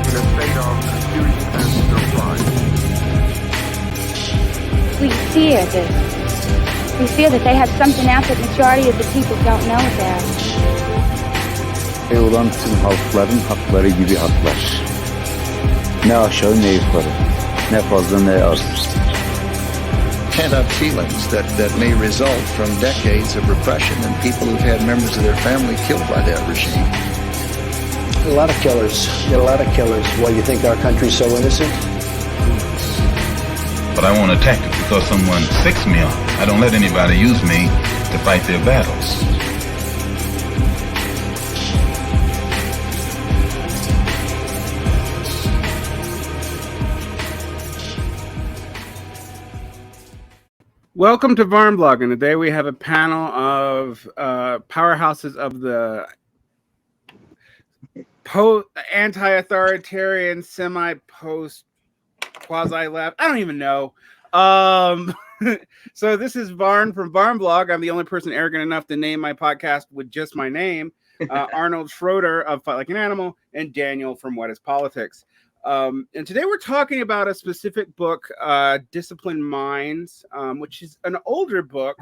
in a state of confusion and surprise. We fear this. We fear that they have something out that the majority of the people don't know about. Olan tüm halkların hakları gibi haklar. Ne aşağı ne yukarı, ne fazla ne az. Pent-up feelings that may result from decades of repression and people who've had members of their family killed by that regime. A lot of killers. Get a lot of killers. Why you think our country's so innocent? But I won't attack it because someone sicks me on. I don't let anybody use me to fight their battles. Welcome to Varn Blog, and today we have a panel of powerhouses of the anti-authoritarian, semi-post, quasi-left. I don't even know. So this is Varn from Varn Blog. I'm the only person arrogant enough to name my podcast with just my name. Arnold Schroeder of Fight Like an Animal, and Daniel from What is Politics. And today we're talking about a specific book, Disciplined Minds, which is an older book,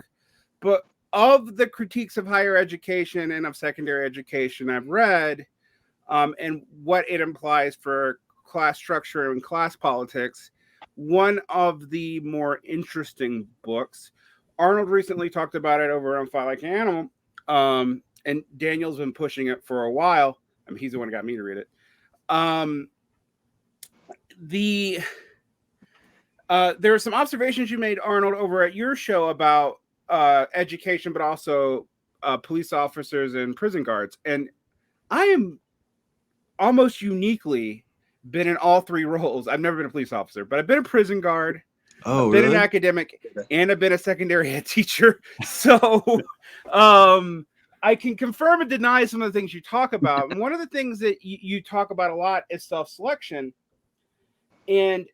but of the critiques of higher education and of secondary education I've read, and what it implies for class structure and class politics, one of the more interesting books. Arnold recently talked about it over on Fight Like an Animal, and Daniel's been pushing it for a while. I mean, he's the one who got me to read it. There are some observations you made, Arnold, over at your show about education, but also police officers and prison guards. And I am almost uniquely been in all three roles. I've never been a police officer, but I've been a prison guard. I've been an academic, and I've been a secondary ed teacher. So I can confirm and deny some of the things you talk about. And one of the things that you talk about a lot is self-selection. And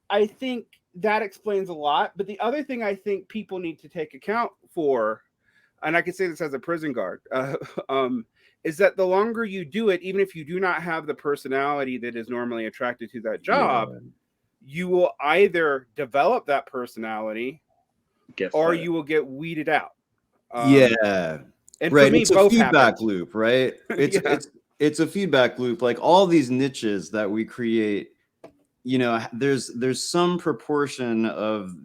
I think that explains a lot. But the other thing I think people need to take account for, and I can say this as a prison guard, is that the longer you do it, even if you do not have the personality that is normally attracted to that job, you will either develop that personality or you will get weeded out. And right. Me, it's a feedback loop, right? It's a feedback loop. Like all these niches that we create, you know, there's some proportion of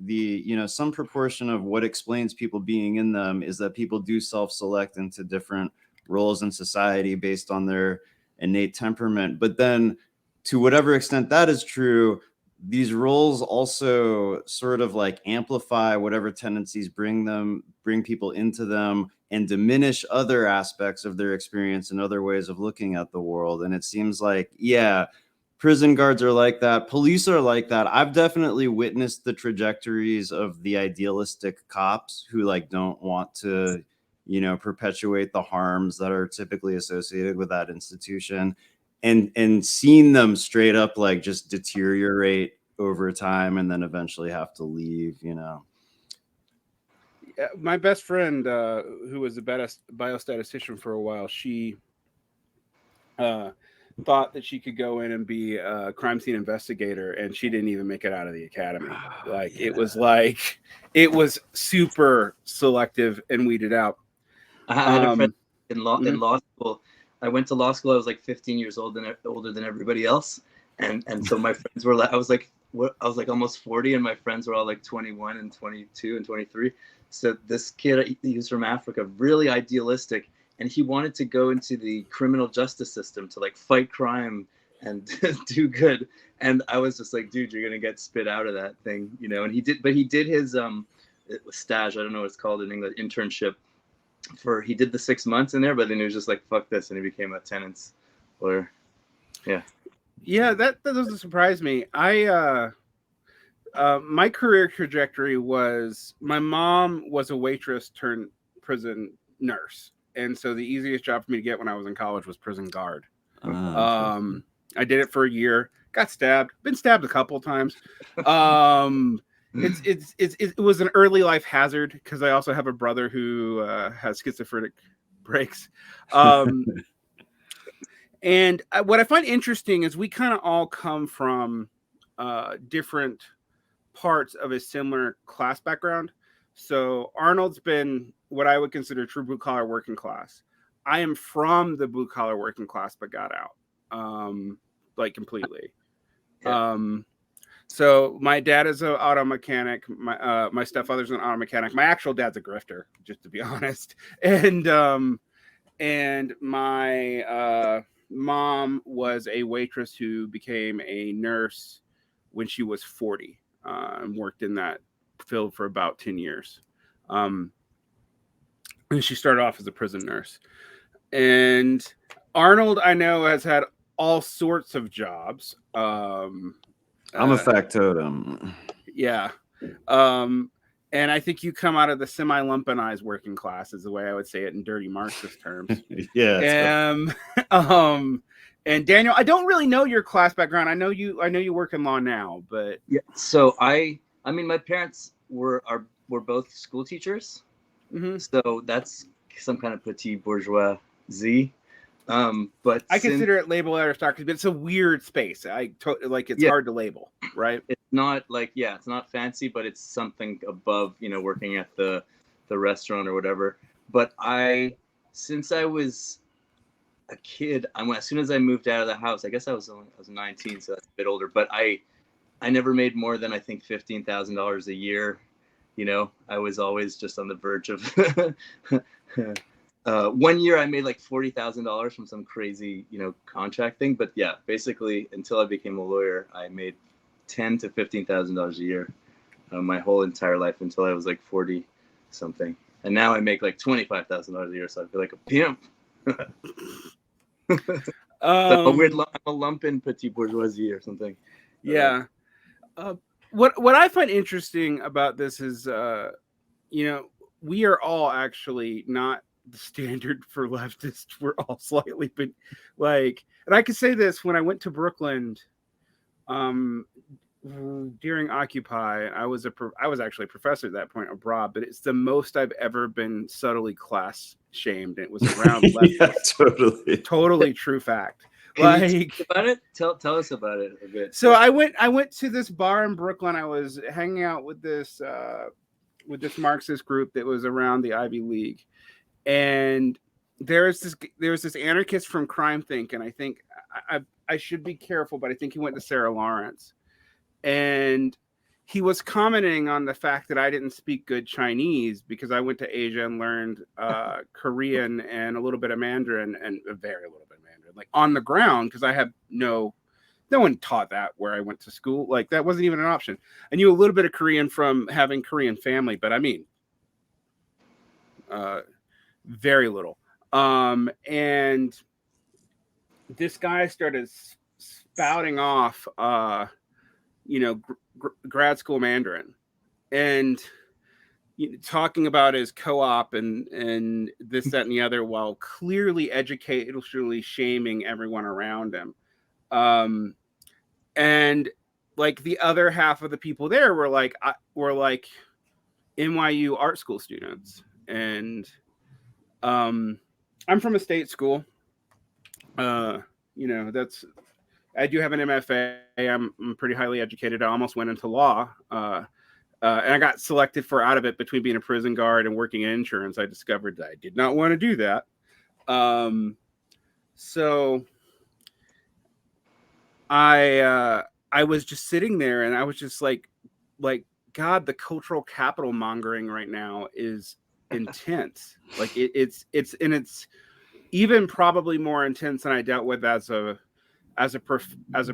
some proportion of what explains people being in them is that people do self-select into different roles in society based on their innate temperament. But then to whatever extent that is true, these roles also sort of like amplify whatever tendencies bring people into them and diminish other aspects of their experience and other ways of looking at the world. And it seems like, prison guards are like that. Police are like that. I've definitely witnessed the trajectories of the idealistic cops who like don't want to, perpetuate the harms that are typically associated with that institution, and seen them straight up like just deteriorate over time and then eventually have to leave, My best friend, who was a biostatistician for a while, she thought that she could go in and be a crime scene investigator, and she didn't even make it out of the academy. It was super selective and weeded out. I had a friend in law school. I went to law school. I was like 15 years old and older than everybody else, and so my friends were like, I was like almost 40, and my friends were all like 21 and 22 and 23. So this kid, he was from Africa, really idealistic. And he wanted to go into the criminal justice system to like fight crime and do good. And I was just like, dude, you're going to get spit out of that thing, and he did his stage. I don't know what it's called in English, internship he did the 6 months in there, but then he was just like, fuck this. And he became a tenants lawyer. Yeah. That doesn't surprise me. My career trajectory was, my mom was a waitress turned prison nurse. And so the easiest job for me to get when I was in college was prison guard. I did it for a year, got stabbed, been stabbed a couple of times. It was an early life hazard because I also have a brother who has schizophrenic breaks. And what I find interesting is we kind of all come from different parts of a similar class background. So Arnold's been what I would consider true blue collar working class. I am from the blue collar working class, but got out, like completely. Yeah. So my dad is an auto mechanic. My stepfather's an auto mechanic. My actual dad's a grifter, just to be honest. And my mom was a waitress who became a nurse when she was 40 and worked in that field for about 10 years. And she started off as a prison nurse. And Arnold, I know, has had all sorts of jobs. I'm a factotum. Yeah. And I think you come out of the semi-lumpenized working class, is the way I would say it in dirty Marxist terms. Yeah. And Daniel, I don't really know your class background. I know you work in law now, but yeah. So I mean, my parents were both school teachers, so that's some kind of petit bourgeoisie. But I consider it label aristocracy, but it's a weird space. It's hard to label, right? It's not like, it's not fancy, but it's something above, working at the restaurant or whatever. But since I was a kid, as soon as I moved out of the house, I guess I was 19, so that's a bit older, but I never made more than, I think, $15,000 a year. I was always just on the verge of, 1 year I made like $40,000 from some crazy, contract thing. But yeah, basically until I became a lawyer, I made $10,000 to $15,000 a year, my whole entire life until I was like 40 something. And now I make like $25,000 a year. So I feel like a pimp. I'm a lumpen petit bourgeoisie or something. Yeah. What I find interesting about this is, we are all actually not the standard for leftists. We're all slightly, but and I can say this: when I went to Brooklyn, during Occupy, I was actually a professor at that point abroad, but it's the most I've ever been subtly class shamed. It was around leftists. Yeah, totally true fact. Can you talk about it? Tell us about it a bit. So I went to this bar in Brooklyn. I was hanging out with this Marxist group that was around the Ivy League, and there was this anarchist from Crime Think, and I think I should be careful, but I think he went to Sarah Lawrence, and he was commenting on the fact that I didn't speak good Chinese because I went to Asia and learned Korean and a little bit of Mandarin, and a very little bit of Mandarin, like on the ground, because I have no one taught that where I went to school. Like that wasn't even an option. I knew a little bit of Korean from having Korean family, but I mean, very little. And this guy started spouting off, grad school Mandarin, and talking about his co-op and this, that, and the other, while clearly educationally shaming everyone around him. And like the other half of the people there were like NYU art school students, and I'm from a state school. I do have an MFA. I'm pretty highly educated. I almost went into law, and I got selected for out of it between being a prison guard and working in insurance. I discovered that I did not want to do that. So I was just sitting there, and I was just like, God, the cultural capital mongering right now is intense. Like it's even probably more intense than I dealt with as a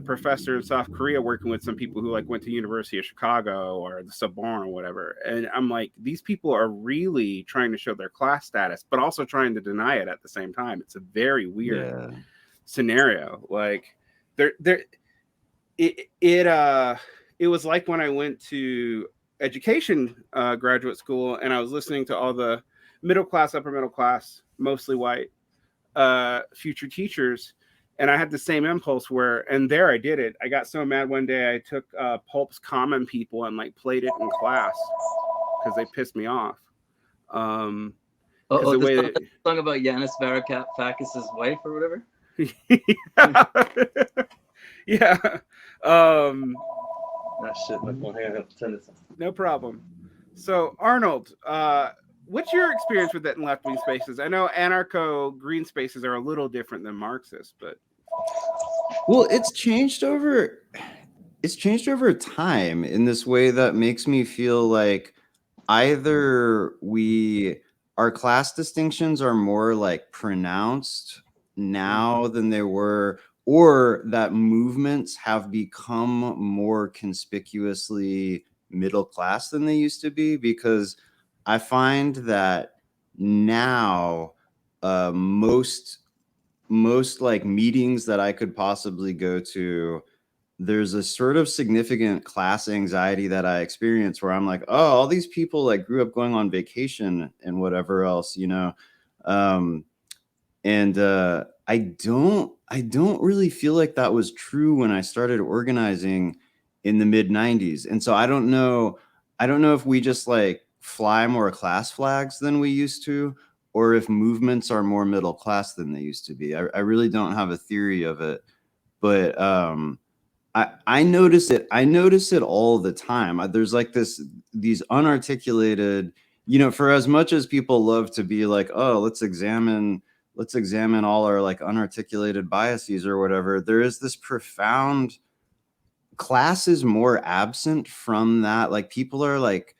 professor in South Korea, working with some people who went to University of Chicago or the Sorbonne or whatever. And I'm like, these people are really trying to show their class status, but also trying to deny it at the same time. It's a very weird scenario. Like it was like when I went to education graduate school, and I was listening to all the middle class, upper middle class, mostly white future teachers. And I had the same impulse there I did it. I got so mad one day I took Pulp's Common People and played it in class because they pissed me off. The song about Yanis Varoufakis's wife or whatever? Yeah. Ah, shit, my phone. Hang on, I have to turn this on. No problem. So, Arnold, what's your experience with that in left-wing spaces? I know anarcho green spaces are a little different than Marxist, but Well, it's changed over time in this way that makes me feel like either our class distinctions are more like pronounced now than they were, or that movements have become more conspicuously middle class than they used to be, because I find that now most like meetings that I could possibly go to, there's a sort of significant class anxiety that I experience where I'm like, oh, all these people like grew up going on vacation and whatever else, you know. And I don't really feel like that was true when I started organizing in the mid 90s. And so I don't know if we just like fly more class flags than we used to, or if movements are more middle class than they used to be. I really don't have a theory of it, but I notice it. I notice it all the time. There's like these unarticulated, you know, for as much as people love to be like, oh, let's examine all our like unarticulated biases or whatever. There is this profound class is more absent from that. Like people are like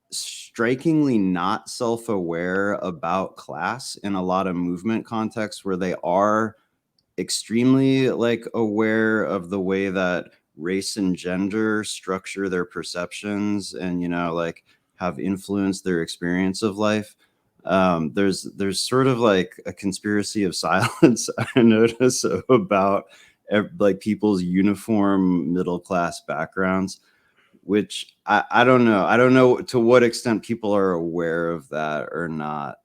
strikingly not self-aware about class in a lot of movement contexts where they are extremely like aware of the way that race and gender structure their perceptions and, you know, like have influenced their experience of life. There's sort of like a conspiracy of silence I notice about like people's uniform middle class backgrounds, which I don't know. I don't know to what extent people are aware of that or not.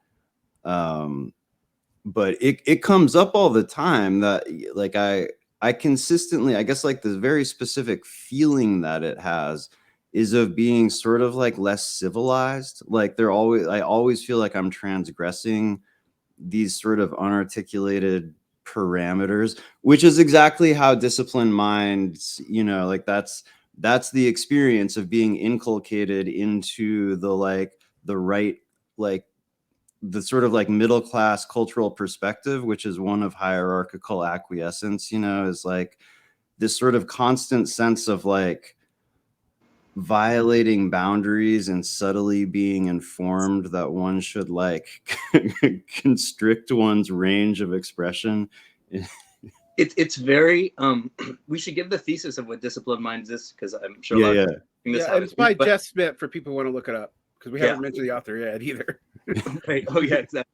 But it comes up all the time that like I consistently, I guess like the very specific feeling that it has is of being sort of like less civilized. Like I always feel like I'm transgressing these sort of unarticulated parameters, which is exactly how disciplined minds, you know, like that's the experience of being inculcated into the like the right, like the sort of like middle class cultural perspective, which is one of hierarchical acquiescence, you know, is like this sort of constant sense of like violating boundaries and subtly being informed that one should like constrict one's range of expression. It's very we should give the thesis of what disciplined minds is, because I'm sure Yeah, a lot yeah. of people this it's by Jeff Smith for people who want to look it up, because we haven't mentioned the author yet either. Right. Oh yeah, exactly.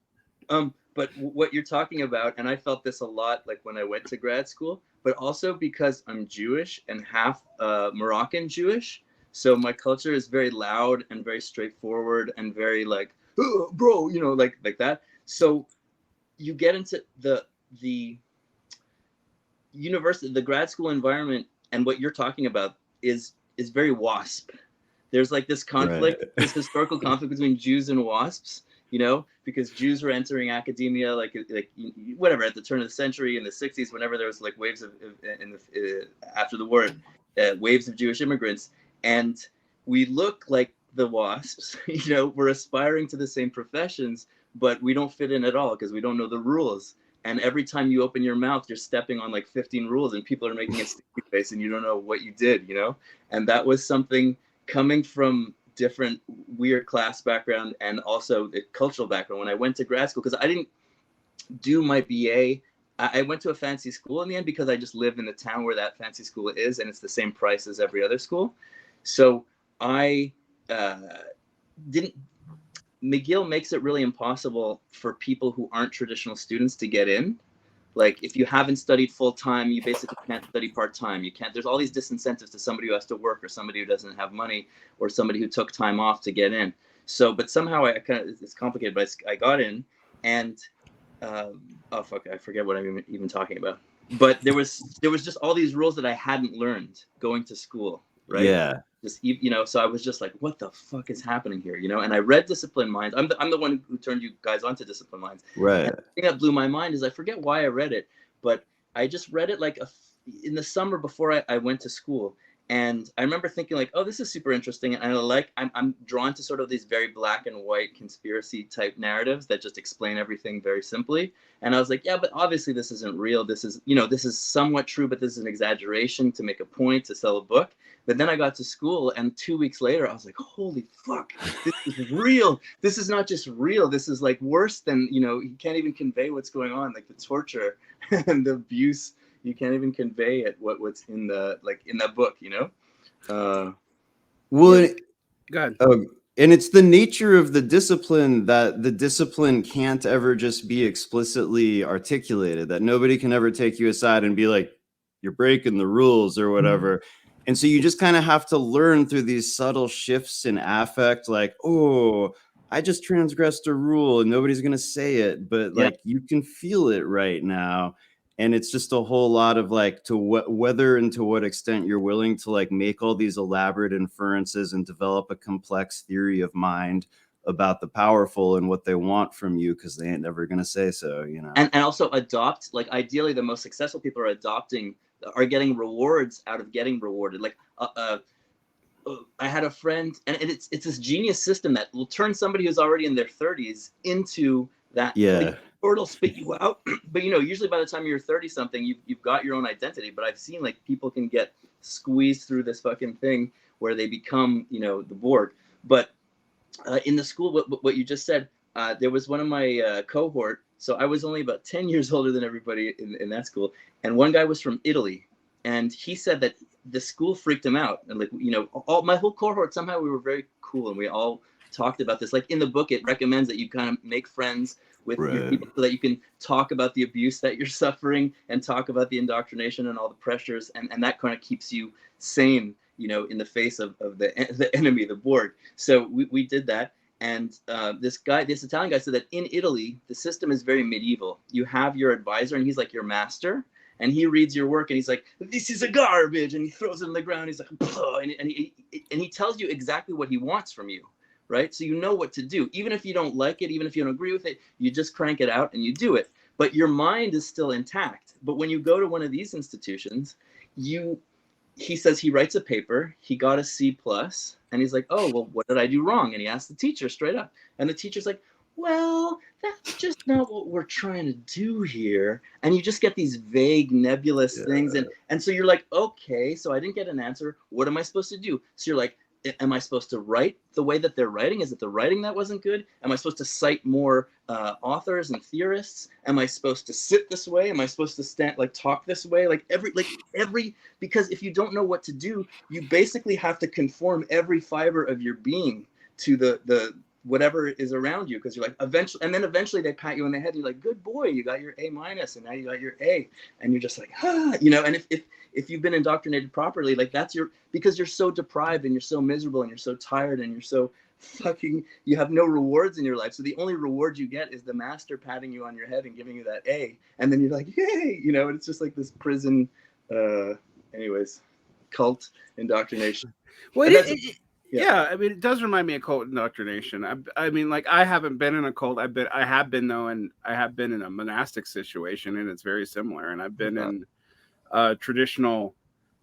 But what you're talking about, and I felt this a lot like when I went to grad school, but also because I'm Jewish and half Moroccan Jewish, so my culture is very loud and very straightforward and very like, oh, bro, you know, like that. So you get into the university, the grad school environment, and what you're talking about is very WASP. There's like this conflict, right. This historical conflict between Jews and WASPs, you know, because Jews were entering academia like whatever at the turn of the century in the 60s, whenever there was like waves of after the war, waves of Jewish immigrants, and we look like the WASPs, you know, we're aspiring to the same professions, but we don't fit in at all because we don't know the rules. And every time you open your mouth, you're stepping on like 15 rules, and people are making a sticky face, and you don't know what you did, you know. And that was something coming from different weird class background and also the cultural background. When I went to grad school, because I didn't do my BA, I went to a fancy school in the end because I just live in the town where that fancy school is, and it's the same price as every other school. So I didn't. McGill makes it really impossible for people who aren't traditional students to get in. Like if you haven't studied full time, you basically can't study part time. You can't. There's all these disincentives to somebody who has to work, or somebody who doesn't have money, or somebody who took time off to get in. So, but somehow it's complicated. But I got in, and oh fuck, I forget what I'm even talking about. But there was just all these rules that I hadn't learned going to school, right? Yeah. Just, you know, so I was just like, what the fuck is happening here, you know? And I read Disciplined Minds. I'm the one who turned you guys onto Disciplined Minds. Right. And the thing that blew my mind is I forget why I read it, but I just read it like in the summer before I went to school. And I remember thinking like, oh, this is super interesting. And I'm drawn to sort of these very black and white conspiracy type narratives that just explain everything very simply. And I was like, yeah, but obviously this isn't real. This is, this is somewhat true, but this is an exaggeration to make a point, to sell a book. But then I got to school, and 2 weeks later, I was like, holy fuck, this is real. This is not just real. This is like worse than, you can't even convey what's going on, like the torture and the abuse. You can't even convey it what's in that book, Well, Go ahead. and it's the nature of the discipline that the discipline can't ever just be explicitly articulated, that nobody can ever take you aside and be like, you're breaking the rules or whatever. And so you just kind of have to learn through these subtle shifts in affect, like, oh, I just transgressed a rule and nobody's going to say it, but like you can feel it right now. And it's just a whole lot of like to whether and to what extent you're willing to like make all these elaborate inferences and develop a complex theory of mind about the powerful and what they want from you, because they ain't never going to say so, And also adopt, like ideally the most successful people are getting rewards out of getting rewarded. Like I had a friend, and it's this genius system that will turn somebody who's already in their 30s into that. Yeah. Or it'll spit you out. But usually by the time you're 30 something, you've got your own identity. But I've seen like people can get squeezed through this fucking thing where they become, the Borg. But in the school, what you just said, there was one of my cohort. So I was only about 10 years older than everybody in that school. And one guy was from Italy. And he said that the school freaked him out. And like, my whole cohort, somehow we were very cool. And we all talked about this. Like in the book, it recommends that you kind of make friends with your people so that you can talk about the abuse that you're suffering and talk about the indoctrination and all the pressures. And that kind of keeps you sane, in the face of the enemy, the Borg. So we did that. And this Italian guy said that in Italy, the system is very medieval. You have your advisor and he's like your master. And he reads your work and he's like, this is a garbage. And he throws it on the ground. He's like, and he tells you exactly what he wants from you. Right? So you know what to do. Even if you don't like it, even if you don't agree with it, you just crank it out and you do it. But your mind is still intact. But when you go to one of these institutions, he says he writes a paper, he got a C+, and he's like, oh, well, what did I do wrong? And he asked the teacher straight up. And the teacher's like, well, that's just not what we're trying to do here. And you just get these vague, nebulous things. And so you're like, okay, so I didn't get an answer. What am I supposed to do? So you're like, am I supposed to write the way that they're writing? Is it the writing that wasn't good? Am I supposed to cite more authors and theorists? Am I supposed to sit this way? Am I supposed to talk this way? Because if you don't know what to do, you basically have to conform every fiber of your being to the whatever is around you, because you're like eventually they pat you on the head and you're like, good boy, you got your A-, and now you got your A, and you're just like, and if you've been indoctrinated properly, like because you're so deprived and you're so miserable and you're so tired and you're so you have no rewards in your life. So the only reward you get is the master patting you on your head and giving you that A, and then you're like, yay, and it's just like this prison, cult indoctrination. Well, yeah, I mean, it does remind me of cult indoctrination. I mean, like, I haven't been in a cult. I have been though, and I have been in a monastic situation, and it's very similar. And I've been in a traditional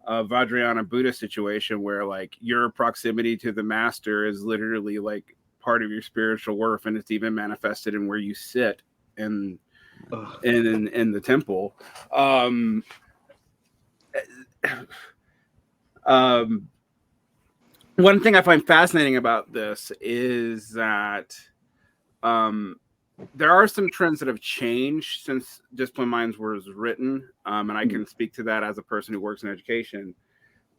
Vajrayana Buddhist situation where, like, your proximity to the master is literally like part of your spiritual worth, and it's even manifested in where you sit in the temple. One thing I find fascinating about this is that there are some trends that have changed since Discipline Minds was written, and I can speak to that as a person who works in education.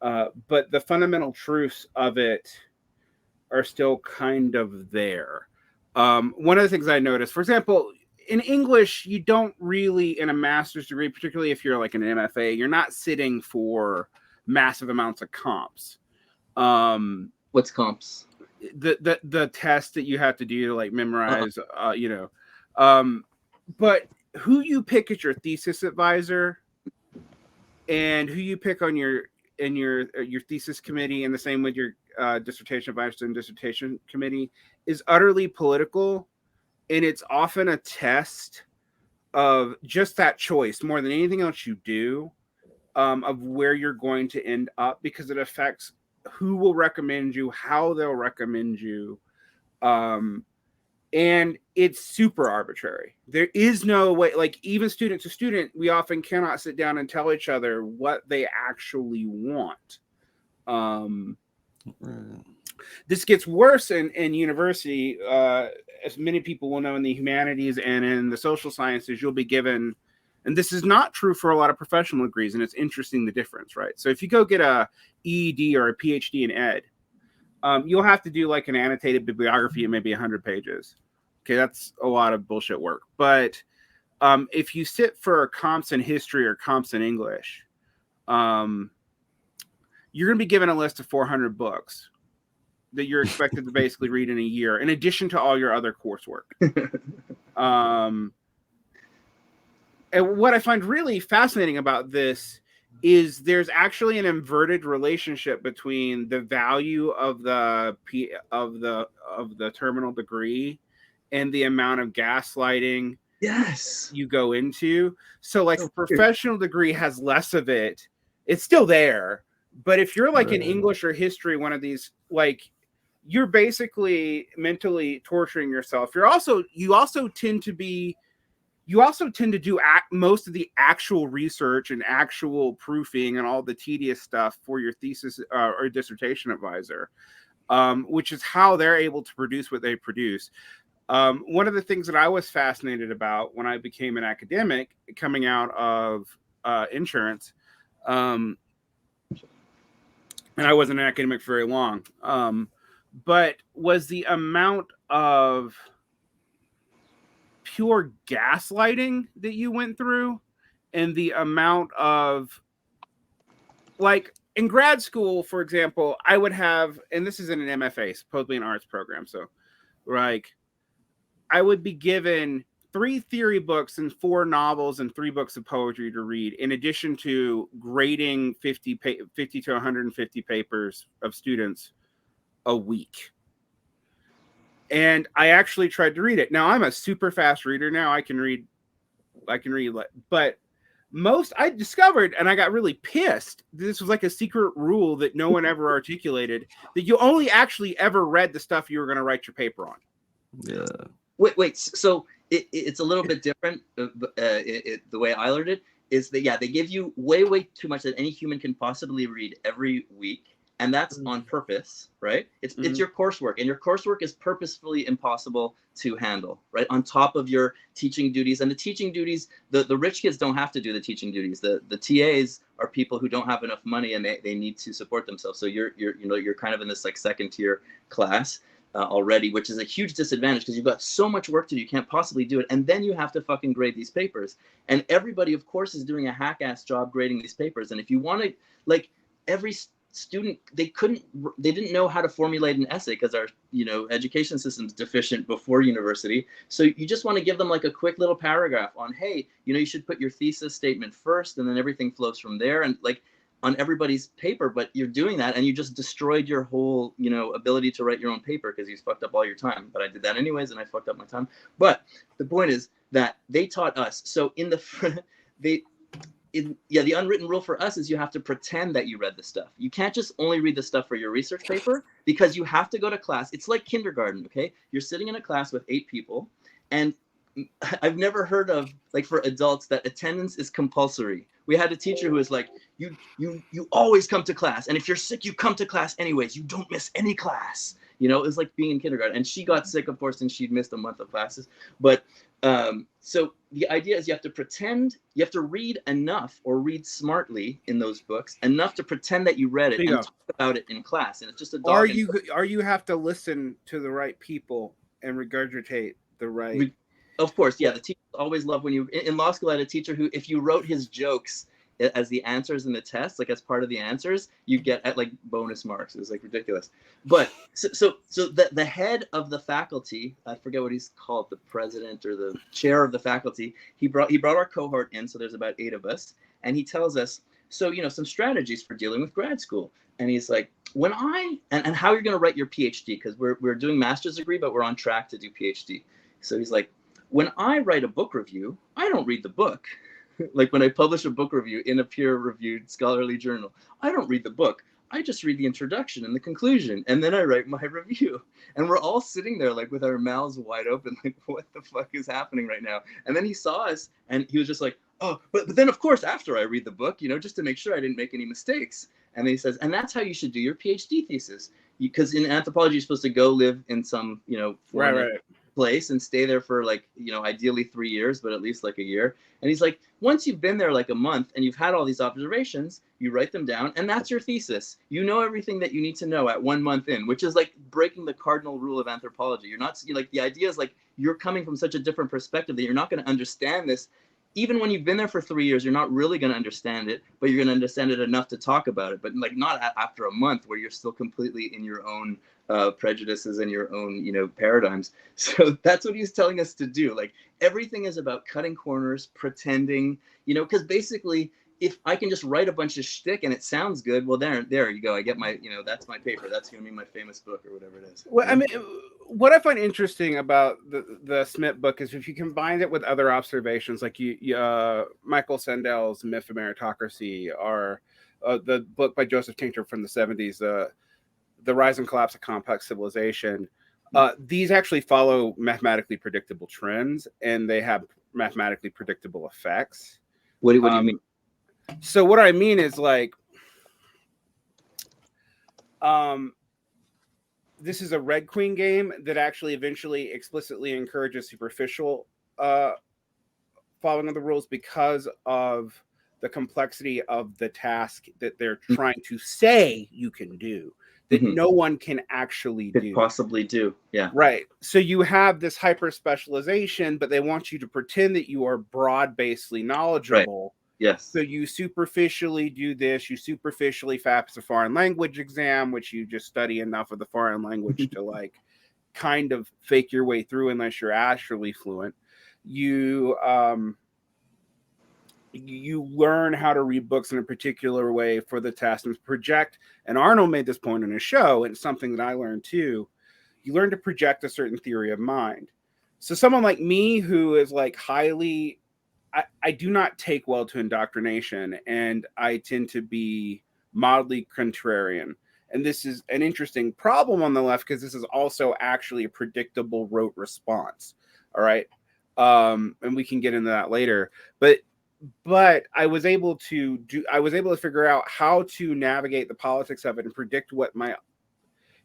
But the fundamental truths of it are still kind of there. One of the things I noticed, for example, in English, you don't really, in a master's degree, particularly if you're like an MFA, you're not sitting for massive amounts of comps. What's comps? The test that you have to do to like memorize, but who you pick as your thesis advisor and who you pick on your thesis committee, and the same with your dissertation advisor and dissertation committee, is utterly political, and it's often a test of just that choice more than anything else you do, of where you're going to end up, because it affects who will recommend you, how they'll recommend you. And it's super arbitrary. There is no way, like even student to student, we often cannot sit down and tell each other what they actually want. This gets worse in university. As many people will know, in the humanities and in the social sciences, you'll be given, and this is not true for a lot of professional degrees, and it's interesting the difference, right? So if you go get a EED or a PhD in ed, you'll have to do like an annotated bibliography of maybe 100 pages. Okay, that's a lot of bullshit work. But if you sit for comps in history or comps in English, you're going to be given a list of 400 books that you're expected to basically read in a year, in addition to all your other coursework. And what I find really fascinating about this is there's actually an inverted relationship between the value of the terminal degree and the amount of gaslighting you go into. So like a professional degree has less of it. It's still there, but if you're like in English or history, one of these, like, you're basically mentally torturing yourself. You also tend to do most of the actual research and actual proofing and all the tedious stuff for your thesis or dissertation advisor, which is how they're able to produce what they produce. One of the things that I was fascinated about when I became an academic coming out of insurance, and I wasn't an academic for very long, but was the amount of pure gaslighting that you went through, and the amount of, like, in grad school, for example, I would have, and this is in an MFA, supposedly an arts program, so like I would be given 3 theory books and 4 novels and 3 books of poetry to read, in addition to grading 50 to 150 papers of students a week. And I actually tried to read it. Now I'm a super fast reader now. I can read, but most I discovered, and I got really pissed. This was like a secret rule that no one ever articulated, that you only actually ever read the stuff you were going to write your paper on. Yeah. Wait. So it's a little bit different. The way I learned it is that, they give you way too much that any human can possibly read every week. And that's on purpose, right? It's your coursework, and your coursework is purposefully impossible to handle, right? On top of your teaching duties, and the teaching duties, the rich kids don't have to do the teaching duties. The TAs are people who don't have enough money, and they need to support themselves. So you're kind of in this like second tier class already, which is a huge disadvantage because you've got so much work to do, you can't possibly do it, and then you have to fucking grade these papers. And everybody, of course, is doing a hack-ass job grading these papers. And if you want to, like, every student, they didn't know how to formulate an essay because our education system's deficient before university. So you just want to give them like a quick little paragraph on, hey, you should put your thesis statement first, and then everything flows from there, and like on everybody's paper. But you're doing that, and you just destroyed your whole ability to write your own paper because you fucked up all your time. But I did that anyways, and I fucked up my time. But the point is that they taught us. So the unwritten rule for us is you have to pretend that you read the stuff. You can't just only read the stuff for your research paper, because you have to go to class. It's like kindergarten, okay? You're sitting in a class with 8 people, and I've never heard of, like, for adults, that attendance is compulsory. We had a teacher who was like, you always come to class, and if you're sick, you come to class anyways. You don't miss any class. It was like being in kindergarten. And she got sick, of course, and she'd missed a month of classes. But so the idea is you have to pretend, you have to read enough or read smartly in those books, enough to pretend that you read it and talk about it in class. And it's just a dog. Or you have to listen to the right people and regurgitate the right. Of course, yeah. The teachers always love when you, in law school, I had a teacher who, if you wrote his jokes as the answers in the test, like as part of the answers, you get at like bonus marks. It was like ridiculous. But so the head of the faculty, I forget what he's called, the president or the chair of the faculty, he brought our cohort in. So there's about 8 of us, and he tells us, so some strategies for dealing with grad school. And he's like, and how you're going to write your PhD, because we're doing master's degree, but we're on track to do PhD. So he's like, when I write a book review, I don't read the book. Like when I publish a book review in a peer-reviewed scholarly journal, I don't read the book. I just read the introduction and the conclusion, and then I write my review. And we're all sitting there like with our mouths wide open, like, what the fuck is happening right now? And then he saw us and he was just like, oh, but then of course, after I read the book, you know, just to make sure I didn't make any mistakes. And then he says, and that's how you should do your PhD thesis. Because in anthropology, you're supposed to go live in some, you know, Right. place and stay there for like, you know, ideally 3 years, but at least like a year. And he's like, once you've been there like a month and you've had all these observations, you write them down, and that's your thesis. You know everything that you need to know at 1 month in, which is like breaking the cardinal rule of anthropology. You're not, like, the idea is like you're coming from such a different perspective that you're not going to understand this. Even when you've been there for 3 years, you're not really going to understand it, but you're going to understand it enough to talk about it. But like not after a month where you're still completely in your own prejudices and your own, you know, paradigms. So that's what he's telling us to do. Like everything is about cutting corners, pretending, you know, because basically if I can just write a bunch of shtick and it sounds good, well, there you go. I get my, you know, that's my paper. That's going to be my famous book or whatever it is. Well, I mean, what I find interesting about the Smith book is if you combine it with other observations, like Michael Sandel's Myth of Meritocracy, or the book by Joseph Tinctor from the 70s, The Rise and Collapse of Complex Civilization. These actually follow mathematically predictable trends, and they have mathematically predictable effects. What do you mean? So what I mean is like, this is a Red Queen game that actually eventually explicitly encourages superficial following of the rules because of the complexity of the task that they're trying to say you can do, that no one can actually do. Possibly do. Yeah. Right. So you have this hyper specialization, but they want you to pretend that you are broad-basedly knowledgeable. Right. Yes. So you superficially do this. You superficially FAPS a foreign language exam, which you just study enough of the foreign language to like kind of fake your way through unless you're actually fluent. You learn how to read books in a particular way for the test and project. And Arnold made this point in his show, and it's something that I learned too. You learn to project a certain theory of mind. So someone like me who is like highly, I do not take well to indoctrination, and I tend to be mildly contrarian. And this is an interesting problem on the left because this is also actually a predictable rote response. All right. And we can get into that later. But I was able to figure out how to navigate the politics of it and predict what my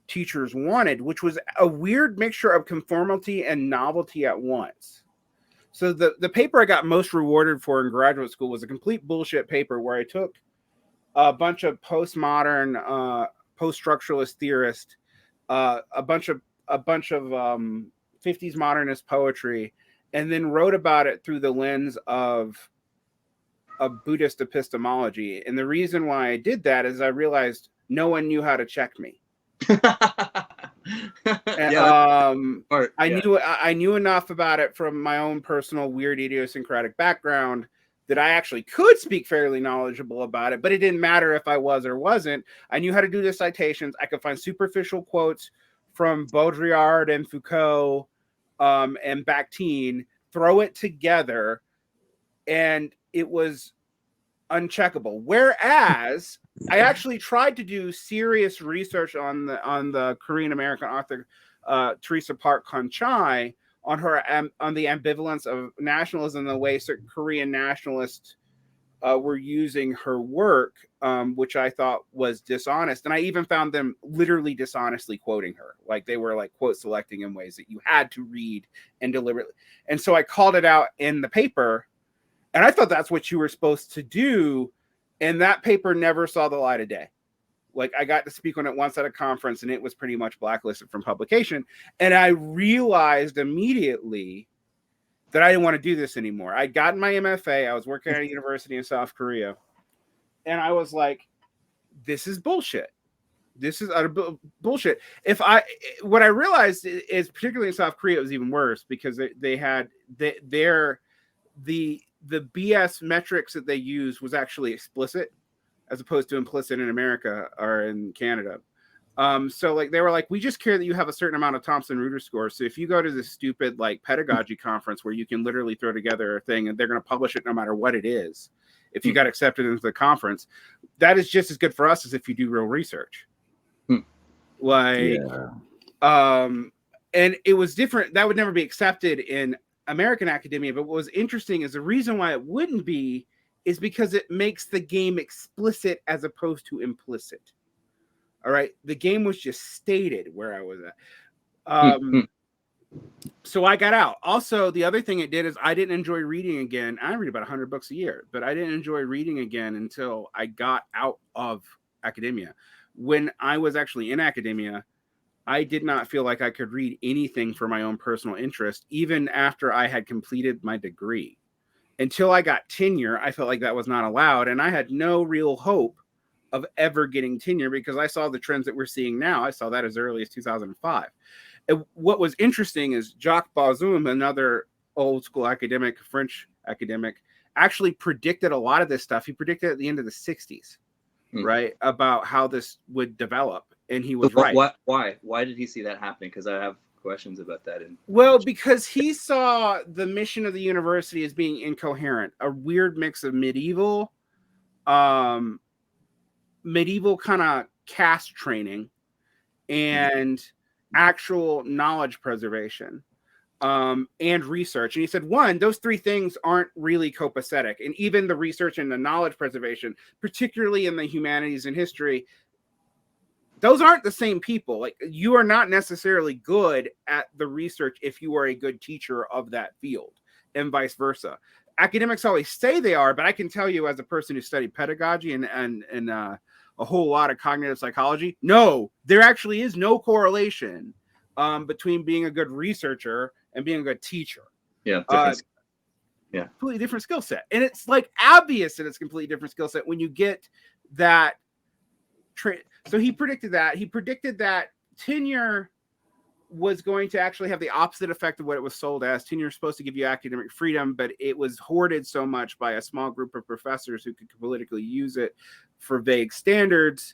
teachers wanted, which was a weird mixture of conformity and novelty at once. So the paper I got most rewarded for in graduate school was a complete bullshit paper where I took a bunch of postmodern, post-structuralist theorists, a bunch of 50s modernist poetry, and then wrote about it through the lens of Buddhist epistemology. And the reason why I did that is I realized no one knew how to check me. I knew enough about it from my own personal weird idiosyncratic background that I actually could speak fairly knowledgeable about it, but it didn't matter if I was or wasn't. I knew how to do the citations. I could find superficial quotes from Baudrillard and Foucault and Bakhtin, throw it together, and it was uncheckable. Whereas I actually tried to do serious research on the Korean American author Teresa Park Konchai on the ambivalence of nationalism, the way certain Korean nationalists were using her work, which I thought was dishonest. And I even found them literally dishonestly quoting her. Like they were like quote selecting in ways that you had to read and deliberately. And so I called it out in the paper, and I thought that's what you were supposed to do. And that paper never saw the light of day. Like I got to speak on it once at a conference, and it was pretty much blacklisted from publication. And I realized immediately that I didn't want to do this anymore. I'd gotten my MFA. I was working at a university in South Korea. And I was like, this is bullshit. This is utter bullshit. What I realized is, particularly in South Korea, it was even worse because they had the BS metrics that they used was actually explicit, as opposed to implicit in America or in Canada. So like they were like, we just care that you have a certain amount of Thomson Reuters scores. So if you go to this stupid like pedagogy conference where you can literally throw together a thing and they're going to publish it no matter what it is, if you got accepted into the conference, that is just as good for us as if you do real research. Like, and it was different. That would never be accepted in American academia. But what was interesting is the reason why it wouldn't be is because it makes the game explicit as opposed to implicit. All right. The game was just stated where I was at. So I got out. Also, the other thing it did is I didn't enjoy reading again. I read about 100 books a year, but I didn't enjoy reading again until I got out of academia. When I was actually in academia, I did not feel like I could read anything for my own personal interest, even after I had completed my degree. Until I got tenure, I felt like that was not allowed, and I had no real hope of ever getting tenure because I saw the trends that we're seeing now. I saw that as early as 2005. And what was interesting is Jacques Bazoum, another old school academic, French academic, actually predicted a lot of this stuff. He predicted at the end of the 60s, right, about how this would develop. And he was right. Why did he see that happening? Because I have questions about that. Well, because he saw the mission of the university as being incoherent, a weird mix of medieval kind of caste training and actual knowledge preservation and research. And he said, one, those three things aren't really copacetic. And even the research and the knowledge preservation, particularly in the humanities and history, those aren't the same people. Like, you are not necessarily good at the research if you are a good teacher of that field, and vice versa. Academics always say they are, but I can tell you as a person who studied pedagogy and a whole lot of cognitive psychology, no, there actually is no correlation between being a good researcher and being a good teacher. Yeah. Completely different skill set. And it's like obvious that it's a completely different skill set when you get that. So he predicted that. He predicted that tenure was going to actually have the opposite effect of what it was sold as. Tenure is supposed to give you academic freedom, but it was hoarded so much by a small group of professors who could politically use it for vague standards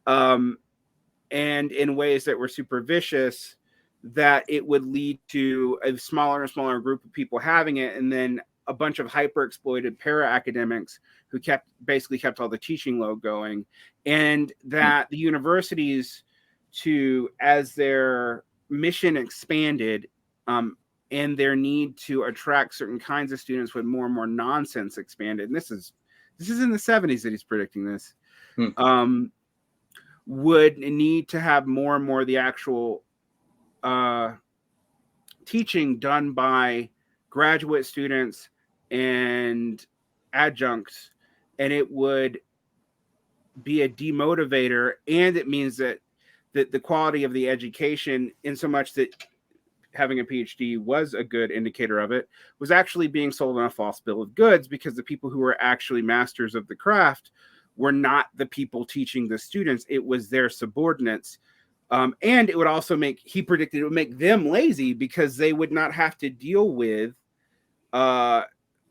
and in ways that were super vicious, that it would lead to a smaller and smaller group of people having it, and then a bunch of hyper-exploited para-academics who basically kept all the teaching load going, and that the universities, as their mission expanded and their need to attract certain kinds of students with more and more nonsense expanded, and this is in the 70s that he's predicting this, would need to have more and more of the actual teaching done by graduate students and adjuncts, and it would be a demotivator, and it means that the quality of the education, in so much that having a PhD was a good indicator of it, was actually being sold on a false bill of goods, because the people who were actually masters of the craft were not the people teaching the students. It was their subordinates. And it would also he predicted it would make them lazy, because they would not have to deal with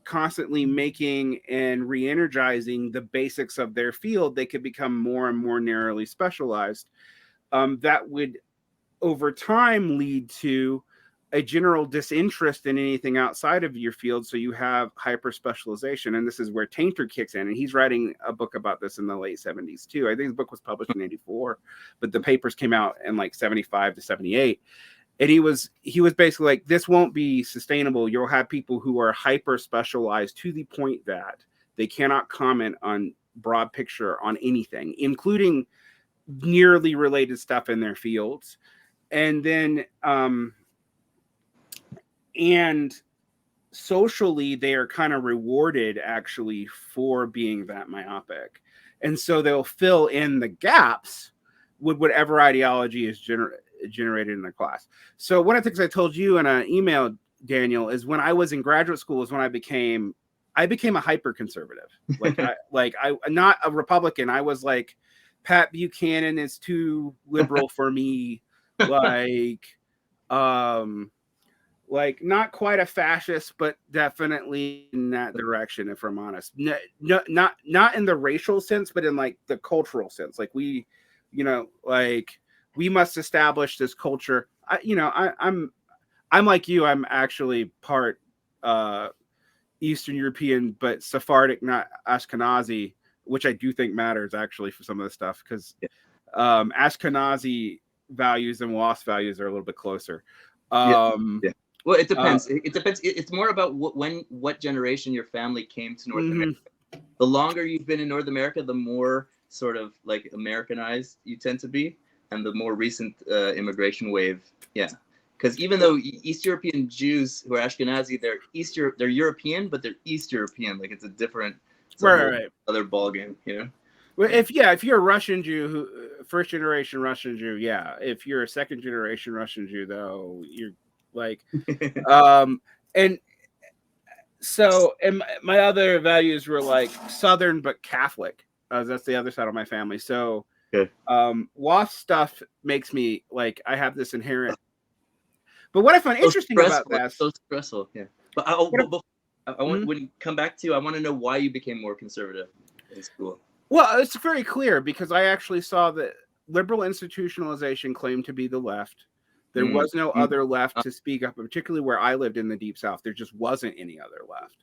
constantly making and re-energizing the basics of their field. They could become more and more narrowly specialized. That would, over time, lead to a general disinterest in anything outside of your field. So you have hyper specialization, and this is where Tainter kicks in. And he's writing a book about this in the late 70s too. I think the book was published in 84, but the papers came out in like 75 to 78. And he was basically like, this won't be sustainable. You'll have people who are hyper specialized to the point that they cannot comment on broad picture on anything, including nearly related stuff in their fields. And then and socially, they are kind of rewarded actually for being that myopic. And so they'll fill in the gaps with whatever ideology is generated in the class. So one of the things I told you in an email, Daniel, is when I was in graduate school is when I became a hyper conservative. I'm not a Republican. I was like, Pat Buchanan is too liberal for me. Not quite a fascist, but definitely in that direction, if I'm honest. Not in the racial sense, but in like the cultural sense. Like we, we must establish this culture. I'm like you. I'm actually part Eastern European, but Sephardic, not Ashkenazi, which I do think matters actually for some of the stuff, because Ashkenazi values and WASP values are a little bit closer. Yeah. Well, it depends. It depends. It's more about what generation your family came to North America. The longer you've been in North America, the more sort of like Americanized you tend to be, and the more recent immigration wave. Yeah. Because even though East European Jews who are Ashkenazi, they're European, but they're East European. Like it's a different, other ballgame, you know. Well, if you're a Russian Jew, first generation Russian Jew, yeah. If you're a second generation Russian Jew, though, you're like, and so, and my other values were like Southern but Catholic. That's the other side of my family. So, WASP stuff makes me like I have this inherent. But what I find interesting about that, so stressful, yeah. But I want when you come back to, I want to know why you became more conservative in school. Well, it's very clear because I actually saw that liberal institutionalization claimed to be the left. There was no other left to speak up, particularly where I lived in the Deep South. There just wasn't any other left.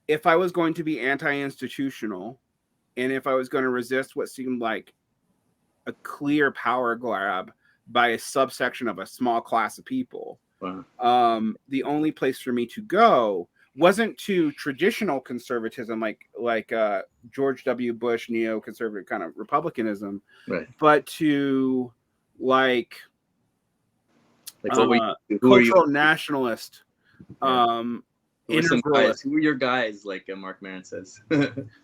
If I was going to be anti-institutional, and if I was going to resist what seemed like a clear power grab by a subsection of a small class of people, the only place for me to go wasn't to traditional conservatism like George W. Bush neoconservative kind of republicanism, but to like cultural nationalist, integralist. Who are your guys? Like Mark Maron says.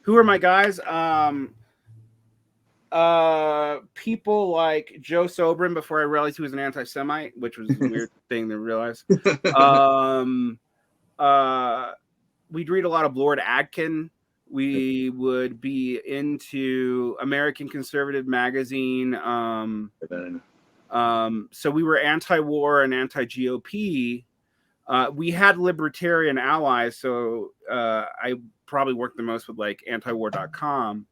Who are my guys? People like Joe Sobran, before I realized he was an anti-Semite, which was a weird thing to realize. We'd read a lot of Lord Adkin. We would be into American Conservative Magazine. So we were anti-war and anti-GOP. We had libertarian allies, so I probably worked the most with like antiwar.com.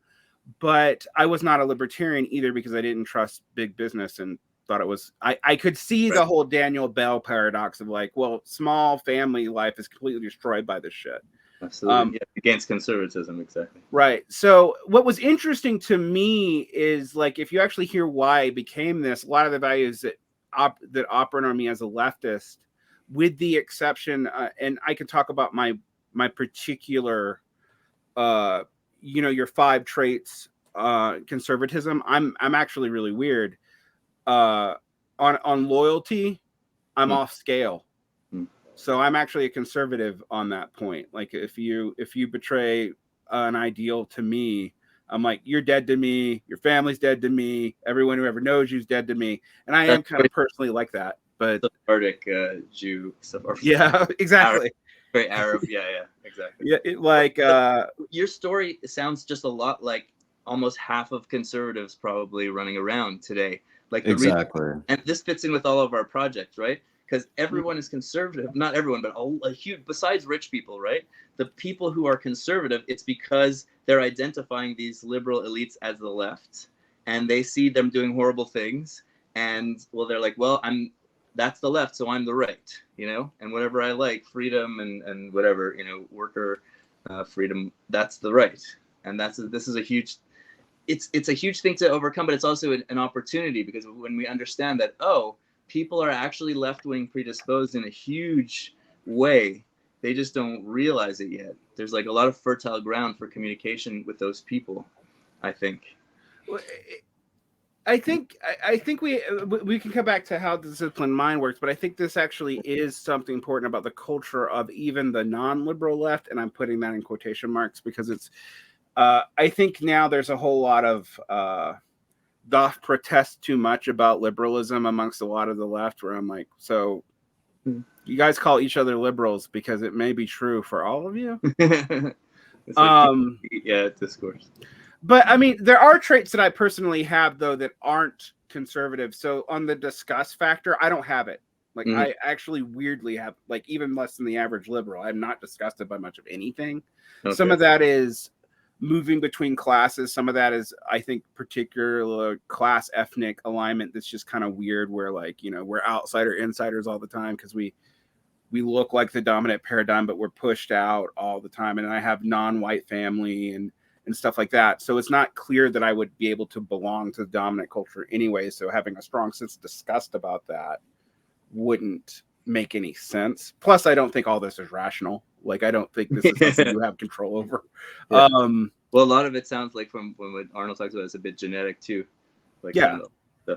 But I was not a libertarian either because I didn't trust big business and thought it was. I could see the whole Daniel Bell paradox of like, well, small family life is completely destroyed by this shit. Absolutely, against conservatism, exactly. Right. So what was interesting to me is like if you actually hear why I became this, a lot of the values that operate on me as a leftist, with the exception, and I can talk about my particular. Your 5 traits, conservatism. I'm actually really weird. On loyalty, I'm off scale. So I'm actually a conservative on that point. Like if you betray an ideal to me, I'm like, you're dead to me. Your family's dead to me. Everyone who ever knows you's dead to me. And I am kind of personally like that. But Sephardic Jew. Yeah, exactly. Very Arab, yeah, exactly. Yeah, your story sounds just a lot like almost half of conservatives probably running around today. Like exactly, and this fits in with all of our projects, right? Because everyone is conservative, not everyone, but a huge. Besides rich people, right? The people who are conservative, it's because they're identifying these liberal elites as the left, and they see them doing horrible things, and well, they're like, well, that's the left, so I'm the right, and whatever I like, freedom and whatever, worker freedom, that's the right. And this is a huge, it's a huge thing to overcome, but it's also an opportunity, because when we understand that, people are actually left-wing predisposed in a huge way, they just don't realize it yet. There's like a lot of fertile ground for communication with those people, I think. I think we can come back to how the disciplined mind works, but I think this actually is something important about the culture of even the non-liberal left, and I'm putting that in quotation marks because it's. I think now there's a whole lot of doth protest too much about liberalism amongst a lot of the left, where I'm like, so you guys call each other liberals because it may be true for all of you. Discourse. But I mean, there are traits that I personally have, though, that aren't conservative. So on the disgust factor, I don't have it. Like I actually weirdly have, like, even less than the average liberal. I'm not disgusted by much of anything. Okay. Some of that is moving between classes. Some of that is, I think, particular class ethnic alignment that's just kind of weird, where like, you know, we're outsider insiders all the time because we look like the dominant paradigm, but we're pushed out all the time. And I have non-white family and stuff like that. So it's not clear that I would be able to belong to the dominant culture anyway. So having a strong sense of disgust about that wouldn't make any sense. Plus, I don't think all this is rational. Like, I don't think this is something you have control over. Yeah. Well, a lot of it sounds like from what Arnold talks about is a bit genetic too. Like, yeah.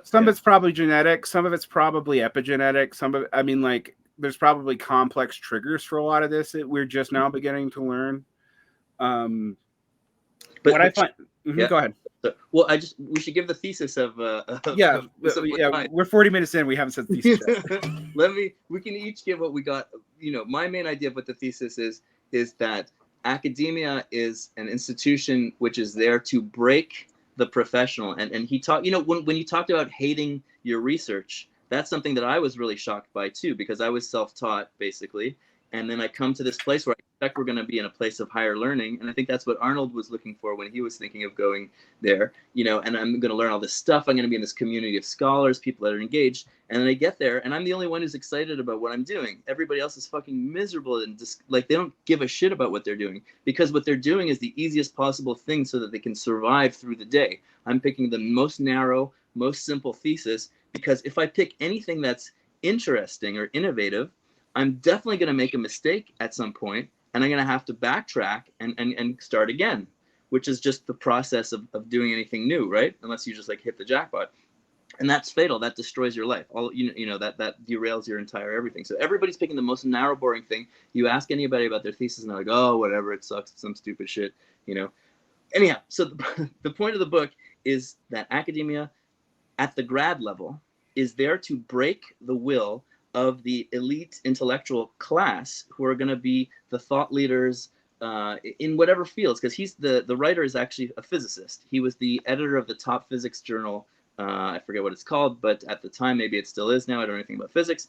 Some of it's probably genetic. Some of it's probably epigenetic. Some of it, I mean, like, there's probably complex triggers for a lot of this that we're just now beginning to learn. But what I find, go ahead. So, well, we should give the thesis of we're 40 minutes in. We haven't said thesis yet. We can each give what we got. You know, my main idea of what the thesis is that academia is an institution which is there to break the professional. And he talked, you know, when you talked about hating your research, that's something that I was really shocked by too, because I was self-taught basically. And then I come to this place where I expect we're going to be in a place of higher learning. And I think that's what Arnold was looking for when he was thinking of going there, you know, and I'm going to learn all this stuff. I'm going to be in this community of scholars, people that are engaged. And then I get there and I'm the only one who's excited about what I'm doing. Everybody else is fucking miserable and just like, they don't give a shit about what they're doing, because what they're doing is the easiest possible thing so that they can survive through the day. I'm picking the most narrow, most simple thesis, because if I pick anything that's interesting or innovative, I'm definitely going to make a mistake at some point, and I'm going to have to backtrack and start again, which is just the process of doing anything new, right? Unless you just like hit the jackpot. And that's fatal. That destroys your life. All you know that derails your entire everything. So everybody's picking the most narrow, boring thing. You ask anybody about their thesis, and they're like, "Oh, whatever, it sucks. It's some stupid shit," you know. Anyhow, so the point of the book is that academia at the grad level is there to break the will of the elite intellectual class, who are going to be the thought leaders in whatever fields, because he's the writer is actually a physicist. He was the editor of the top physics journal. I forget what it's called, but at the time, maybe it still is now. I don't know anything about physics.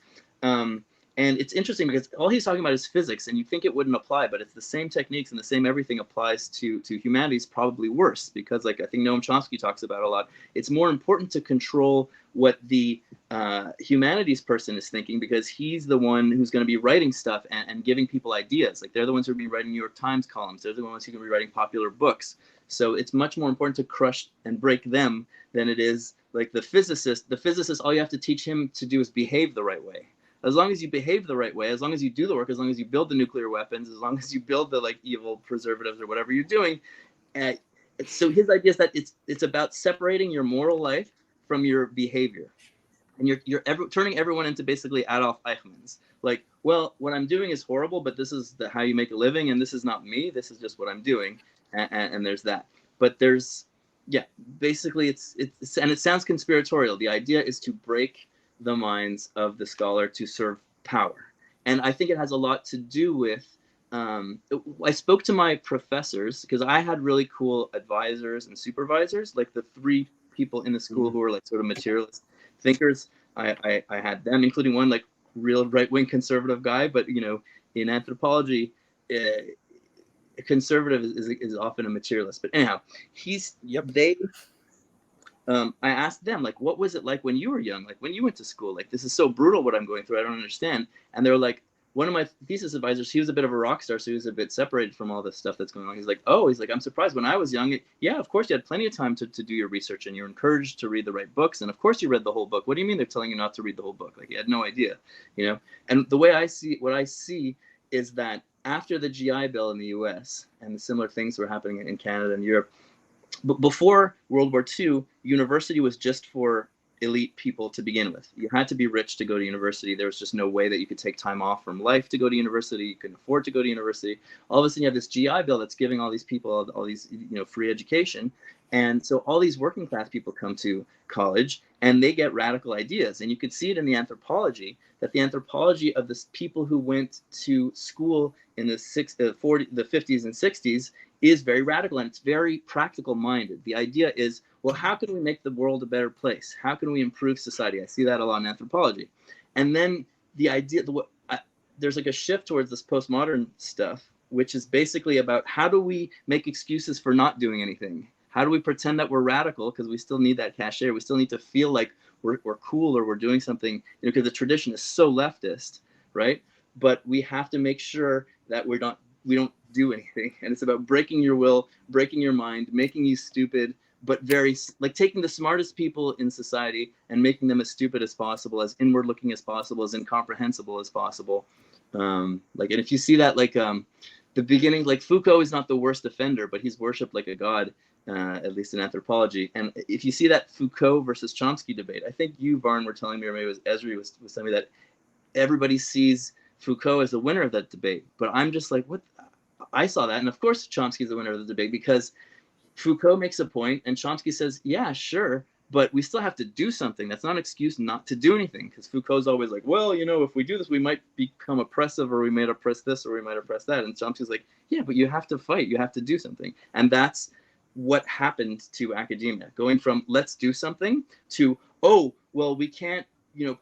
And it's interesting because all he's talking about is physics, and you think it wouldn't apply, but it's the same techniques and the same everything applies to humanities, probably worse, because like I think Noam Chomsky talks about a lot. It's more important to control what the humanities person is thinking, because he's the one who's going to be writing stuff and giving people ideas. Like they're the ones who are going to be writing New York Times columns. They're the ones who are going to be writing popular books. So it's much more important to crush and break them than it is like the physicist. The physicist, all you have to teach him to do is behave the right way. As long as you behave the right way, as long as you do the work, as long as you build the nuclear weapons, as long as you build the like evil preservatives or whatever you're doing. So his idea is that it's about separating your moral life from your behavior, and you're turning everyone into basically Adolf Eichmanns. Like, well, what I'm doing is horrible, but this is how you make a living, and this is not me. This is just what I'm doing, and there's that. But there's, yeah, basically it's and it sounds conspiratorial. The idea is to break the minds of the scholar to serve power. And I think it has a lot to do with, I spoke to my professors because I had really cool advisors and supervisors, like the three people in the school who were like sort of materialist thinkers. I had them, including one like real right-wing conservative guy, but you know, in anthropology, a conservative is often a materialist. But anyhow, I asked them, like, what was it like when you were young? Like, when you went to school? Like, this is so brutal what I'm going through. I don't understand. And they were like, one of my thesis advisors, he was a bit of a rock star, so he was a bit separated from all this stuff that's going on. He's like, I'm surprised. When I was young, yeah, of course you had plenty of time to do your research, and you're encouraged to read the right books. And of course you read the whole book. What do you mean they're telling you not to read the whole book? Like, you had no idea, you know? And the way I see is that after the GI Bill in the US and the similar things were happening in Canada and Europe, but before World War II, university was just for elite people to begin with. You had to be rich to go to university. There was just no way that you could take time off from life to go to university. You couldn't afford to go to university. All of a sudden you have this GI Bill that's giving all these people all these, you know, free education. And so all these working class people come to college and they get radical ideas. And you could see it in the anthropology, that the anthropology of the people who went to school in the 50s and 60s is very radical, and it's very practical minded. The idea is, well, how can we make the world a better place? How can we improve society? I see that a lot in anthropology. And then the idea, there's like a shift towards this postmodern stuff which is basically about how do we make excuses for not doing anything? How do we pretend that we're radical, because we still need that cachet? We still need to feel like we're cool or we're doing something, because the tradition is so leftist, right? But we have to make sure that we don't do anything. And it's about breaking your will, breaking your mind, making you stupid, but very like taking the smartest people in society and making them as stupid as possible, as inward looking as possible, as incomprehensible as possible. And if you see that, the beginning, like Foucault is not the worst offender, but he's worshipped like a god, at least in anthropology. And if you see that Foucault versus Chomsky debate, I think you, Varn, were telling me, or maybe it was Esri was telling me, that everybody sees Foucault as the winner of that debate. But I'm just like, what? I saw that. And of course, Chomsky's the winner of the debate, because Foucault makes a point and Chomsky says, yeah, sure, but we still have to do something. That's not an excuse not to do anything, because Foucault's always like, well, if we do this, we might become oppressive, or we might oppress this, or we might oppress that. And Chomsky's like, yeah, but you have to fight. You have to do something. And that's what happened to academia, going from let's do something to, oh, well, we can't,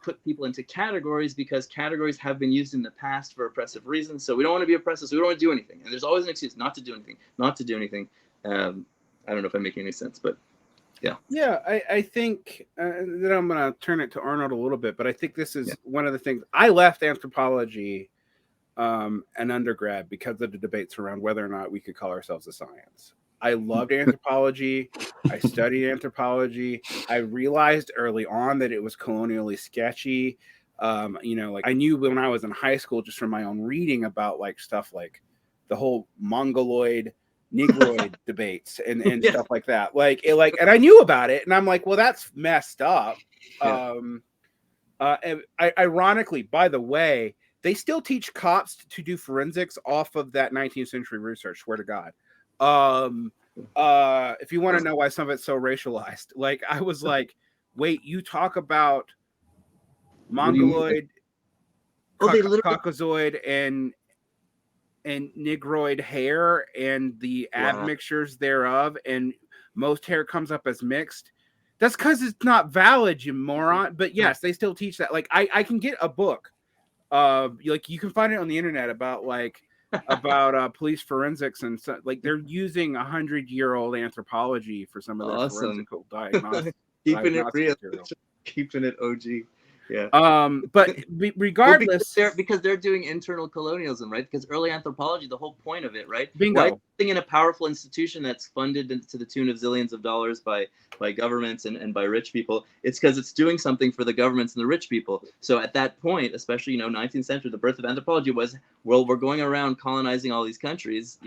put people into categories because categories have been used in the past for oppressive reasons. So we don't want to be oppressive. So we don't want to do anything. And there's always an excuse not to do anything, not to do anything. I don't know if I'm making any sense, but yeah. Yeah, I think that I'm going to turn it to Arnold a little bit, but I think this is one of the things. I left anthropology an undergrad because of the debates around whether or not we could call ourselves a science. I loved anthropology. I studied anthropology. I realized early on that it was colonially sketchy. I knew when I was in high school, just from my own reading about stuff like the whole Mongoloid, Negroid debates and stuff like that. And I knew about it, and I'm like, well, that's messed up. And ironically, by the way, they still teach cops to do forensics off of that 19th century research. Swear to God. If you want to know why some of it's so racialized, I was like, wait, you talk about Mongoloid, Caucasoid, and Negroid hair and the admixtures thereof, and most hair comes up as mixed. That's because it's not valid, you moron. But yes, they still teach that. I can get a book, you can find it on the internet about police forensics, and so, they're using 100-year-old anthropology for some of their forensical diagnostics. Keeping it real, keeping it OG. Yeah. But regardless, because they're doing internal colonialism, right? Because early anthropology, the whole point of it, right? Bingo. Why in a powerful institution that's funded to the tune of zillions of dollars by governments and by rich people, it's because it's doing something for the governments and the rich people. So at that point, especially 19th century, the birth of anthropology was, well, we're going around colonizing all these countries,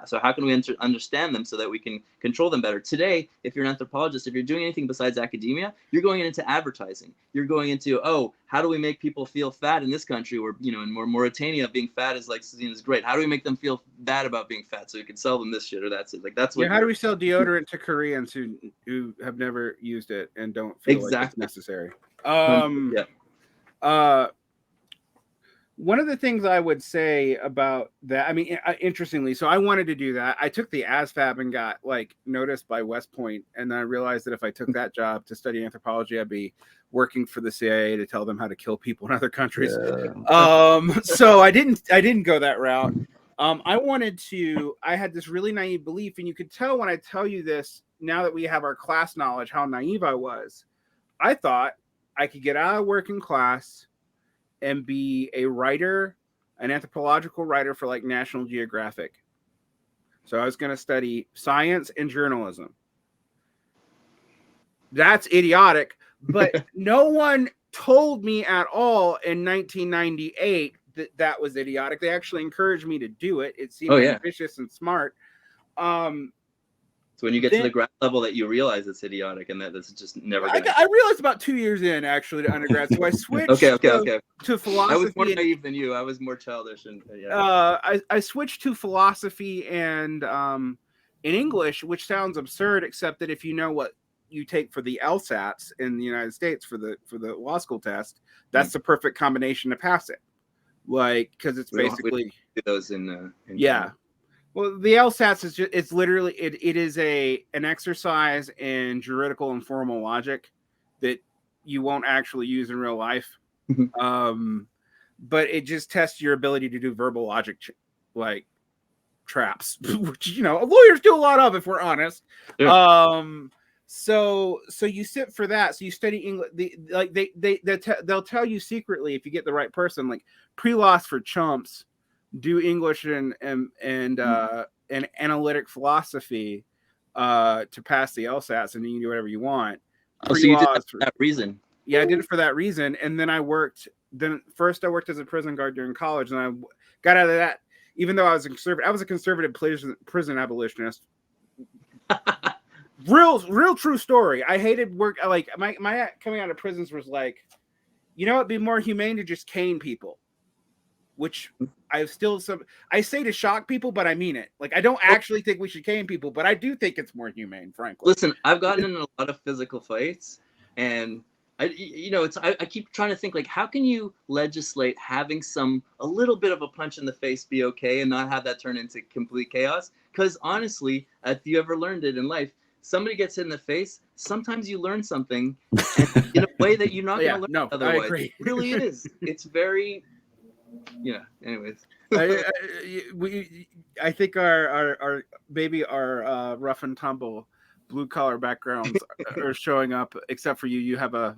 so how can we understand them so that we can control them better? Today, if you're an anthropologist, if you're doing anything besides academia, you're going into advertising. You're going into, how do we make people feel fat in this country, where in Mauritania being fat is seen as great? How do we make them feel bad about being fat so we can sell them this shit or that's it? That's what. How do we sell deodorant to Koreans who have never used it and don't feel like it's necessary? One of the things I would say about that, interestingly, so I wanted to do that. I took the ASVAB and got noticed by West Point, and then I realized that if I took that job to study anthropology, I'd be working for the CIA to tell them how to kill people in other countries. So I didn't go that route. I had this really naive belief, and you could tell when I tell you this, now that we have our class knowledge, how naive I was. I thought I could get out of working class and be a writer, an anthropological writer for National Geographic. So I was going to study science and journalism. That's idiotic, but no one told me at all in 1998 that was idiotic. They actually encouraged me to do it. It seemed ambitious and smart. So when you get to the grad level that you realize it's idiotic and that this is just never going to... I realized about 2 years in, actually, to undergrad. So I switched to philosophy. I was more naive than you. I was more childish. I switched to philosophy and in English, which sounds absurd, except that if you know what you take for the LSATs in the United States for the law school test, that's the perfect combination to pass it. Because it's basically... those in Well, the LSATs is it's literally it is an exercise in juridical and formal logic that you won't actually use in real life. But it just tests your ability to do verbal logic traps, which lawyers do a lot of, if we're honest. Sure. So you sit for that. So you study English. They'll tell you secretly, if you get the right person, like pre-law's for chumps. Do English and analytic philosophy to pass the LSATs, and you can do whatever you want. Oh, so you did that for that reason? Yeah, I did it for that reason. And then I worked. First I worked as a prison guard during college, and I got out of that. Even though I was a conservative prison abolitionist. Real true story. I hated work. Like my coming out of prisons was like, it'd be more humane to just cane people, which I say to shock people, but I mean it. Like, I don't actually think we should cane people, but I do think it's more humane, frankly. Listen, I've gotten in a lot of physical fights, and I keep trying to think, like, how can you legislate having a little bit of a punch in the face be okay and not have that turn into complete chaos? Because honestly, if you ever learned it in life, somebody gets hit in the face, sometimes you learn something in a way that you're not going to learn otherwise. I agree. It really is. It's very, anyways. I think our rough and tumble blue collar backgrounds are showing up, except for you. You have a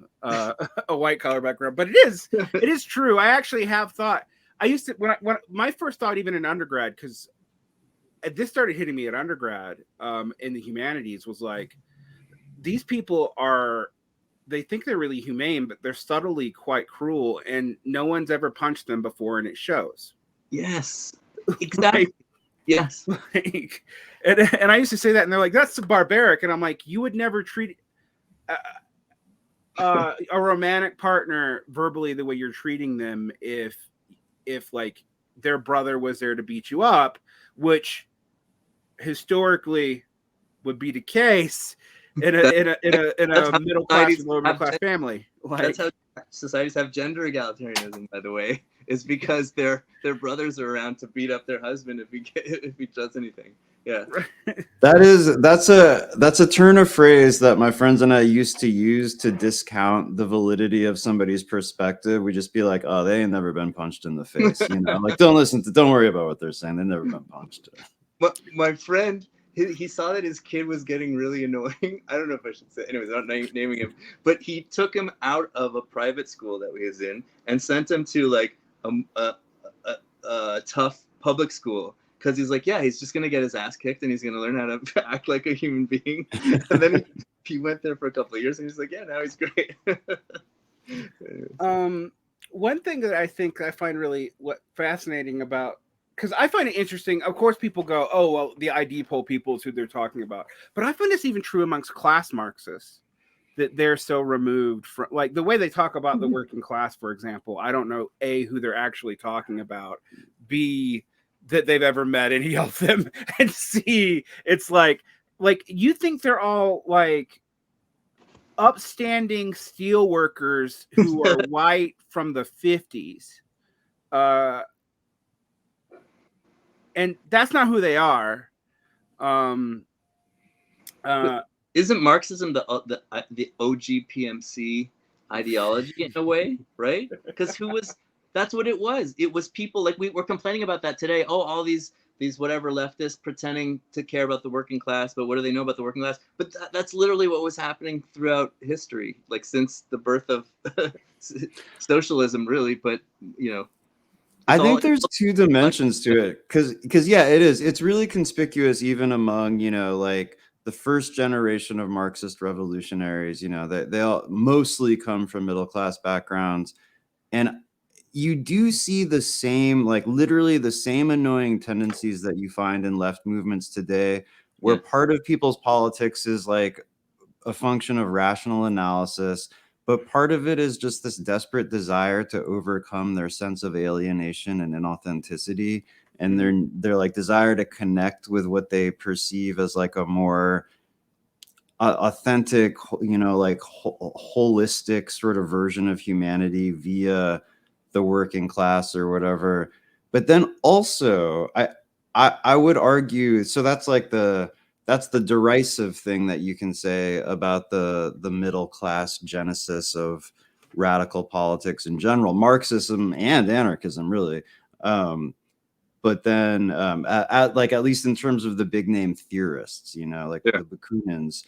white collar background, but it is true. I actually have thought. I used to when my first thought, even in undergrad, because this started hitting me at undergrad in the humanities, was like, these people they think they're really humane, but they're subtly quite cruel, and no one's ever punched them before, and it shows. Yes, exactly. Yes. And I used to say that, and they're like, that's barbaric. And I'm like, you would never treat a romantic partner verbally the way you're treating them if like their brother was there to beat you up, which historically would be the case in a middle class, lower middle class family. Like, that's how societies have gender egalitarianism, by the way, is because their brothers are around to beat up their husband if he does anything. Yeah. That's a turn of phrase that my friends and I used to use to discount the validity of somebody's perspective. We just be like, oh, they ain't never been punched in the face. Like, don't worry about what they're saying. They've never been punched. But my friend, he saw that his kid was getting really annoying. I don't know if I should say. Anyways, I'm not naming him. But he took him out of a private school that he was in and sent him to like a tough public school, because he's like, yeah, he's just gonna get his ass kicked and he's gonna learn how to act like a human being. And then he went there for a couple of years, and he's like, yeah, now he's great. One thing that I think I find really fascinating about, because I find it interesting, of course, people go, oh, well, the ID poll people is who they're talking about. But I find this even true amongst class Marxists, that they're so removed from, like, the way they talk about the working class, for example. I don't know, A, who they're actually talking about, B, that they've ever met any of them, and C, it's like you think they're all like upstanding steel workers who are white from the 50s. And that's not who they are. Isn't Marxism the OGPMC ideology in a way, right? Because that's what it was. It was people like we were complaining about that today. Oh, all these whatever leftists pretending to care about the working class, but what do they know about the working class? But that's literally what was happening throughout history, like since the birth of socialism, really. But I think there's two dimensions to it, because yeah, it is. It's really conspicuous even among like the first generation of Marxist revolutionaries. They all mostly come from middle class backgrounds, and you do see the same, like literally the same annoying tendencies that you find in left movements today, where part of people's politics is like a function of rational analysis, but part of it is just this desperate desire to overcome their sense of alienation and inauthenticity, and their like desire to connect with what they perceive as like a more authentic, like holistic sort of version of humanity via the working class or whatever. But then also I would argue, so that's the derisive thing that you can say about the middle class genesis of radical politics in general, Marxism and anarchism, really. But but then at least in terms of the big name theorists, you know, like the Bakunins.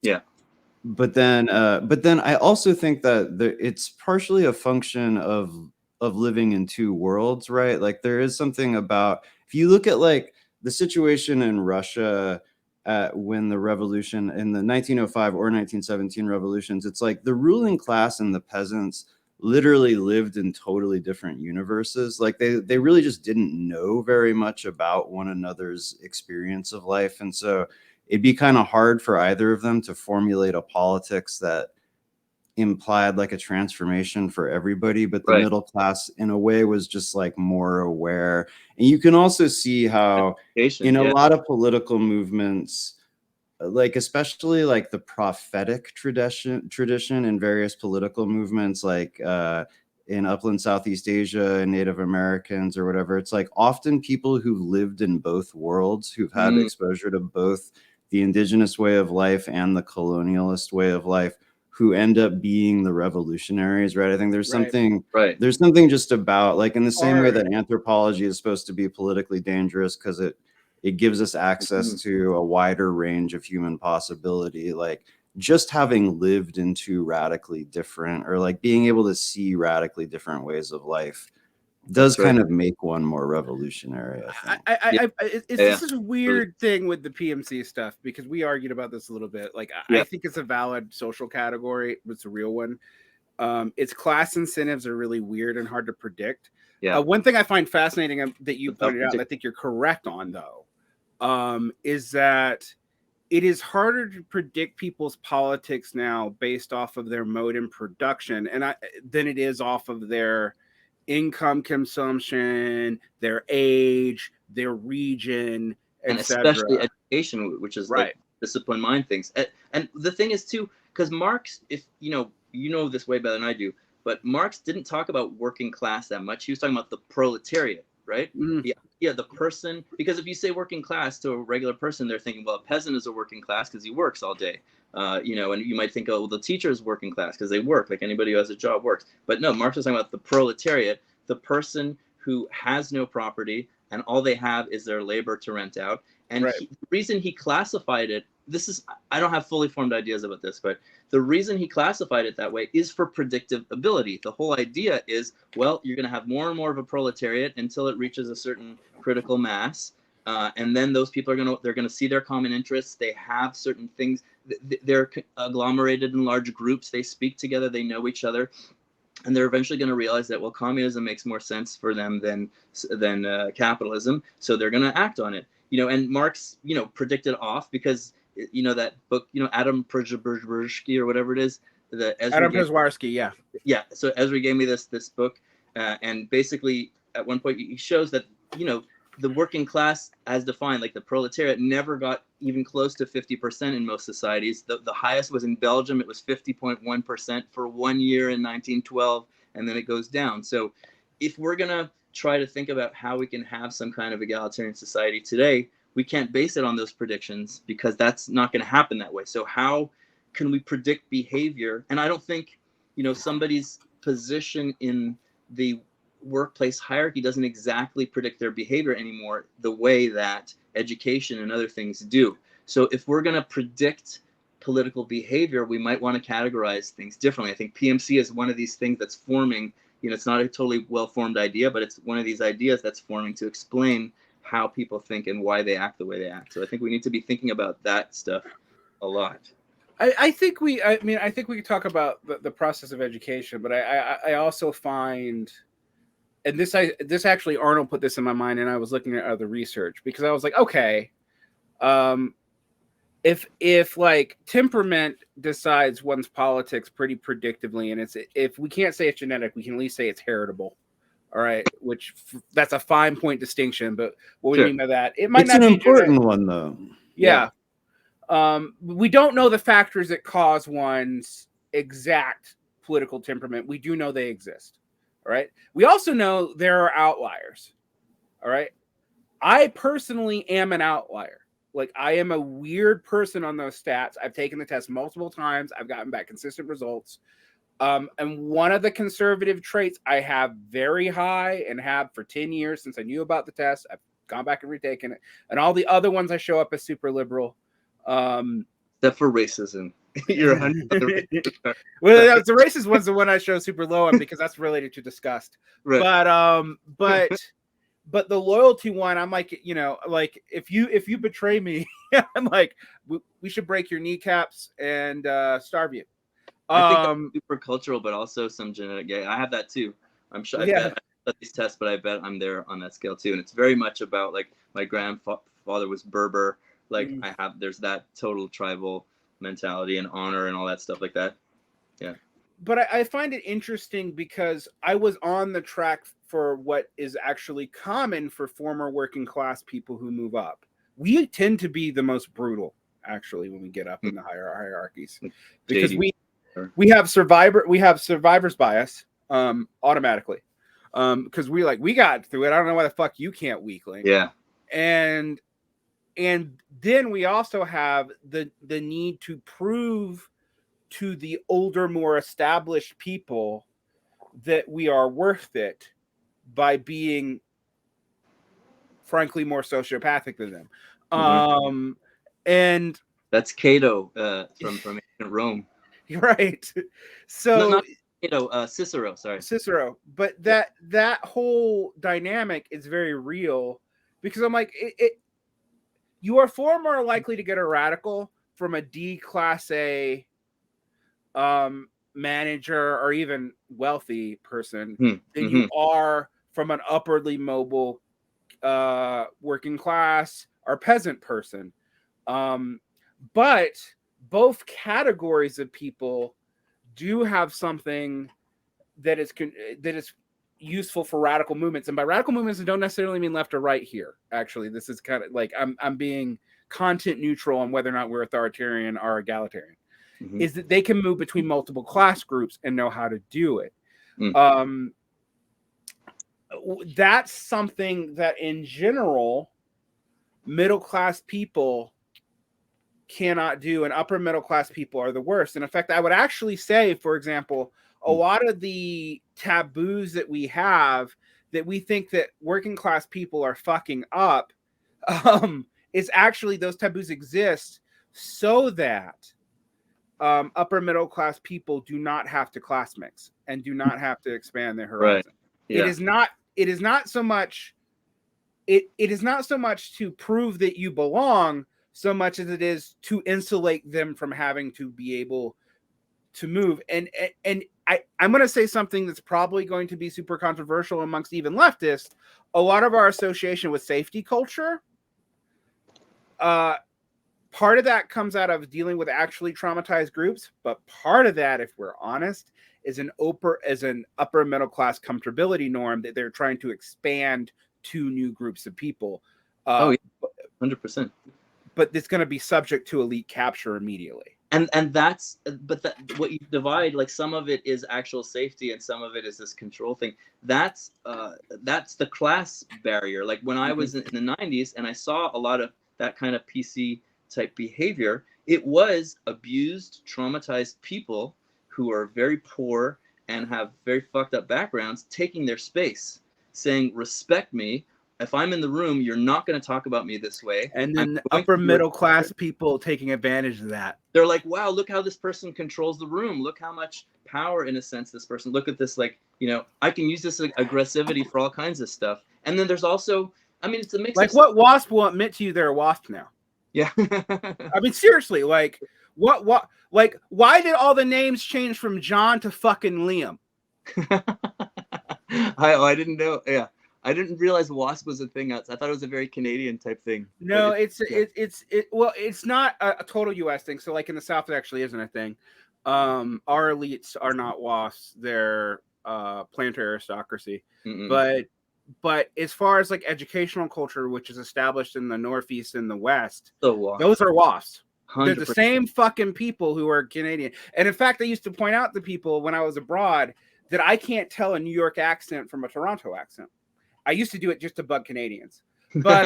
Yeah. But then I also think that it's partially a function of living in two worlds, right? Like there is something about, if you look at like the situation in Russia when the revolution in the 1905 or 1917 revolutions, it's like the ruling class and the peasants literally lived in totally different universes. Like they really just didn't know very much about one another's experience of life. And so it'd be kind of hard for either of them to formulate a politics that implied like a transformation for everybody, but the middle class in a way was just like more aware. And you can also see how in a lot of political movements, like especially like the prophetic tradition in various political movements, like in upland Southeast Asia and Native Americans or whatever, it's like often people who lived in both worlds, who've had exposure to both the indigenous way of life and the colonialist way of life, who end up being the revolutionaries, right? I think there's something just about, like, in the same way that anthropology is supposed to be politically dangerous because it gives us access to a wider range of human possibility. Like just having lived into radically different, or like being able to see radically different ways of life does kind of make one more revolutionary, I think. This is a weird thing with the PMC stuff, because we argued about this a little bit. Like, I think it's a valid social category. It's a real one. Its class incentives are really weird and hard to predict. One thing I find fascinating that you pointed out, and I think you're correct on, though, is that it is harder to predict people's politics now based off of their mode in production than it is off of their income consumption, their age, their region, and especially education, which is like discipline mind things. And the thing is too, because Marx, if you know this way better than I do, but Marx didn't talk about working class that much. He was talking about the proletariat, right? Yeah, the person, because if you say working class to a regular person, they're thinking, well, a peasant is a working class because he works all day. And you might think, oh, well, the teacher is working class because they work, like anybody who has a job works. But no, Marx was talking about the proletariat, the person who has no property and all they have is their labor to rent out. And the reason he classified it, I don't have fully formed ideas about this, but the reason he classified it that way is for predictive ability. The whole idea is, well, you're going to have more and more of a proletariat until it reaches a certain critical mass. And then those people they're going to see their common interests. They have certain things. They're agglomerated in large groups. They speak together. They know each other. And they're eventually going to realize that, well, communism makes more sense for them than capitalism. So they're going to act on it. And Marx, predicted off because, that book, Adam Przeworski or whatever it is. Adam Przeworski, yeah. Yeah. So Ezra gave me this book. And basically, at one point, he shows that, the working class as defined, like the proletariat, never got even close to 50% in most societies. The highest was in Belgium. It was 50.1% for 1 year in 1912, and then it goes down. So if we're going to try to think about how we can have some kind of egalitarian society today, we can't base it on those predictions because that's not going to happen that way. So how can we predict behavior? And I don't think, somebody's position in the workplace hierarchy doesn't exactly predict their behavior anymore the way that education and other things do. So if we're going to predict political behavior, we might want to categorize things differently. I think PMC is one of these things that's forming, it's not a totally well-formed idea, but it's one of these ideas that's forming to explain how people think and why they act the way they act. So I think we need to be thinking about that stuff a lot. I think we could talk about the process of education, but I also find, and this actually, Arnold put this in my mind, and I was looking at other research because I was like, okay, if like Temperament decides one's politics pretty predictably, and if we can't say it's genetic, we can at least say it's heritable. All right, which that's a fine point distinction, but what we mean by that, it might not be an important one though. Yeah. We don't know the factors that cause one's exact political temperament. We do know they exist. All right. We also know there are outliers. All right. I personally am an outlier. Like, I am a weird person on those stats. I've taken the test multiple times. I've gotten back consistent results. And one of the conservative traits I have very high and have for 10 years since I knew about the test, I've gone back and retaken it, and all the other ones I show up as super liberal. Except for racism. You're 100%. Well, the racist one's the one I show super low on because that's related to disgust. Right. But the loyalty one, I'm like, you know, like if you betray me, I'm like, we should break your kneecaps and starve you. I think that's super cultural, but also some genetic. Yeah, I have that too. I'm sure. I bet I these tests, but I bet I'm there on that scale too. And it's very much about, like, my grandfather was Berber. Like there's that total tribal mentality and honor and all that stuff like that. Yeah. But I find it interesting because I was on the track for what is actually common for former working class people who move up. We tend to be the most brutal, actually, when we get up in the higher hierarchies, because we have survivor's bias automatically, because we got through it. I don't know why the fuck you can't, weakling. Yeah. And then we also have the need to prove to the older, more established people that we are worth it by being, frankly, more sociopathic than them. And that's Cato from ancient Rome. Right. So no, not Cato, Cicero. Sorry, Cicero. But that whole dynamic is very real, because I'm like, you are far more likely to get a radical from a D class A manager or even wealthy person than you are from an upwardly mobile working class or peasant person. But both categories of people do have something that is useful for radical movements. And by radical movements, I don't necessarily mean left or right here. Actually, this is kind of like I'm being content neutral on whether or not we're authoritarian or egalitarian. Is that they can move between multiple class groups and know how to do it. That's something that in general middle class people cannot do, and upper middle class people are the worst. And in fact, I would actually say, for example, a lot of the taboos that we have that we think that working class people are fucking up, is actually those taboos exist so that upper middle class people do not have to class mix and do not have to expand their horizon. Right. Yeah. It is not so much to prove that you belong so much as it is to insulate them from having to be able to move. And I'm going to say something that's probably going to be super controversial amongst even leftists. A lot of our association with safety culture, part of that comes out of dealing with actually traumatized groups, but part of that, if we're honest, is an upper middle class comfortability norm that they're trying to expand to new groups of people. 100%. But it's going to be subject to elite capture immediately. And what you divide, like, some of it is actual safety and some of it is this control thing. That's the class barrier. Like, when I was in the 90s and I saw a lot of that kind of PC type behavior, it was abused, traumatized people who are very poor and have very fucked up backgrounds taking their space, saying, respect me. If I'm in the room, you're not going to talk about me this way. And then upper middle class people taking advantage of that. They're like, wow, look how this person controls the room. Look how much power, in a sense, this person. Look at this, like, I can use this aggressivity for all kinds of stuff. And then there's also, I mean, it's a mix. Like, what WASP will admit to you they're a WASP now? Yeah. I mean, seriously, like, like, why did all the names change from John to fucking Liam? I didn't know. Yeah. I didn't realize WASP was a thing. I thought it was a very Canadian type thing. No, it's not a total US thing. So, like, in the South, it actually isn't a thing. Our elites are not WASPs. They're planter aristocracy. But as far as, like, educational culture, which is established in the Northeast and the West, those are WASPs. 100%. They're the same fucking people who are Canadian. And in fact, I used to point out to people when I was abroad that I can't tell a New York accent from a Toronto accent. I used to do it just to bug Canadians, but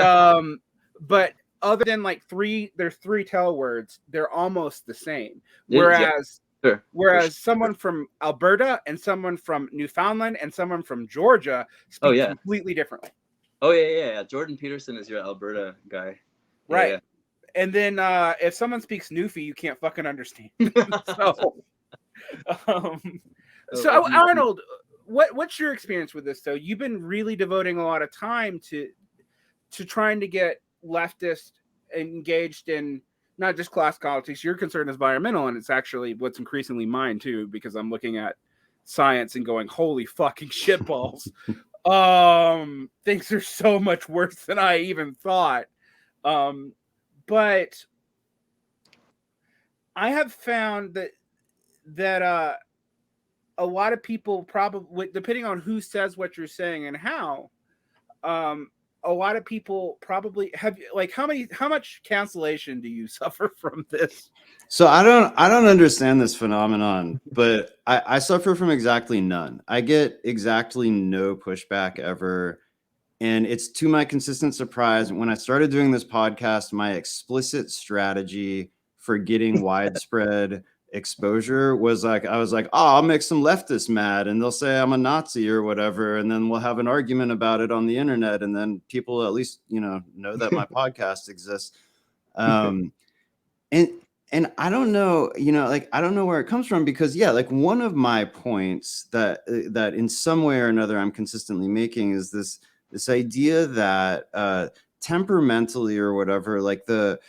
other than, like, there's three tell words, they're almost the same. Whereas Sure. Whereas someone from Alberta and someone from Newfoundland and someone from Georgia Oh, speak yeah. completely differently. Oh yeah. Jordan Peterson is your Alberta guy. Right. Yeah. And then if someone speaks Newfie, you can't fucking understand. So, Arnold, what's your experience with this though? You've been really devoting a lot of time to trying to get leftists engaged in not just class politics. Your concern is environmental, and it's actually what's increasingly mine too, because I'm looking at science and going, holy fucking shitballs. Things are so much worse than I even thought. But I have found that a lot of people probably, depending on who says what you're saying and how, a lot of people probably have, like, how much cancellation do you suffer from this? So I don't understand this phenomenon, but I suffer from exactly none. I get exactly no pushback ever. And it's to my consistent surprise, when I started doing this podcast, my explicit strategy for getting widespread exposure was like, I was like, oh, I'll make some leftists mad and they'll say I'm a Nazi or whatever. And then we'll have an argument about it on the internet. And then people at least, know that my podcast exists. And I don't know, like, I don't know where it comes from, because like one of my points that in some way or another I'm consistently making is this idea that temperamentally or whatever, like the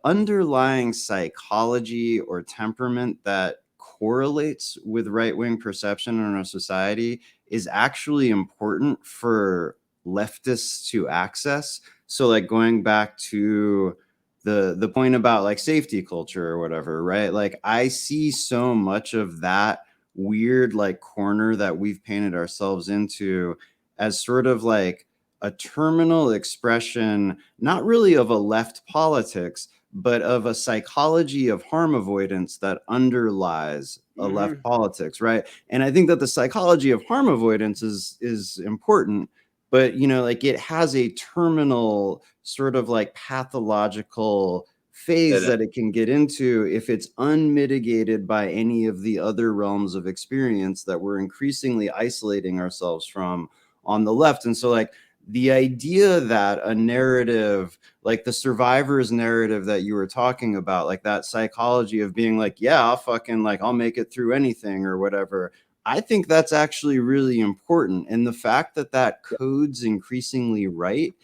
underlying psychology or temperament that correlates with right-wing perception in our society is actually important for leftists to access. So like going back to the point about like safety culture or whatever, right? Like I see so much of that weird like corner that we've painted ourselves into as sort of like a terminal expression, not really of a left politics, but of a psychology of harm avoidance that underlies a left politics, right? And I think that the psychology of harm avoidance is important, but like it has a terminal sort of like pathological phase that it can get into if it's unmitigated by any of the other realms of experience that we're increasingly isolating ourselves from on the left. And so like the idea that a narrative like the survivor's narrative that you were talking about, like that psychology of being like, yeah, I'll make it through anything or whatever, I think that's actually really important. And the fact that code's increasingly right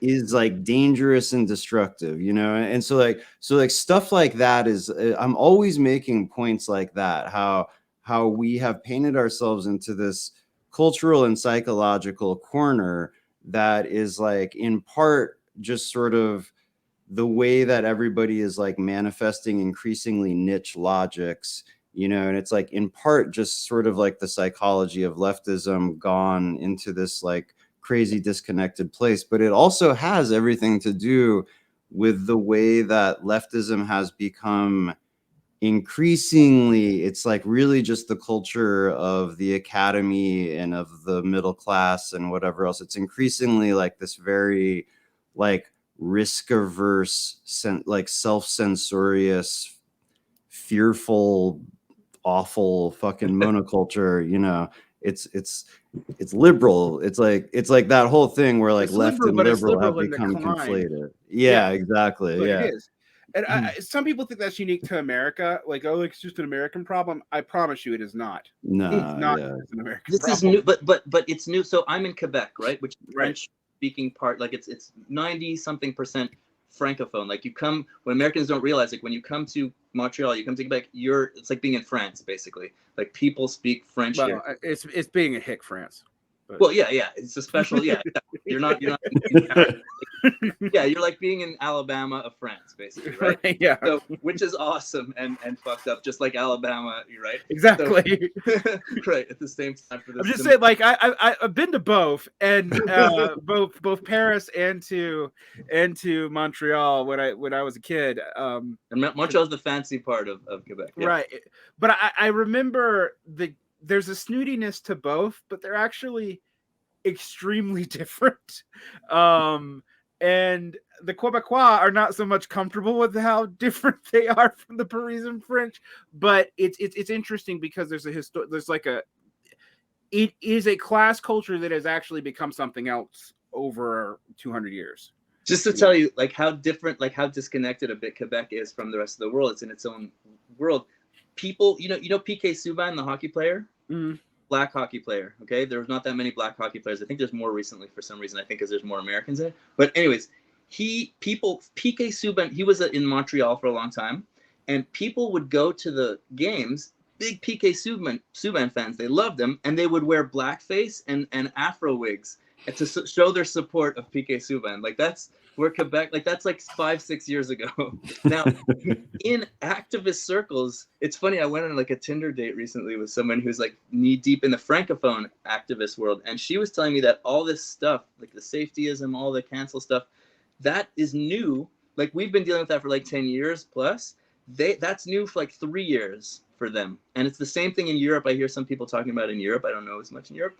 is like dangerous and destructive, and so like stuff like that is, I'm always making points like that, how we have painted ourselves into this cultural and psychological corner that is like in part just sort of the way that everybody is like manifesting increasingly niche logics, and it's like in part just sort of like the psychology of leftism gone into this like crazy disconnected place. But it also has everything to do with the way that leftism has become increasingly, it's like really just the culture of the academy and of the middle class and whatever else. It's increasingly like this very like risk averse, like self-censorious, fearful, awful fucking monoculture. It's liberal. It's like that whole thing where like left and liberal have become conflated. Yeah, exactly. But yeah, it is. And some people think that's unique to America. Like, oh, it's just an American problem. I promise you, it is not. No, it's not yeah. an American This problem. is new, but it's new. So I'm in Quebec, right, which is French-speaking part. Like it's 90-something% francophone. Like you come, what Americans don't realize, like when you come to Montreal, you come to Quebec, it's like being in France, basically. Like people speak French here. It's being a hick France. But... Well, yeah, it's a special, yeah. You're not yeah, you're like being in Alabama of France, basically, right? Yeah. So, which is awesome and fucked up, just like Alabama, right? Exactly. So, right at the same time for this. I'm just saying, like I've been to both, and both Paris and to Montreal when I was a kid. And Montreal's the fancy part of Quebec, yeah. Right? But I remember there's a snootiness to both, but they're actually extremely different. and the Quebecois are not so much comfortable with how different they are from the Parisian French. But it's interesting because there's it is a class culture that has actually become something else over 200 years. Just to tell you, like, how different, like, how disconnected a bit Quebec is from the rest of the world. It's in its own world. People, you know P.K. Subban, the hockey player? Mm. Black hockey player, okay? There's not that many black hockey players. I think there's more recently for some reason. I think because there's more Americans in it. But anyways, P.K. Subban, he was in Montreal for a long time, and people would go to the games, big P.K. Subban fans. They loved him, and they would wear blackface and Afro wigs to show their support of P.K. Subban. Like, that's where Quebec, like, that's like 5-6 years ago. Now, in activist circles, it's funny, I went on like a Tinder date recently with someone who's like knee deep in the Francophone activist world, and she was telling me that all this stuff, like the safetyism, all the cancel stuff, that is new. Like, we've been dealing with that for like 10 years plus. That's new for like 3 years for them. And it's the same thing in Europe. I hear some people talking about in Europe. I don't know as much in Europe.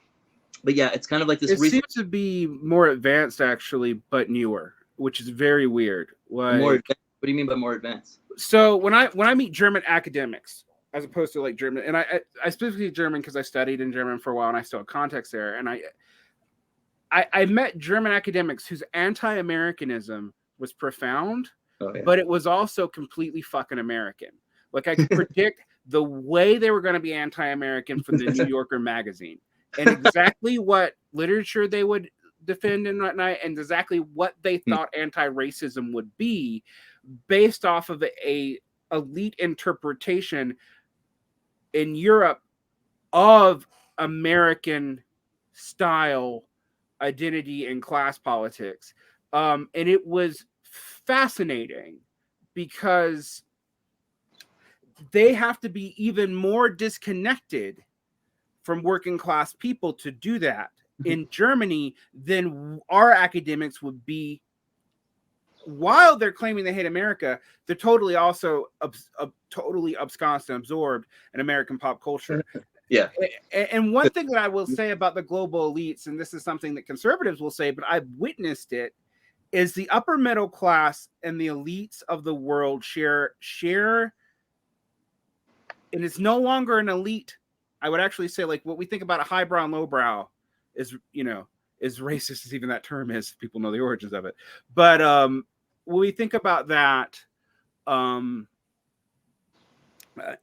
But yeah, it's kind of like this. It seems to be more advanced, actually, but newer, which is very weird. Like, more advanced? What do you mean by more advanced? So when I meet German academics, as opposed to like German, and I specifically German because I studied in German for a while and I still have context there, and I met German academics whose anti-Americanism was profound, but it was also completely fucking American. Like, I could predict the way they were going to be anti-American from the New Yorker magazine, and exactly what literature they would defend and whatnot, and exactly what they thought anti-racism would be, based off of a elite interpretation in Europe of American style identity and class politics. And it was fascinating because they have to be even more disconnected from working class people to do that in Germany than our academics would be. While they're claiming they hate America, they're totally also totally absconsed and absorbed in American pop culture. Yeah. And one thing that I will say about the global elites, and this is something that conservatives will say, but I've witnessed it, is the upper middle class and the elites of the world share, and it's no longer an elite. I would actually say, like, what we think about a highbrow and lowbrow is, is racist as even that term is. People know the origins of it. But when we think about that,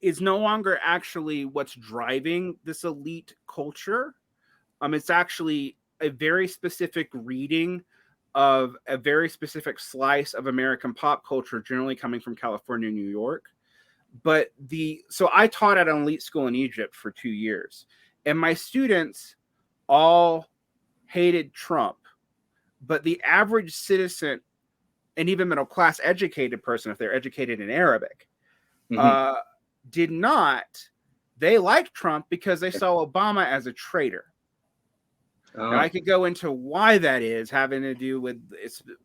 is no longer actually what's driving this elite culture. It's actually a very specific reading of a very specific slice of American pop culture, generally coming from California and New York. But so I taught at an elite school in Egypt for 2 years, and my students all hated Trump, but the average citizen and even middle class educated person, if they're educated in Arabic, did not. They liked Trump because they saw Obama as a traitor. And I could go into why that is, having to do with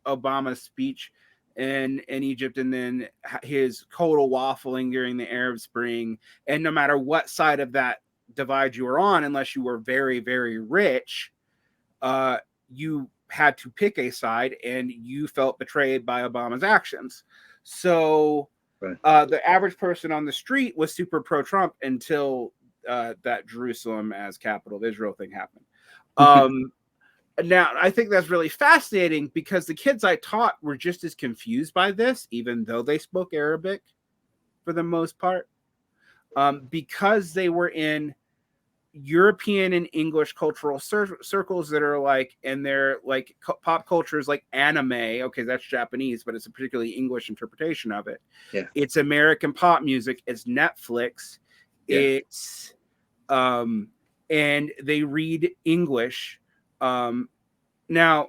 Obama's speech in Egypt, and then his total waffling during the Arab Spring. And no matter what side of that divide you were on, unless you were very, very rich, you had to pick a side, and you felt betrayed by Obama's actions. So the average person on the street was super pro-Trump until that Jerusalem as capital of Israel thing happened. Now, I think that's really fascinating because the kids I taught were just as confused by this, even though they spoke Arabic for the most part, because they were in European and English cultural circles that are like, and they're like pop culture is like anime. Okay, that's Japanese, but it's a particularly English interpretation of it. Yeah. It's American pop music. It's Netflix. Yeah. It's and they read English. Now,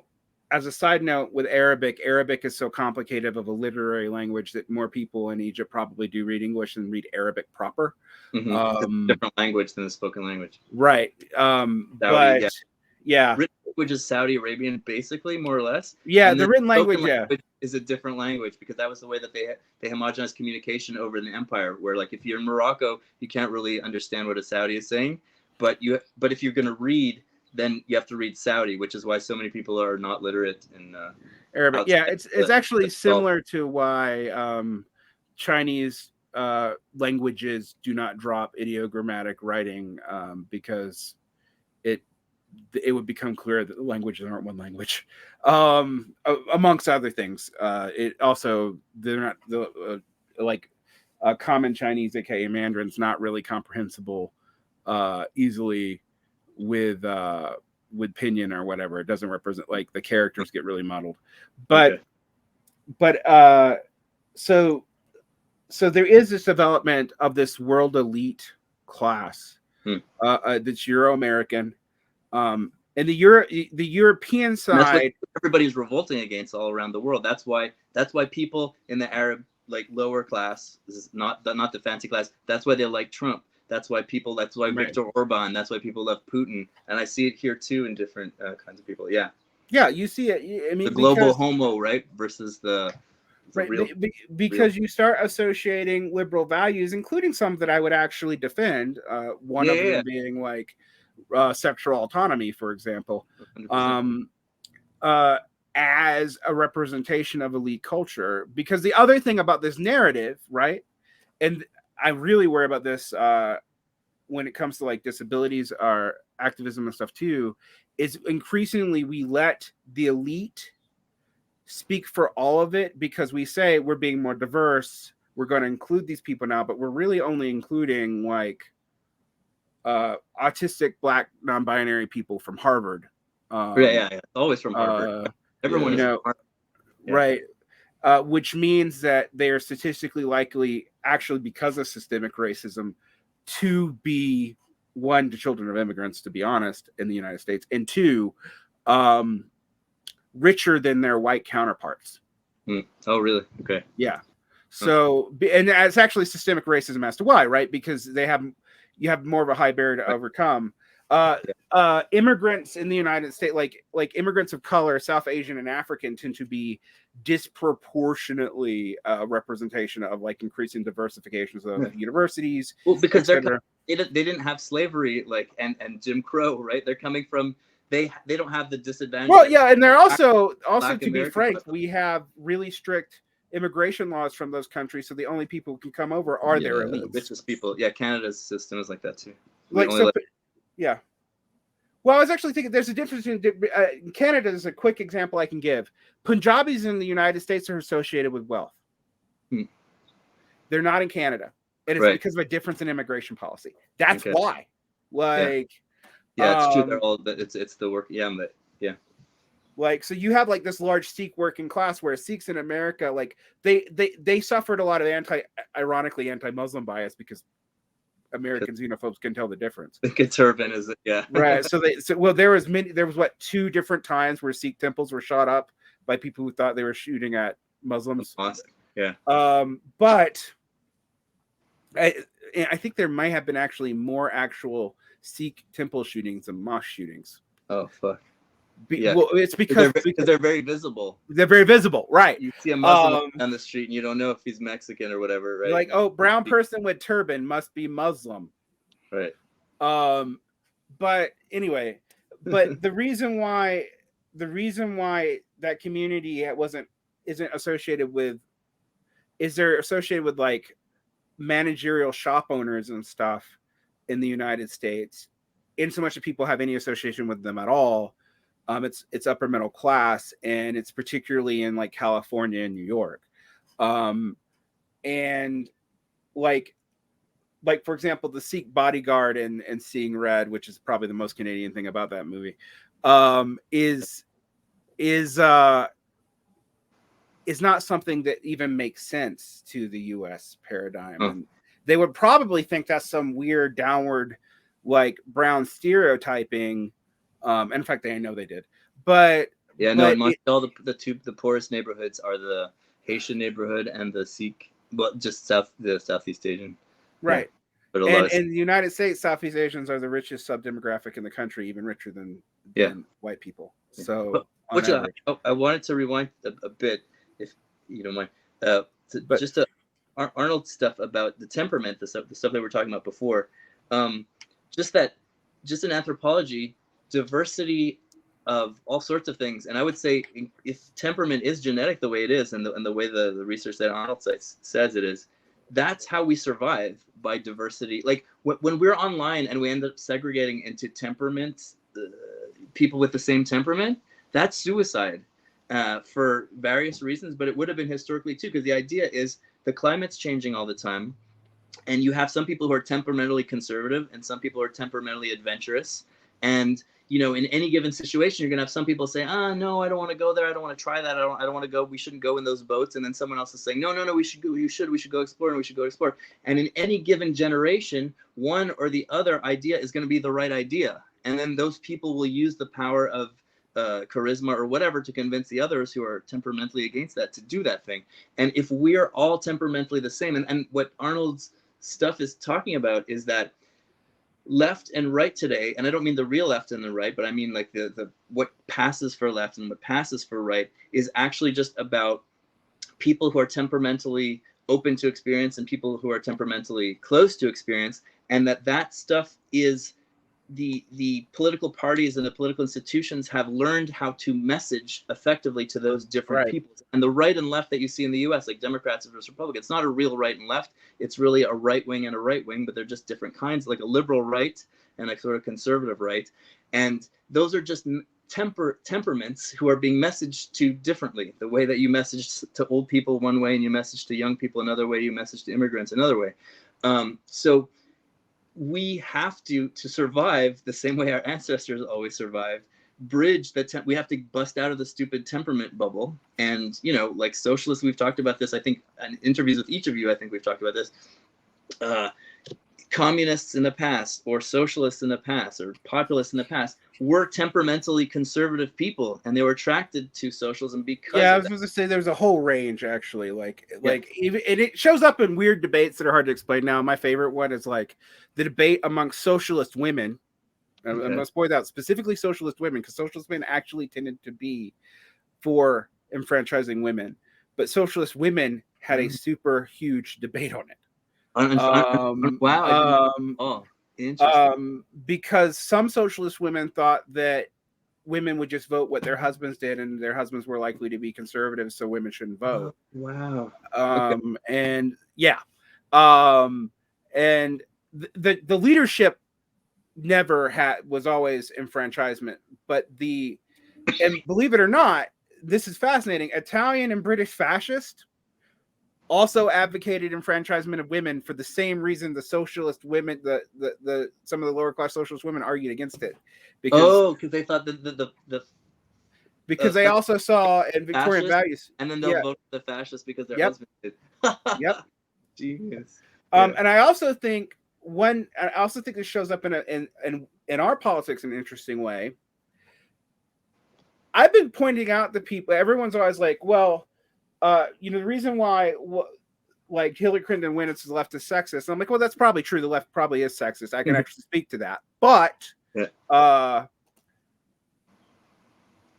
as a side note, with Arabic is so complicated of a literary language that more people in Egypt probably do read English than read Arabic proper. It's a different language than the spoken language. Right. But yeah. Written language is Saudi Arabian, basically, more or less. Yeah, and the written language, is a different language because that was the way that they homogenized communication over in the empire, where, like, if you're in Morocco, you can't really understand what a Saudi is saying. But if you're going to read then you have to read Saudi, which is why so many people are not literate in Arabic. Yeah, it's actually the similar to why Chinese languages do not drop ideogrammatic writing, because it would become clear that the languages aren't one language, amongst other things. It also, they're not like common Chinese, aka Mandarin's not really comprehensible easily with pinyin or whatever. It doesn't represent, like, the characters get really muddled. But so there is this development of this world elite class that's Euro-American. And the European side, that's what everybody's revolting against all around the world. That's why people in the Arab, like, lower class, this is not the fancy class, that's why they like Trump. That's why right. Viktor Orban, that's why people love Putin. And I see it here too in different kinds of people. Yeah, you see it. I mean, the global homo, right, versus the right, real, because you start associating liberal values, including some that I would actually defend. One of them being, like, sexual autonomy, for example, as a representation of elite culture. Because the other thing about this narrative, right, and I really worry about this when it comes to, like, disabilities or activism and stuff too, is increasingly we let the elite speak for all of it, because we say we're being more diverse, we're going to include these people now, but we're really only including, like, autistic Black non-binary people from Harvard. It's always from Harvard. Everyone is from Harvard. Right. Which means that they are statistically likely, actually because of systemic racism, to be, one, the children of immigrants, to be honest, in the United States, and two, richer than their white counterparts. Oh, really? Okay. Yeah. So, and it's actually systemic racism as to why, right? Because you have more of a high barrier to overcome. Immigrants in the United States, like immigrants of color, South Asian and African, tend to be disproportionately representation of, like, increasing diversifications of universities. Well, because they didn't have slavery, like, and Jim Crow, right? They're coming from, they don't have the disadvantage. Well, yeah, and they're also Black to be American frank, people. we have really strict immigration laws from those countries, so the only people who can come over are their elites. Richest people. Yeah, Canada's system is like that too. Yeah. Well, I was actually thinking there's a difference in Canada is a quick example I can give. Punjabis in the United States are associated with wealth. They're not in Canada. And it's because of a difference in immigration policy. That's why. Like, it's true. They're all, it's the work. Yeah, but yeah. Like, so you have, like, this large Sikh working class, where Sikhs in America, like, they suffered a lot of ironically anti-Muslim bias, because American xenophobes can tell the difference. The turban is, right. So there was what, 2 different times where Sikh temples were shot up by people who thought they were shooting at Muslims. Awesome. Yeah. But I think there might have been actually more actual Sikh temple shootings than mosque shootings. Oh, fuck. Well, it's because they're very visible. They're very visible, right? You see a Muslim on the street, and you don't know if he's Mexican or whatever, right? Like, oh, brown person with turban must be Muslim, right? But anyway, but the reason why that community isn't associated with, they're associated with, like, managerial shop owners and stuff in the United States, in so much that people have any association with them at all. It's upper middle class, and it's particularly in, like, California and New York. And like for example, the Sikh Bodyguard and Seeing Red, which is probably the most Canadian thing about that movie, is not something that even makes sense to the US paradigm. And they would probably think that's some weird downward, like, brown stereotyping. In fact, I know they did, but in Montreal, the poorest neighborhoods are the Haitian neighborhood and the Sikh, but just the Southeast Asian, right? But in the United States, Southeast Asians are the richest sub-demographic in the country, even richer than white people. So, I wanted to rewind a bit, if you don't mind, Arnold stuff about the temperament, the stuff that we were talking about before, just in anthropology. diversity of all sorts of things. And I would say if temperament is genetic the way it is, and the way the research that Arnold says it is, that's how we survive, by diversity. Like when we're online and we end up segregating into temperament, people with the same temperament, that's suicide for various reasons, but it would have been historically too, because the idea is the climate's changing all the time. And you have some people who are temperamentally conservative and some people who are temperamentally adventurous. And, you know, in any given situation, you're going to have some people say, no, I don't want to go there. I don't want to try that. I don't want to go. We shouldn't go in those boats. And then someone else is saying, no, we should go. We should go explore, and we should go explore. And in any given generation, one or the other idea is going to be the right idea. And then those people will use the power of charisma or whatever to convince the others who are temperamentally against that to do that thing. And if we're all temperamentally the same, and what Arnold's stuff is talking about is that left and right today, and I don't mean the real left and the right, but I mean like the what passes for left and what passes for right, is actually just about people who are temperamentally open to experience and people who are temperamentally close to experience, and that stuff is the political parties and the political institutions have learned how to message effectively to those different people. And the right and left that you see in the US, like Democrats versus Republicans, it's not a real right and left. It's really a right wing and a right wing, but they're just different kinds, like a liberal right and a sort of conservative right. And those are just temperaments who are being messaged to differently. The way that you message to old people one way and you message to young people another way, you message to immigrants another way. So we have to survive the same way our ancestors always survived, bridge that we have to bust out of the stupid temperament bubble. And, you know, like socialists, we've talked about this, I think, in interviews with each of you, I think we've talked about this. Communists in the past, or socialists in the past, or populists in the past were temperamentally conservative people, and they were attracted to socialism because I was going to say there's a whole range actually, like even it shows up in weird debates that are hard to explain now. My favorite one is like the debate among socialist women. I must point out specifically socialist women, because socialist women actually tended to be for enfranchising women, but socialist women had a super huge debate on it. Because some socialist women thought that women would just vote what their husbands did, and their husbands were likely to be conservative, so women shouldn't vote. And and the leadership never was always enfranchisement, but and believe it or not, this is fascinating, Italian and British fascists also advocated enfranchisement of women for the same reason the socialist women, some of the lower class socialist women argued against it. Because they thought because they also saw in Victorian values, and then they'll vote for the fascists because their husbands did. Genius. And I also think this shows up in our politics in an interesting way. I've been pointing out to people, everyone's always like, well, the reason why like Hillary Clinton wins is the left is sexist. And I'm like, well, that's probably true. The left probably is sexist. I can actually speak to that. But in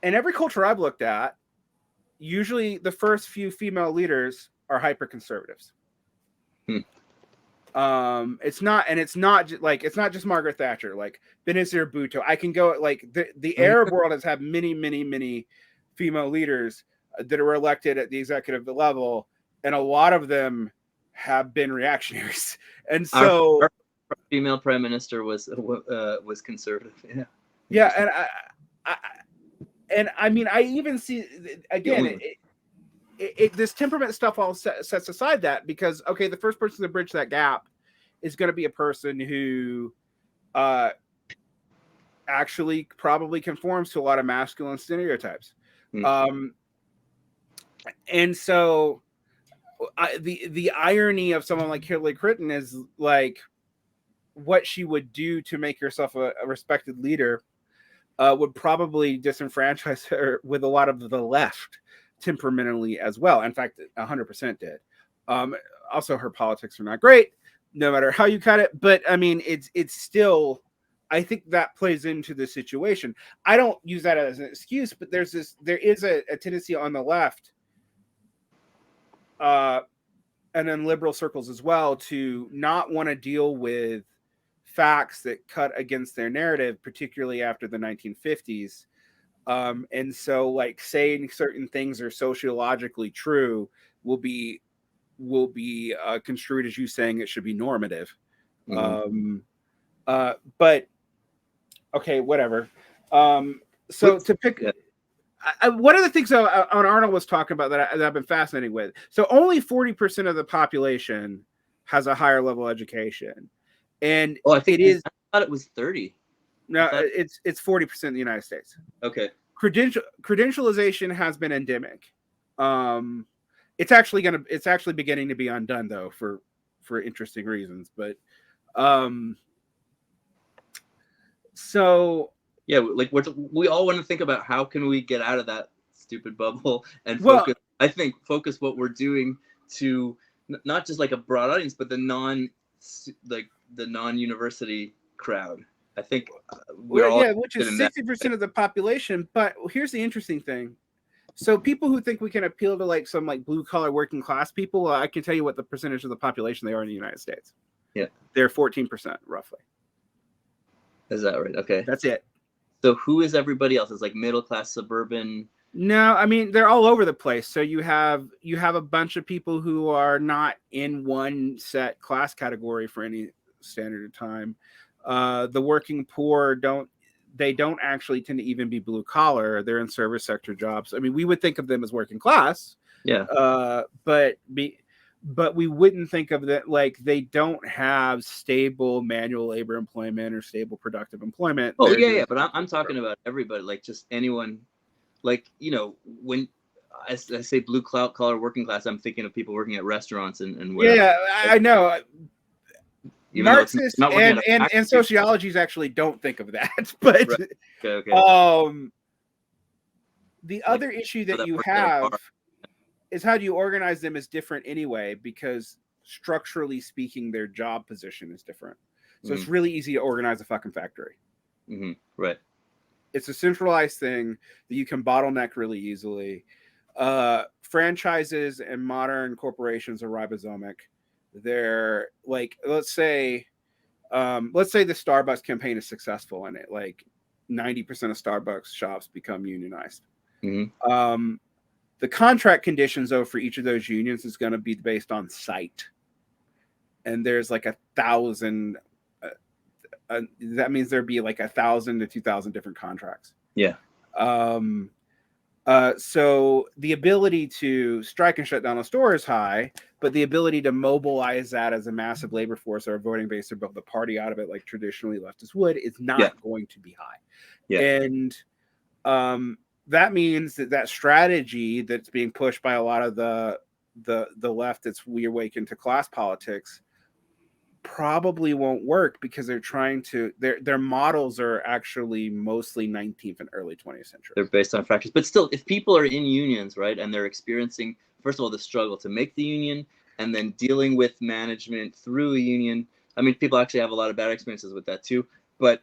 every culture I've looked at, usually the first few female leaders are hyper conservatives. It's not just Margaret Thatcher, like Benazir Bhutto. I can go like the Arab world has had many female leaders that are elected at the executive level, and a lot of them have been reactionaries. And so our female prime minister was conservative. And I mean, I even see again this temperament stuff all sets aside that, because the first person to bridge that gap is going to be a person who actually probably conforms to a lot of masculine stereotypes. And so the irony of someone like Hillary Clinton is like what she would do to make herself a respected leader would probably disenfranchise her with a lot of the left temperamentally as well. In fact, 100% did. Also, her politics are not great, no matter how you cut it. But I mean, it's still, I think that plays into the situation. I don't use that as an excuse, but there is a tendency on the left, and in liberal circles as well, to not want to deal with facts that cut against their narrative, particularly after the 1950s. And so, like, saying certain things are sociologically true will be construed as you saying it should be normative. But okay, whatever. So to pick, one of the things on Arnold was talking about that I've been fascinated with. So only 40% of the population has a higher level education, and I think it is. I thought it was 30. No, it's 40% in the United States. Okay. Credentialization has been endemic. It's actually beginning to be undone though for interesting reasons. But so yeah, like we all want to think about how can we get out of that stupid bubble and focus. I think focus what we're doing to not just like a broad audience, but the non-university crowd. I think which is 60% of the population. But here's the interesting thing. So people who think we can appeal to like some like blue collar working class people, I can tell you what the percentage of the population they are in the United States. Yeah. They're 14% roughly. Is that right? Okay. That's it. So who is everybody else? It's like middle class suburban. No, I mean they're all over the place. So you have a bunch of people who are not in one set class category for any standard of time. The working poor don't actually tend to even be blue collar. They're in service sector jobs. I mean, we would think of them as working class. Yeah. But we wouldn't think of that, like they don't have stable manual labor employment or stable productive employment. Oh yeah. But I'm talking about everybody, like just anyone, like, you know, when I say blue collar working class, I'm thinking of people working at restaurants and whatever. Yeah, I know. Marxists and sociologies actually don't think of that, but right. Okay. The other issue that you have is how do you organize them is different anyway, because structurally speaking, their job position is different. So it's really easy to organize a fucking factory. Right. It's a centralized thing that you can bottleneck really easily. Franchises and modern corporations are ribosomic. They're like, let's say the Starbucks campaign is successful and it like 90% of Starbucks shops become unionized. The contract conditions though for each of those unions is going to be based on site, and there's like 1,000. That means there'd be like 1,000 to 2,000 different contracts. Yeah. So the ability to strike and shut down a store is high, but the ability to mobilize that as a massive labor force or a voting base to build the party out of it like traditionally leftists would is not going to be high. Yeah. And that means that strategy that's being pushed by a lot of the left that's reawakened to class politics probably won't work, because they're trying to their models are actually mostly 19th and early 20th century. They're based on fractures, but still, if people are in unions, right, and they're experiencing, first of all, the struggle to make the union, and then dealing with management through a union. I mean, people actually have a lot of bad experiences with that too, but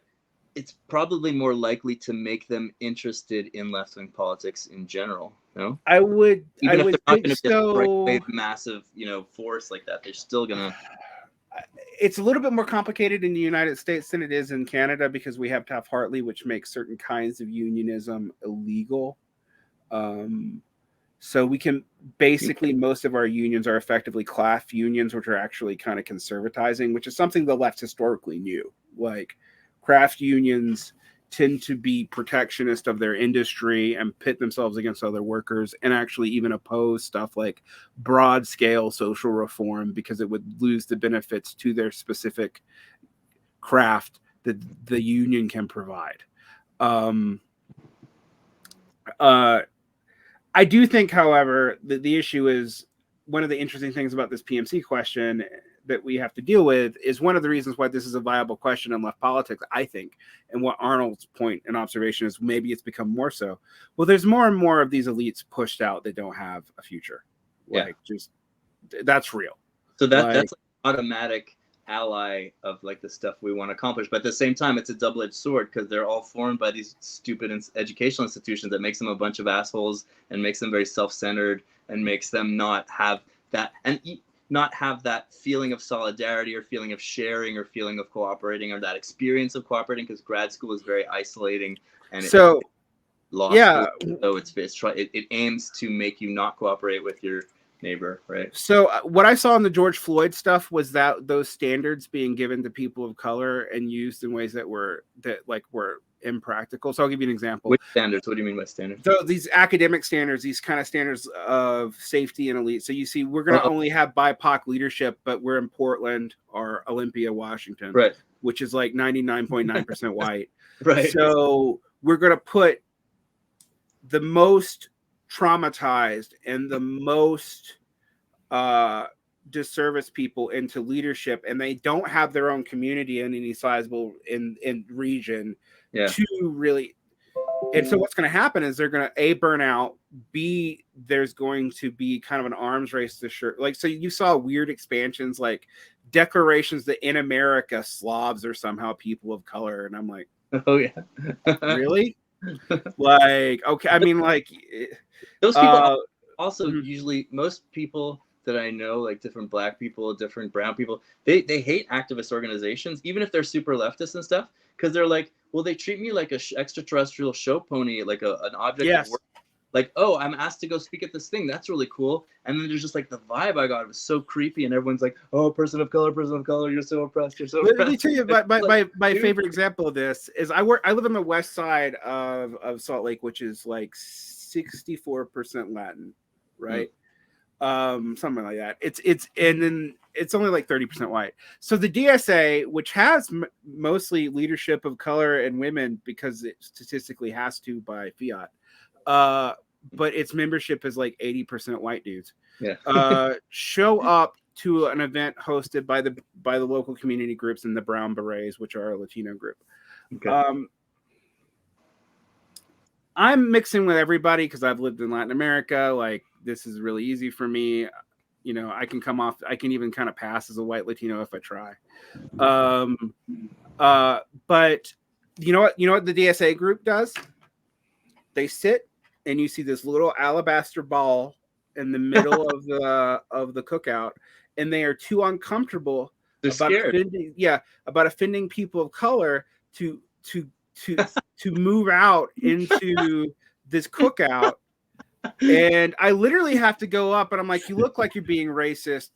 it's probably more likely to make them interested in left-wing politics in general. No, I would if think they're not going to so. be a massive, force like that, they're still gonna. It's a little bit more complicated in the United States than it is in Canada, because we have Taft-Hartley, which makes certain kinds of unionism illegal. So we can basically, most of our unions are effectively class unions, which are actually kind of conservatizing, which is something the left historically knew. Like craft unions tend to be protectionist of their industry and pit themselves against other workers, and actually even oppose stuff like broad scale social reform, because it would lose the benefits to their specific craft that the union can provide. I do think, however, that the issue is, one of the interesting things about this PMC question that we have to deal with is one of the reasons why this is a viable question in left politics, I think, and what Arnold's point and observation is, maybe it's become more so. Well, there's more and more of these elites pushed out that don't have a future. Like, just that's real. So that's like automatic ally of like the stuff we want to accomplish, but at the same time, it's a double-edged sword, because they're all formed by these stupid educational institutions that makes them a bunch of assholes and makes them very self-centered and makes them not have that. And not have that feeling of solidarity or feeling of sharing or feeling of cooperating or that experience of cooperating, because grad school is very isolating, and So law yeah, school, so it aims to make you not cooperate with your neighbor, right? so what I saw in the George Floyd stuff was that those standards being given to people of color and used in ways that were impractical. So I'll give you an example. Which standards? What do you mean by standards? So these academic standards, these kind of standards of safety and elite. So you see, we're going to only have BIPOC leadership, but we're in Portland or Olympia, Washington, right, which is like 99.9% white. right. So we're going to put the most traumatized and the most disserviced people into leadership, and they don't have their own community in any sizable in region to really. And so what's going to happen is they're going to A, burn out, B, there's going to be kind of an arms race to sure. Like, so you saw weird expansions like declarations that in America Slavs are somehow people of color, and I'm like, oh yeah, really? Like, okay, I mean, like those people also usually, most people that I know, like different black people, different brown people, they hate activist organizations, even if they're super leftist and stuff, because they're like, well, they treat me like a extraterrestrial show pony, like an object of work. Like, oh, I'm asked to go speak at this thing. That's really cool. And then there's just like the vibe I got. It was so creepy. And everyone's like, oh, person of color, you're so oppressed. You're so oppressed. Let me tell you, my favorite example of this is I live on the west side of Salt Lake, which is like 64% Latin, right? Something like that. And then it's only like 30% white. So the DSA, which has mostly leadership of color and women because it statistically has to by fiat, but its membership is like 80% white dudes. Show up to an event hosted by the local community groups and the Brown Berets, which are a Latino group. Okay. I'm mixing with everybody because I've lived in Latin America. Like, this is really easy for me. You know, I can even kind of pass as a white Latino if I try. But you know what the DSA group does? They sit and you see this little alabaster ball in the middle of the cookout, and they are too uncomfortable about offending people of color to move out into this cookout. And I literally have to go up and I'm like, you look like you're being racist.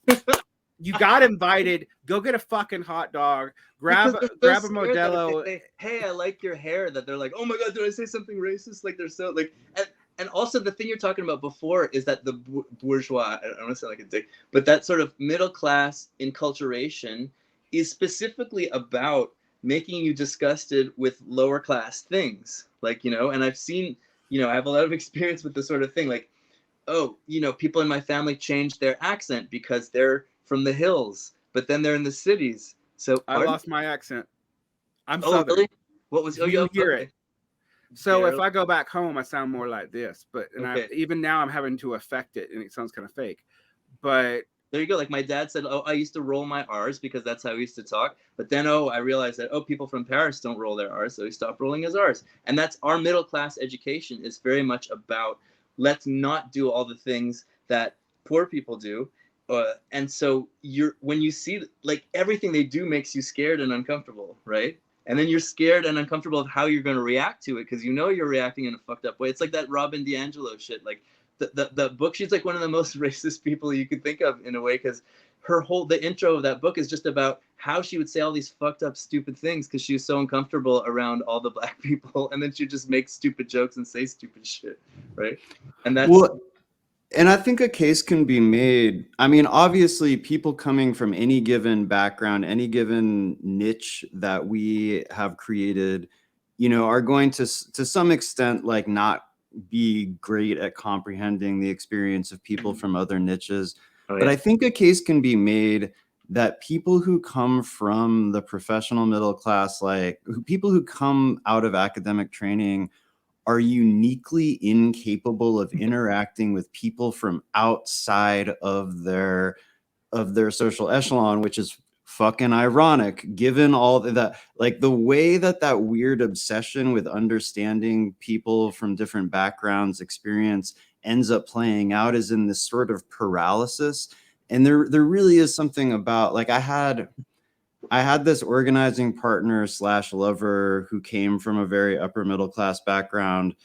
You got invited. Go get a fucking hot dog. Grab a Modelo. Hey, I like your hair. That they're like, oh my god, did I say something racist? Like, they're so like, and also the thing you're talking about before is that the bourgeois, I don't want to sound like a dick, but that sort of middle class enculturation is specifically about making you disgusted with lower class things. Like, you know, and I've seen, you know, I have a lot of experience with this sort of thing. Like, oh, you know, people in my family changed their accent because they're from the hills, but then they're in the cities. So I lost my accent. I'm Southern. Really? What was you hear it? So if I go back home, I sound more like this. But even now, I'm having to affect it, and it sounds kind of fake. But there you go. Like my dad said, oh, I used to roll my R's because that's how we used to talk. But then, I realized that, people from Paris don't roll their R's. So he stopped rolling his R's. And that's our middle class education is very much about, let's not do all the things that poor people do. And so when you see like everything they do makes you scared and uncomfortable, right? And then you're scared and uncomfortable of how you're going to react to it because you know you're reacting in a fucked up way. It's like that Robin DiAngelo shit. Like the book, she's like one of the most racist people you could think of in a way because the intro of that book is just about how she would say all these fucked up stupid things because she was so uncomfortable around all the black people, and then she'd just make stupid jokes and say stupid shit, right? And that's and I think a case can be made. I mean, obviously, people coming from any given background, any given niche that we have created, you know, are going to some extent like not be great at comprehending the experience of people from other niches. But I think a case can be made that people who come from the professional middle class, people who come out of academic training, are uniquely incapable of interacting with people from outside of their social echelon, which is fucking ironic given all that, like the way that weird obsession with understanding people from different backgrounds experience ends up playing out is in this sort of paralysis And there really is something about, like, I had this organizing partner / lover who came from a very upper middle class background.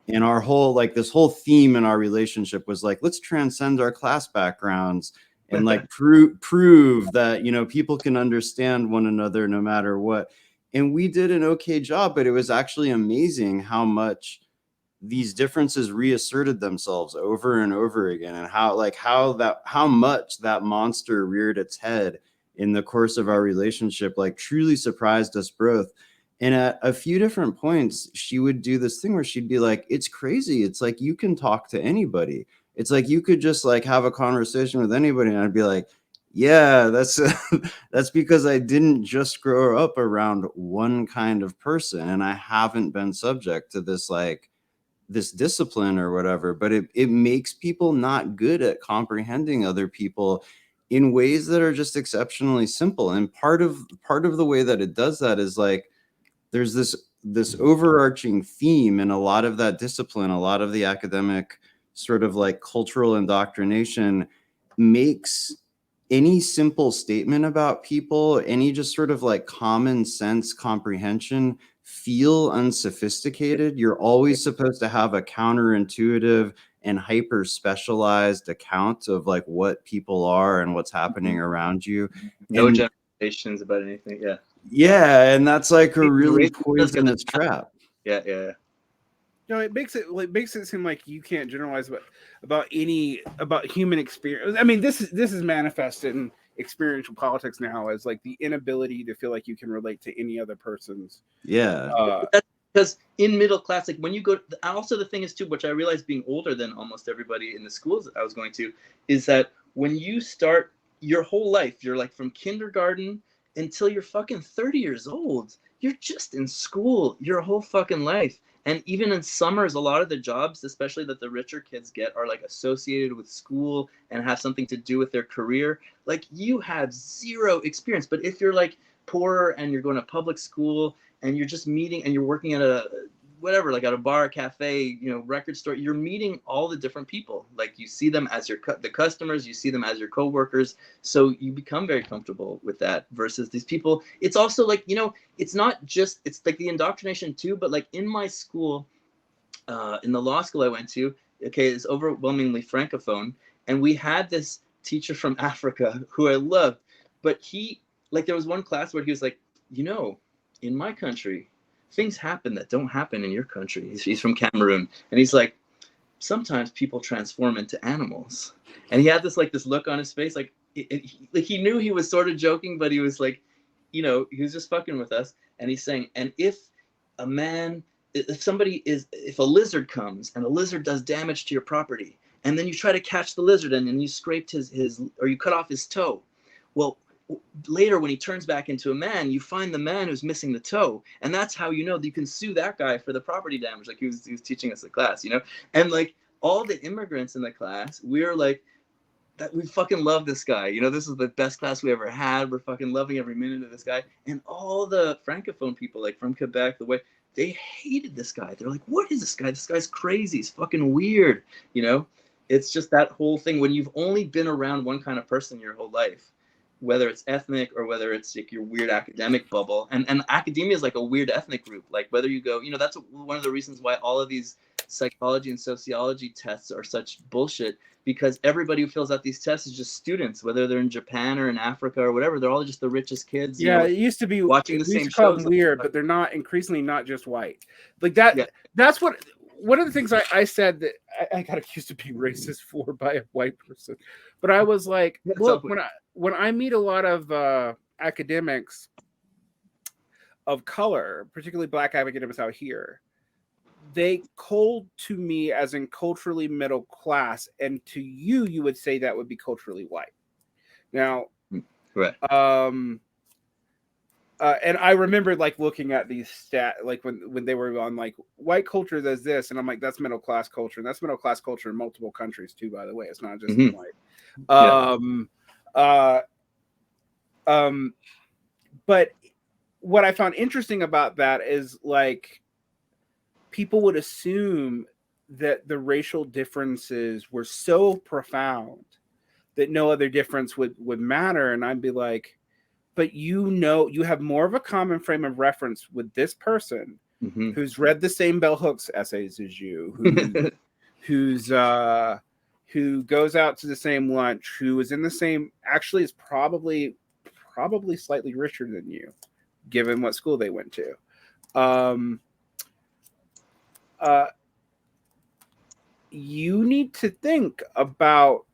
And our whole, like, this whole theme in our relationship was like, let's transcend our class backgrounds and like prove that, you know, people can understand one another no matter what. And we did an okay job, but it was actually amazing how much these differences reasserted themselves over and over again, and how much that monster reared its head in the course of our relationship, like, truly surprised us both. And at a few different points, she would do this thing where she'd be like, it's crazy. It's like, you can talk to anybody. It's like, you could just like have a conversation with anybody. And I'd be like, yeah, that's that's because I didn't just grow up around one kind of person, and I haven't been subject to this, like, this discipline or whatever. But it makes people not good at comprehending other people in ways that are just exceptionally simple. And part of the way that it does that is, like, there's this overarching theme in a lot of that discipline. A lot of the academic sort of like cultural indoctrination makes any simple statement about people, any just sort of like common sense comprehension, feel unsophisticated. You're always supposed to have a counterintuitive and hyper specialized account of like what people are and what's happening around you. No And generalizations about anything. Yeah. yeah, and that's like a really poisonous trap. Yeah. No, it makes it seem like you can't generalize about human experience. I mean, this is manifested in experiential politics now as like the inability to feel like you can relate to any other person's. Yeah. That's because in middle class, like when you go, also the thing is too, which I realized being older than almost everybody in the schools I was going to, is that when you start your whole life, you're like from kindergarten until you're fucking 30 years old, you're just in school your whole fucking life. And even in summers, a lot of the jobs, especially that the richer kids get, are like associated with school and have something to do with their career. Like, you have zero experience. But if you're like poorer and you're going to public school and you're just meeting and you're working at a whatever, like at a bar, cafe, you know, record store, you're meeting all the different people. Like, you see them as the customers, you see them as your coworkers. So you become very comfortable with that versus these people. It's also like, you know, it's not just, it's like the indoctrination too, but like in my school, in the law school I went to, okay, it's overwhelmingly Francophone. And we had this teacher from Africa who I loved, but he, like, there was one class where he was like, you know, in my country, things happen that don't happen in your country. He's from Cameroon. And he's like, sometimes people transform into animals. And he had this look on his face, like he knew he was sort of joking, but he was like, you know, he was just fucking with us. And he's saying, and if a lizard comes and a lizard does damage to your property, and then you try to catch the lizard and then you scraped his or you cut off his toe, well, later when he turns back into a man, you find the man who's missing the toe, and that's how you know that you can sue that guy for the property damage. Like, he was teaching us the class, you know. And like all the immigrants in the class, we're like, that we fucking love this guy, you know, this is the best class we ever had, we're fucking loving every minute of this guy. And all the Francophone people, like from Quebec, the way they hated this guy, they're like, what is this guy? This guy's crazy, he's fucking weird, you know. It's just that whole thing when you've only been around one kind of person your whole life, whether it's ethnic or whether it's like your weird academic bubble. And academia is like a weird ethnic group. Like, whether you go, you know, that's one of the reasons why all of these psychology and sociology tests are such bullshit, because everybody who fills out these tests is just students, whether they're in Japan or in Africa or whatever. They're all just the richest kids. Yeah, you know, it used to be watching the same shows. shows. Weird, but they're not increasingly not just white. Like that. Yeah. That's what. One of the things I said that I got accused of being racist for by a white person, but I was like, look, when I meet a lot of academics of color, particularly Black academics out here, they called to me as in culturally middle class, and to you would say that would be culturally white. Now, right. And I remember like looking at these stats, like when they were on like white culture does this, and I'm like, that's middle class culture, and that's middle class culture in multiple countries too, by the way. It's not just white. But what I found interesting about that is like people would assume that the racial differences were so profound that no other difference would matter. And I'd be like, but you have more of a common frame of reference with this person who's read the same bell hooks essays as you, who goes out to the same lunch, who is in the same, actually is probably slightly richer than you, given what school they went to. You need to think about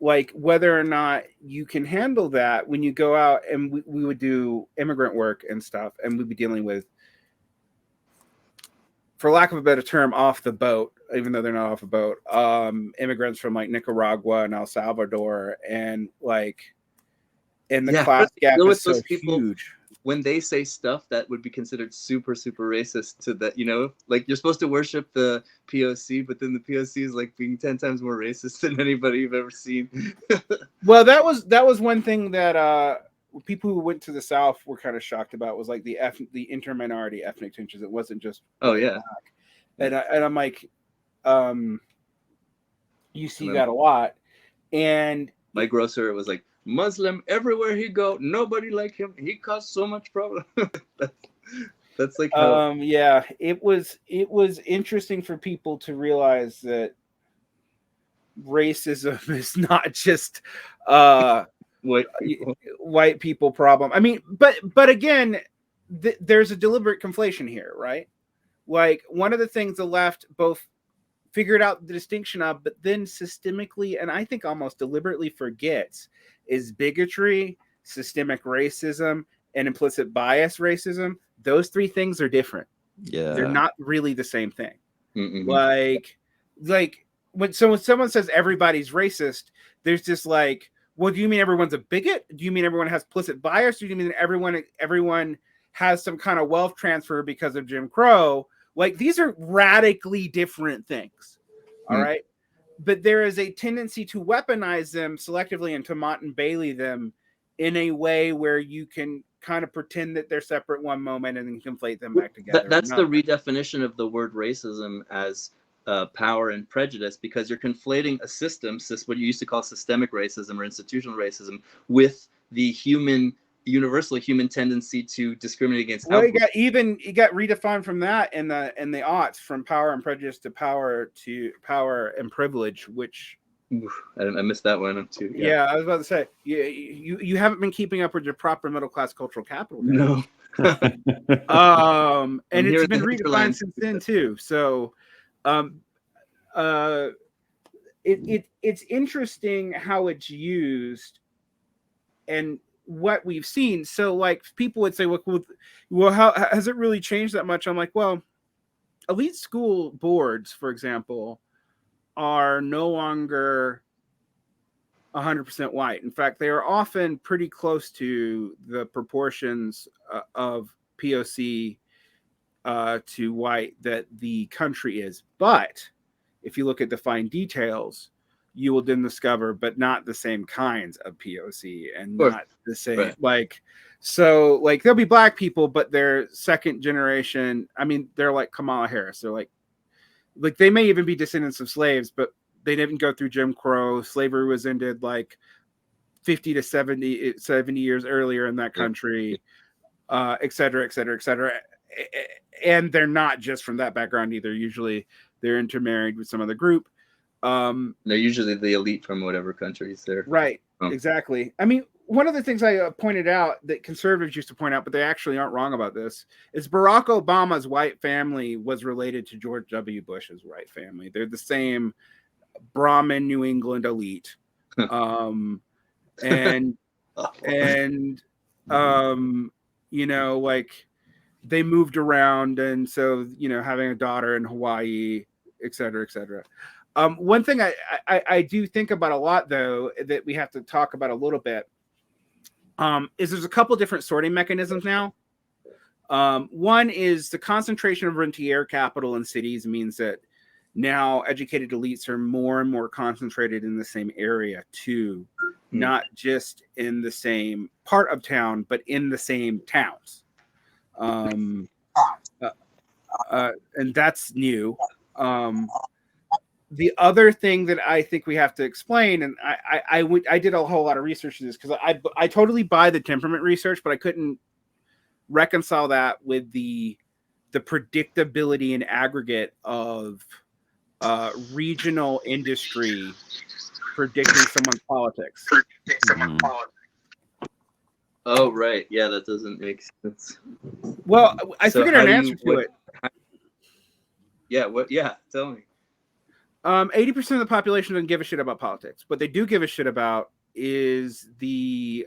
like whether or not you can handle that when you go out, and we would do immigrant work and stuff, and we'd be dealing with, for lack of a better term, off the boat, even though they're not off a boat, immigrants from like Nicaragua and El Salvador, and like, and the class gap is so huge. When they say stuff that would be considered super, super racist to that, you know, like you're supposed to worship the POC, but then the POC is like being 10 times more racist than anybody you've ever seen. Well, that was one thing that people who went to the South were kind of shocked about, was like the inter-minority ethnic tensions. It wasn't just black. And I'm like, you see that a lot. And my grocer was like, Muslim everywhere he go, nobody like him. He caused so much problem. That's like how... yeah, it was interesting for people to realize that racism is not just white people problem. I mean, but again, there's a deliberate conflation here, right? Like, one of the things the left both figured out the distinction of, but then systemically, and I think almost deliberately forgets, is bigotry, systemic racism, and implicit bias racism. Those three things are different. Yeah, they're not really the same thing. Like when someone says everybody's racist, there's just like, well, do you mean everyone's a bigot? Do you mean everyone has implicit bias? Do you mean everyone has some kind of wealth transfer because of Jim Crow? Like, these are radically different things. All right. But there is a tendency to weaponize them selectively and to Mott and Bailey them in a way where you can kind of pretend that they're separate one moment and then conflate them back together. That's the redefinition of the word racism as power and prejudice, because you're conflating a system, what you used to call systemic racism or institutional racism, with the universal human tendency to discriminate against. Well, it got redefined from that in the aughts, from power and prejudice to power and privilege, which I missed that one too. Yeah, I was about to say, you haven't been keeping up with your proper middle class cultural capital. No. And it's been redefined since then too. So it's interesting how it's used and what we've seen. So like, people would say, well, how has it really changed that much? I'm like, well, elite school boards, for example, are no longer 100% white. In fact, they are often pretty close to the proportions of POC to white that the country is. But if you look at the fine details, you will then discover, but not the same kinds of POC and not the same, right. Like, so like there'll be black people, but they're second generation. I mean, they're like Kamala Harris. They're like they may even be descendants of slaves, but they didn't go through Jim Crow. Slavery was ended like 50 to 70 years earlier in that country, et cetera, et cetera, et cetera. And they're not just from that background either. Usually they're intermarried with some other group. They're usually the elite from whatever countries they're. Right, exactly. I mean, one of the things I pointed out that conservatives used to point out, but they actually aren't wrong about this, is Barack Obama's white family was related to George W. Bush's white family. They're the same Brahmin New England elite. You know, like they moved around. And so, you know, having a daughter in Hawaii, et cetera, et cetera. One thing I do think about a lot, though, that we have to talk about a little bit, is there's a couple different sorting mechanisms now. One is the concentration of rentier capital in cities means that now educated elites are more and more concentrated in the same area too, not just in the same part of town, but in the same towns. And that's new. The other thing that I think we have to explain, and I did a whole lot of research to this because I totally buy the temperament research, but I couldn't reconcile that with the predictability in aggregate of regional industry predicting someone's politics. Oh, right. Yeah, that doesn't make sense. Well, I So figured how an do you- answer to what- it. Yeah, what? Yeah, tell me. 80% of the population doesn't give a shit about politics. What they do give a shit about is the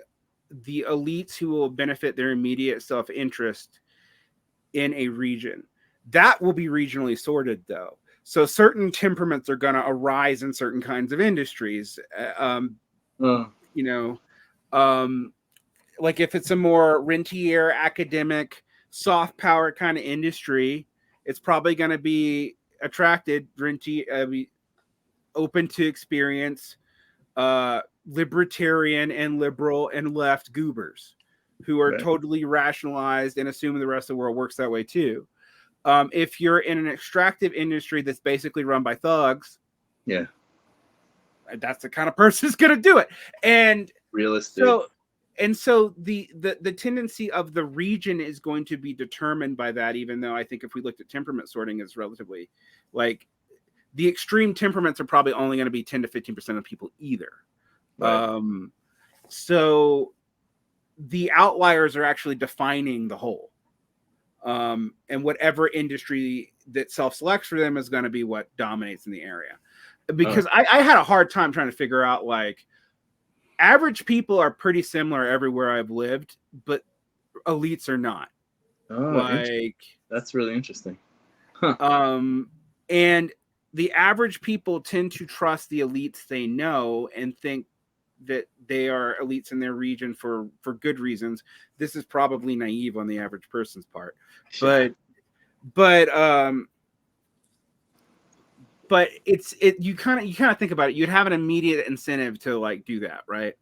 elites who will benefit their immediate self-interest in a region. That will be regionally sorted, though. So certain temperaments are going to arise in certain kinds of industries. You know, like if it's a more rentier, academic, soft power kind of industry, it's probably going to be attracted, open to experience, libertarian and liberal and left goobers who are totally rationalized and assuming the rest of the world works that way too. If you're in an extractive industry that's basically run by thugs, that's the kind of person who's going to do it. And realistic. So the tendency of the region is going to be determined by that, even though I think if we looked at temperament sorting, is relatively like the extreme temperaments are probably only going to be 10 to 15% of people either. So the outliers are actually defining the whole. And whatever industry that self-selects for them is going to be what dominates in the area. Because I had a hard time trying to figure out, like, average people are pretty similar everywhere I've lived, but elites are not. Like, that's really interesting. And the average people tend to trust the elites they know and think that they are elites in their region for good reasons. This is probably naive on the average person's part, but you kind of think about it. You'd have an immediate incentive to like do that, right?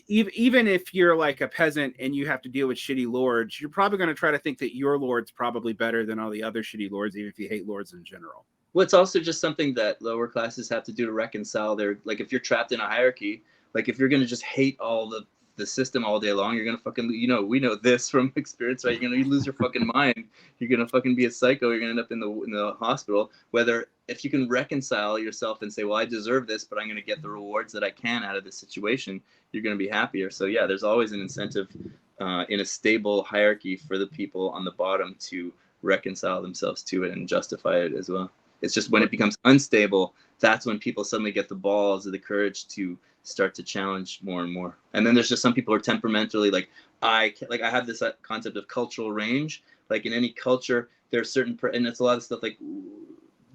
Even if you're like a peasant and you have to deal with shitty lords, you're probably going to try to think that your lord's probably better than all the other shitty lords, even if you hate lords in general. Well, it's also just something that lower classes have to do to reconcile their, like, if you're trapped in a hierarchy, like if you're going to just hate all the system all day long, you're going to fucking, we know this from experience, right? You're going to lose your fucking mind. You're going to fucking be a psycho. You're going to end up in the hospital. Whether if you can reconcile yourself and say, well, I deserve this, but I'm going to get the rewards that I can out of this situation, you're going to be happier. So yeah, there's always an incentive in a stable hierarchy for the people on the bottom to reconcile themselves to it and justify it as well. It's just when it becomes unstable, that's when people suddenly get the balls or the courage to start to challenge more and more. And then there's just some people who are temperamentally like I have this concept of cultural range. Like in any culture, there's certain and it's a lot of stuff like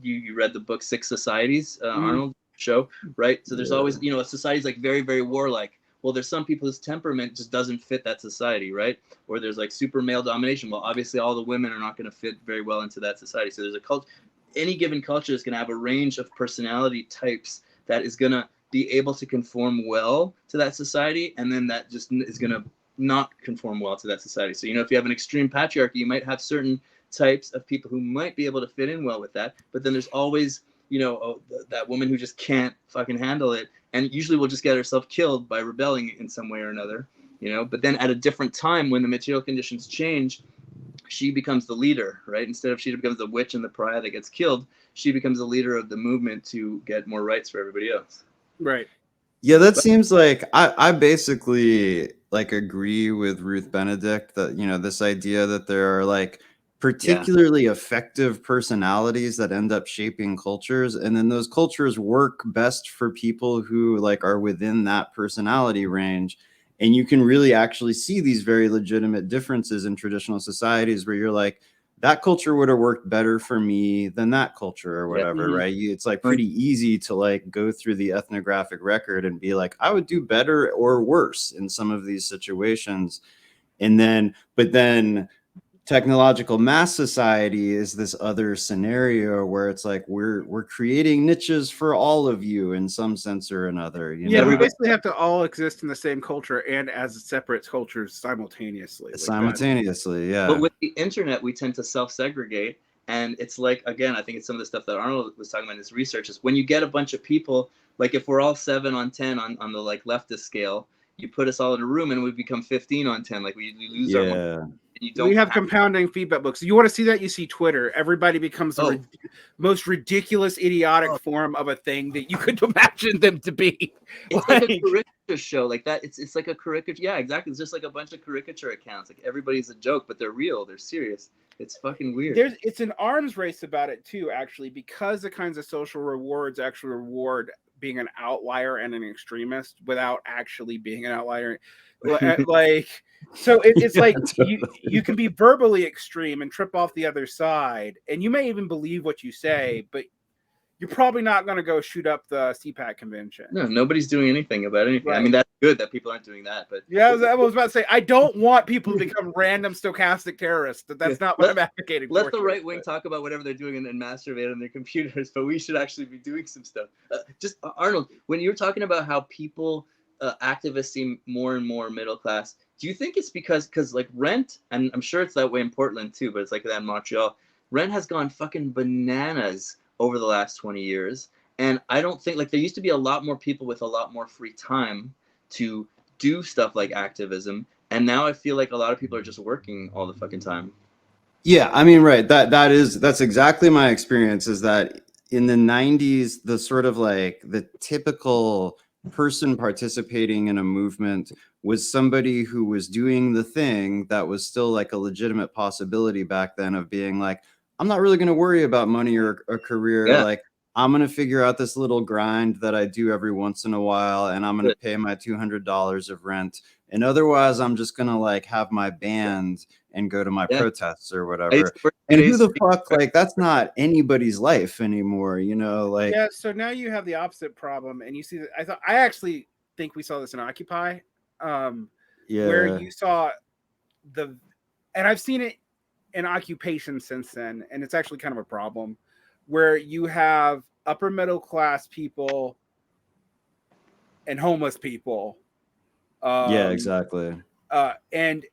you read the book Six Societies, Arnold show, right? So there's always a society's like very, very warlike. Well, there's some people whose temperament just doesn't fit that society, right? Or there's like super male domination. Well, obviously all the women are not going to fit very well into that society. So there's a culture. Any given culture is going to have a range of personality types that is going to be able to conform well to that society, and then that just is going to not conform well to that society. So, if you have an extreme patriarchy, you might have certain types of people who might be able to fit in well with that, but then there's always, that woman who just can't fucking handle it, and usually will just get herself killed by rebelling in some way or another, but then at a different time when the material conditions change, she becomes the leader, right? Instead of she becomes the witch and the pariah that gets killed, she becomes the leader of the movement to get more rights for everybody else. Right. Yeah, that seems like I basically like agree with Ruth Benedict that, this idea that there are like particularly effective personalities that end up shaping cultures. And then those cultures work best for people who like are within that personality range. And you can really actually see these very legitimate differences in traditional societies where you're like, that culture would have worked better for me than that culture or whatever, right? It's like pretty easy to like go through the ethnographic record and be like, I would do better or worse in some of these situations. But then technological mass society is this other scenario where it's like we're creating niches for all of you in some sense or another. We basically have to all exist in the same culture and as separate cultures simultaneously. Yeah. But with the internet, we tend to self-segregate, And it's like, again, I think it's some of the stuff that Arnold was talking about in his research is when you get a bunch of people, like if we're all 7 on 10 on the like leftist scale, you put us all in a room and we become 15 on 10. Like we lose our mind. And you don't we have compounding feedback books. You want to see that? You see Twitter. Everybody becomes the most ridiculous, idiotic form of a thing that you could imagine them to be. It's like a caricature show like that. It's like a caricature. Yeah, exactly. It's just like a bunch of caricature accounts. Like everybody's a joke, but they're real. They're serious. It's fucking weird. It's an arms race about it too, actually, because the kinds of social rewards actually reward being an outlier and an extremist without actually being an outlier. Like, so it's like you can be verbally extreme and trip off the other side, and you may even believe what you say, but you're probably not going to go shoot up the CPAC convention. No, nobody's doing anything about anything. Right. I mean, that's good that people aren't doing that. But yeah, I was about to say, I don't want people to become random stochastic terrorists. That's not what I'm advocating for. Let the right wing talk about whatever they're doing and masturbate on their computers, but we should actually be doing some stuff. Just Arnold, when you were talking about how people, activists seem more and more middle class, do you think it's because like rent, and I'm sure it's that way in Portland too, but it's like that in Montreal, rent has gone fucking bananas over the last 20 years. And I don't think, like, there used to be a lot more people with a lot more free time to do stuff like activism. And now I feel like a lot of people are just working all the fucking time. Yeah, I mean, right. That's exactly my experience, is that in the 90s, the sort of like the typical person participating in a movement was somebody who was doing the thing that was still like a legitimate possibility back then of being like, I'm not really going to worry about money or a career. Yeah. Like, I'm going to figure out this little grind that I do every once in a while, and I'm going to pay my $200 of rent. And otherwise, I'm just going to like have my band and go to my protests or whatever. And who the fuck, like, that's not anybody's life anymore, you know? Like, yeah. So now you have the opposite problem, and you see that I actually think we saw this in Occupy, where you saw and I've seen it in occupation since then, and it's actually kind of a problem, where you have upper middle class people and homeless people. Yeah, exactly. And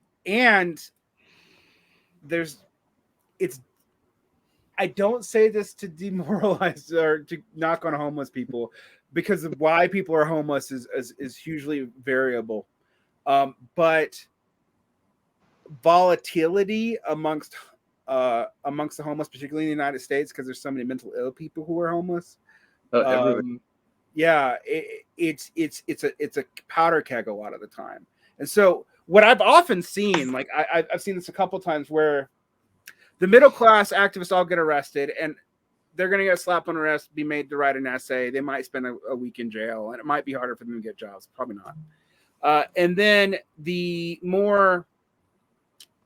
I don't say this to demoralize or to knock on homeless people, because of why people are homeless is hugely variable. But volatility amongst the homeless, particularly in the United States, because there's so many mental ill people who are homeless. Yeah, it's a powder keg a lot of the time. And so what I've often seen, like I've seen this a couple times, where the middle class activists all get arrested, and they're going to get slapped on arrest, be made to write an essay. They might spend a week in jail, and it might be harder for them to get jobs. Probably not. And then the more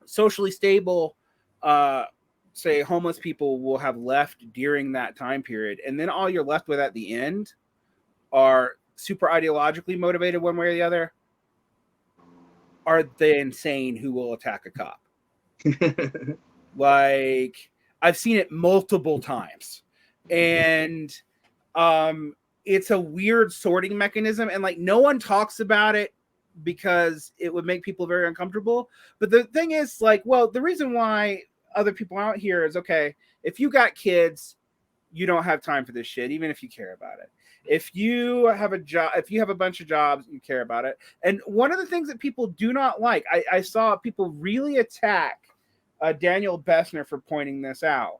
socially stable, say homeless people will have left during that time period, and then all you're left with at the end are super ideologically motivated one way or the other, are the insane who will attack a cop. Like, I've seen it multiple times, and it's a weird sorting mechanism, and like no one talks about it because it would make people very uncomfortable. But the thing is, like, well, the reason why other people out here is, okay, if you got kids, you don't have time for this shit, even if you care about it. If you have a job, if you have a bunch of jobs, you care about it. And one of the things that people do not like, I saw people really attack Daniel Bessner for pointing this out,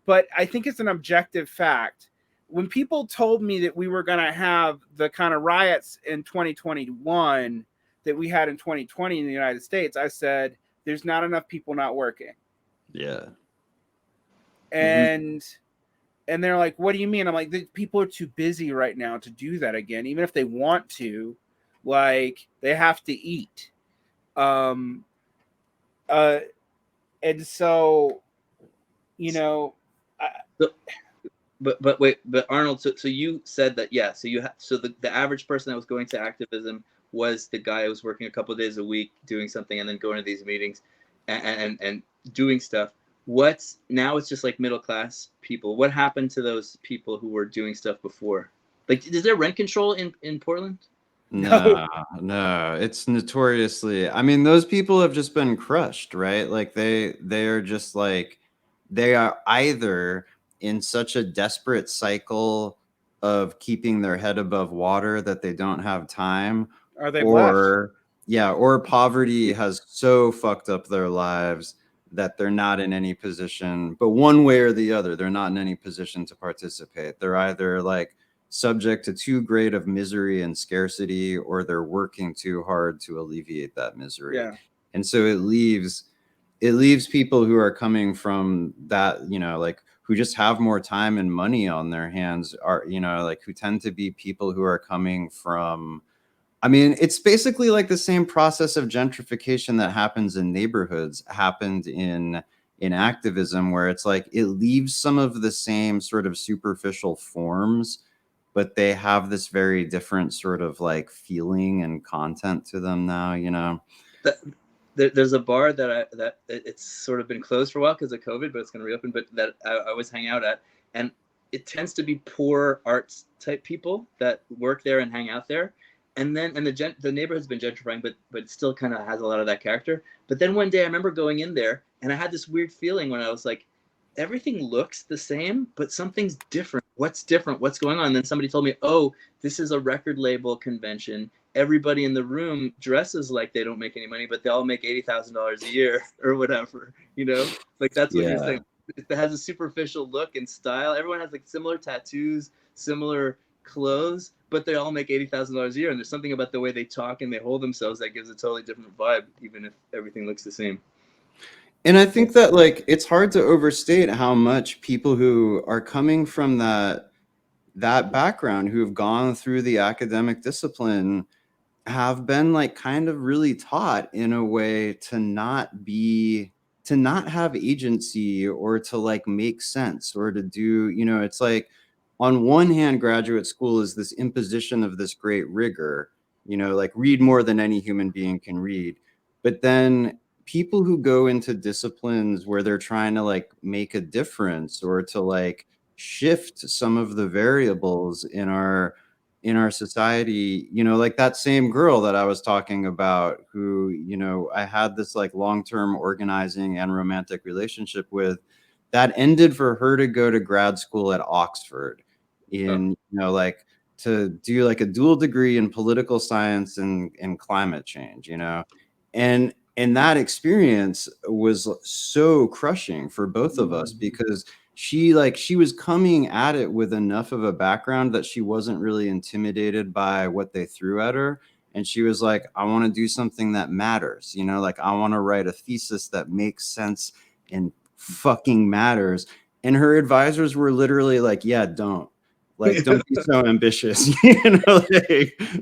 but I think it's an objective fact. When people told me that we were going to have the kind of riots in 2021 that we had in 2020 in the United States, I said, there's not enough people not working. Yeah. And they're like, what do you mean? I'm like, the people are too busy right now to do that again. Even if they want to, like, they have to eat. And so, you know, but wait, but Arnold, so you said that, yeah, so the average person that was going to activism was the guy who was working a couple of days a week doing something and then going to these meetings and doing stuff. Now it's just like middle class people. What happened to those people who were doing stuff before? Like, is there rent control in Portland? No, it's notoriously, I mean, those people have just been crushed, right? Like they are just like, they are either in such a desperate cycle of keeping their head above water that they don't have time, Are they or or poverty has so fucked up their lives that they're not in any position, but one way or the other, they're not in any position to participate. They're either like subject to too great of misery and scarcity, or they're working too hard to alleviate that misery. Yeah. And so it leaves people who are coming from that, you know, like who just have more time and money on their hands, are, you know, like who tend to be people who are coming from, I mean, it's basically like the same process of gentrification that happens in neighborhoods happened in activism, where it's like it leaves some of the same sort of superficial forms, but they have this very different sort of like feeling and content to them now, you know. There's a bar that it's sort of been closed for a while because of COVID, but it's going to reopen. But that I always hang out at, and it tends to be poor arts type people that work there and hang out there. And then the neighborhood's been gentrifying, but it still kind of has a lot of that character. But then one day I remember going in there, and I had this weird feeling when I was like, everything looks the same, but something's different. What's different? What's going on? And then somebody told me, oh, this is a record label convention. Everybody in the room dresses like they don't make any money, but they all make $80,000 a year or whatever, you know, like that's what you're saying. It has a superficial look and style. Everyone has like similar tattoos, similar clothes, but they all make $80,000 a year. And there's something about the way they talk and they hold themselves that gives a totally different vibe, even if everything looks the same. And I think that like it's hard to overstate how much people who are coming from that background, who have gone through the academic discipline, have been like kind of really taught in a way to not have agency, or to like make sense, or to do, you know, it's like on one hand, graduate school is this imposition of this great rigor, you know, like read more than any human being can read. But then people who go into disciplines where they're trying to like make a difference, or to like shift some of the variables in our society, you know, like that same girl that I was talking about, who, you know, I had this like long-term organizing and romantic relationship with, that ended for her to go to grad school at Oxford in, you know, like to do like a dual degree in political science and climate change, you know. And that experience was so crushing for both of us, because she was coming at it with enough of a background that she wasn't really intimidated by what they threw at her. And she was like, I want to do something that matters, you know, like I want to write a thesis that makes sense and fucking matters. And her advisors were literally like, yeah, don't be so ambitious, you know,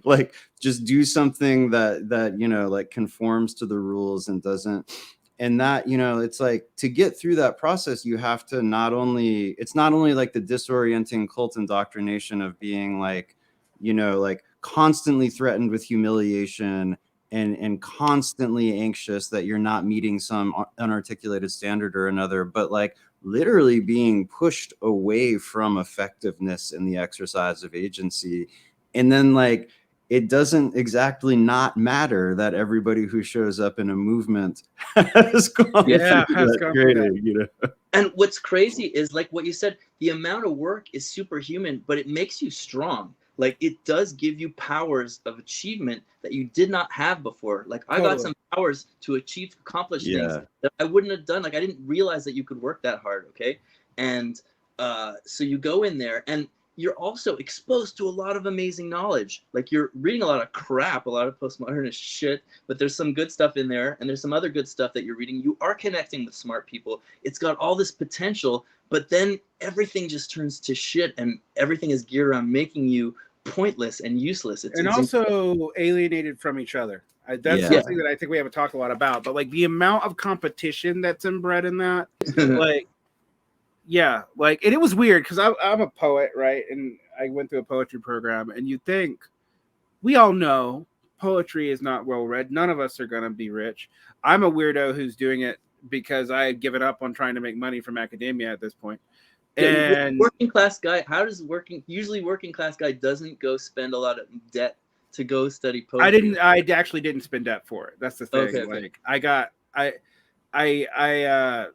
like just do something that, you know, like conforms to the rules and doesn't. And that, you know, it's like to get through that process, you have to it's not only like the disorienting cult indoctrination of being like, you know, like constantly threatened with humiliation and constantly anxious that you're not meeting some unarticulated standard or another, but like literally being pushed away from effectiveness in the exercise of agency. And then like, it doesn't exactly not matter that everybody who shows up in a movement has gone through that training, you know. And what's crazy is like what you said, the amount of work is superhuman, but it makes you strong. Like it does give you powers of achievement that you did not have before. Like I got some powers to accomplish things that I wouldn't have done. Like I didn't realize that you could work that hard. Okay. And so you go in there and you're also exposed to a lot of amazing knowledge. Like you're reading a lot of crap, a lot of postmodernist shit, but there's some good stuff in there. And there's some other good stuff that you're reading. You are connecting with smart people. It's got all this potential, but then everything just turns to shit and everything is geared around making you pointless and useless. It's also alienated from each other. That's something that I think we haven't talked a lot about, but like the amount of competition that's inbred in that, like, yeah, like, and it was weird because I'm a poet, right? And I went through a poetry program, and you think, we all know poetry is not well read. None of us are going to be rich. I'm a weirdo who's doing it because I had given up on trying to make money from academia at this point. And working class guy, usually working class guy doesn't go spend a lot of debt to go study poetry. I actually didn't spend debt for it. That's the thing. Okay. Like I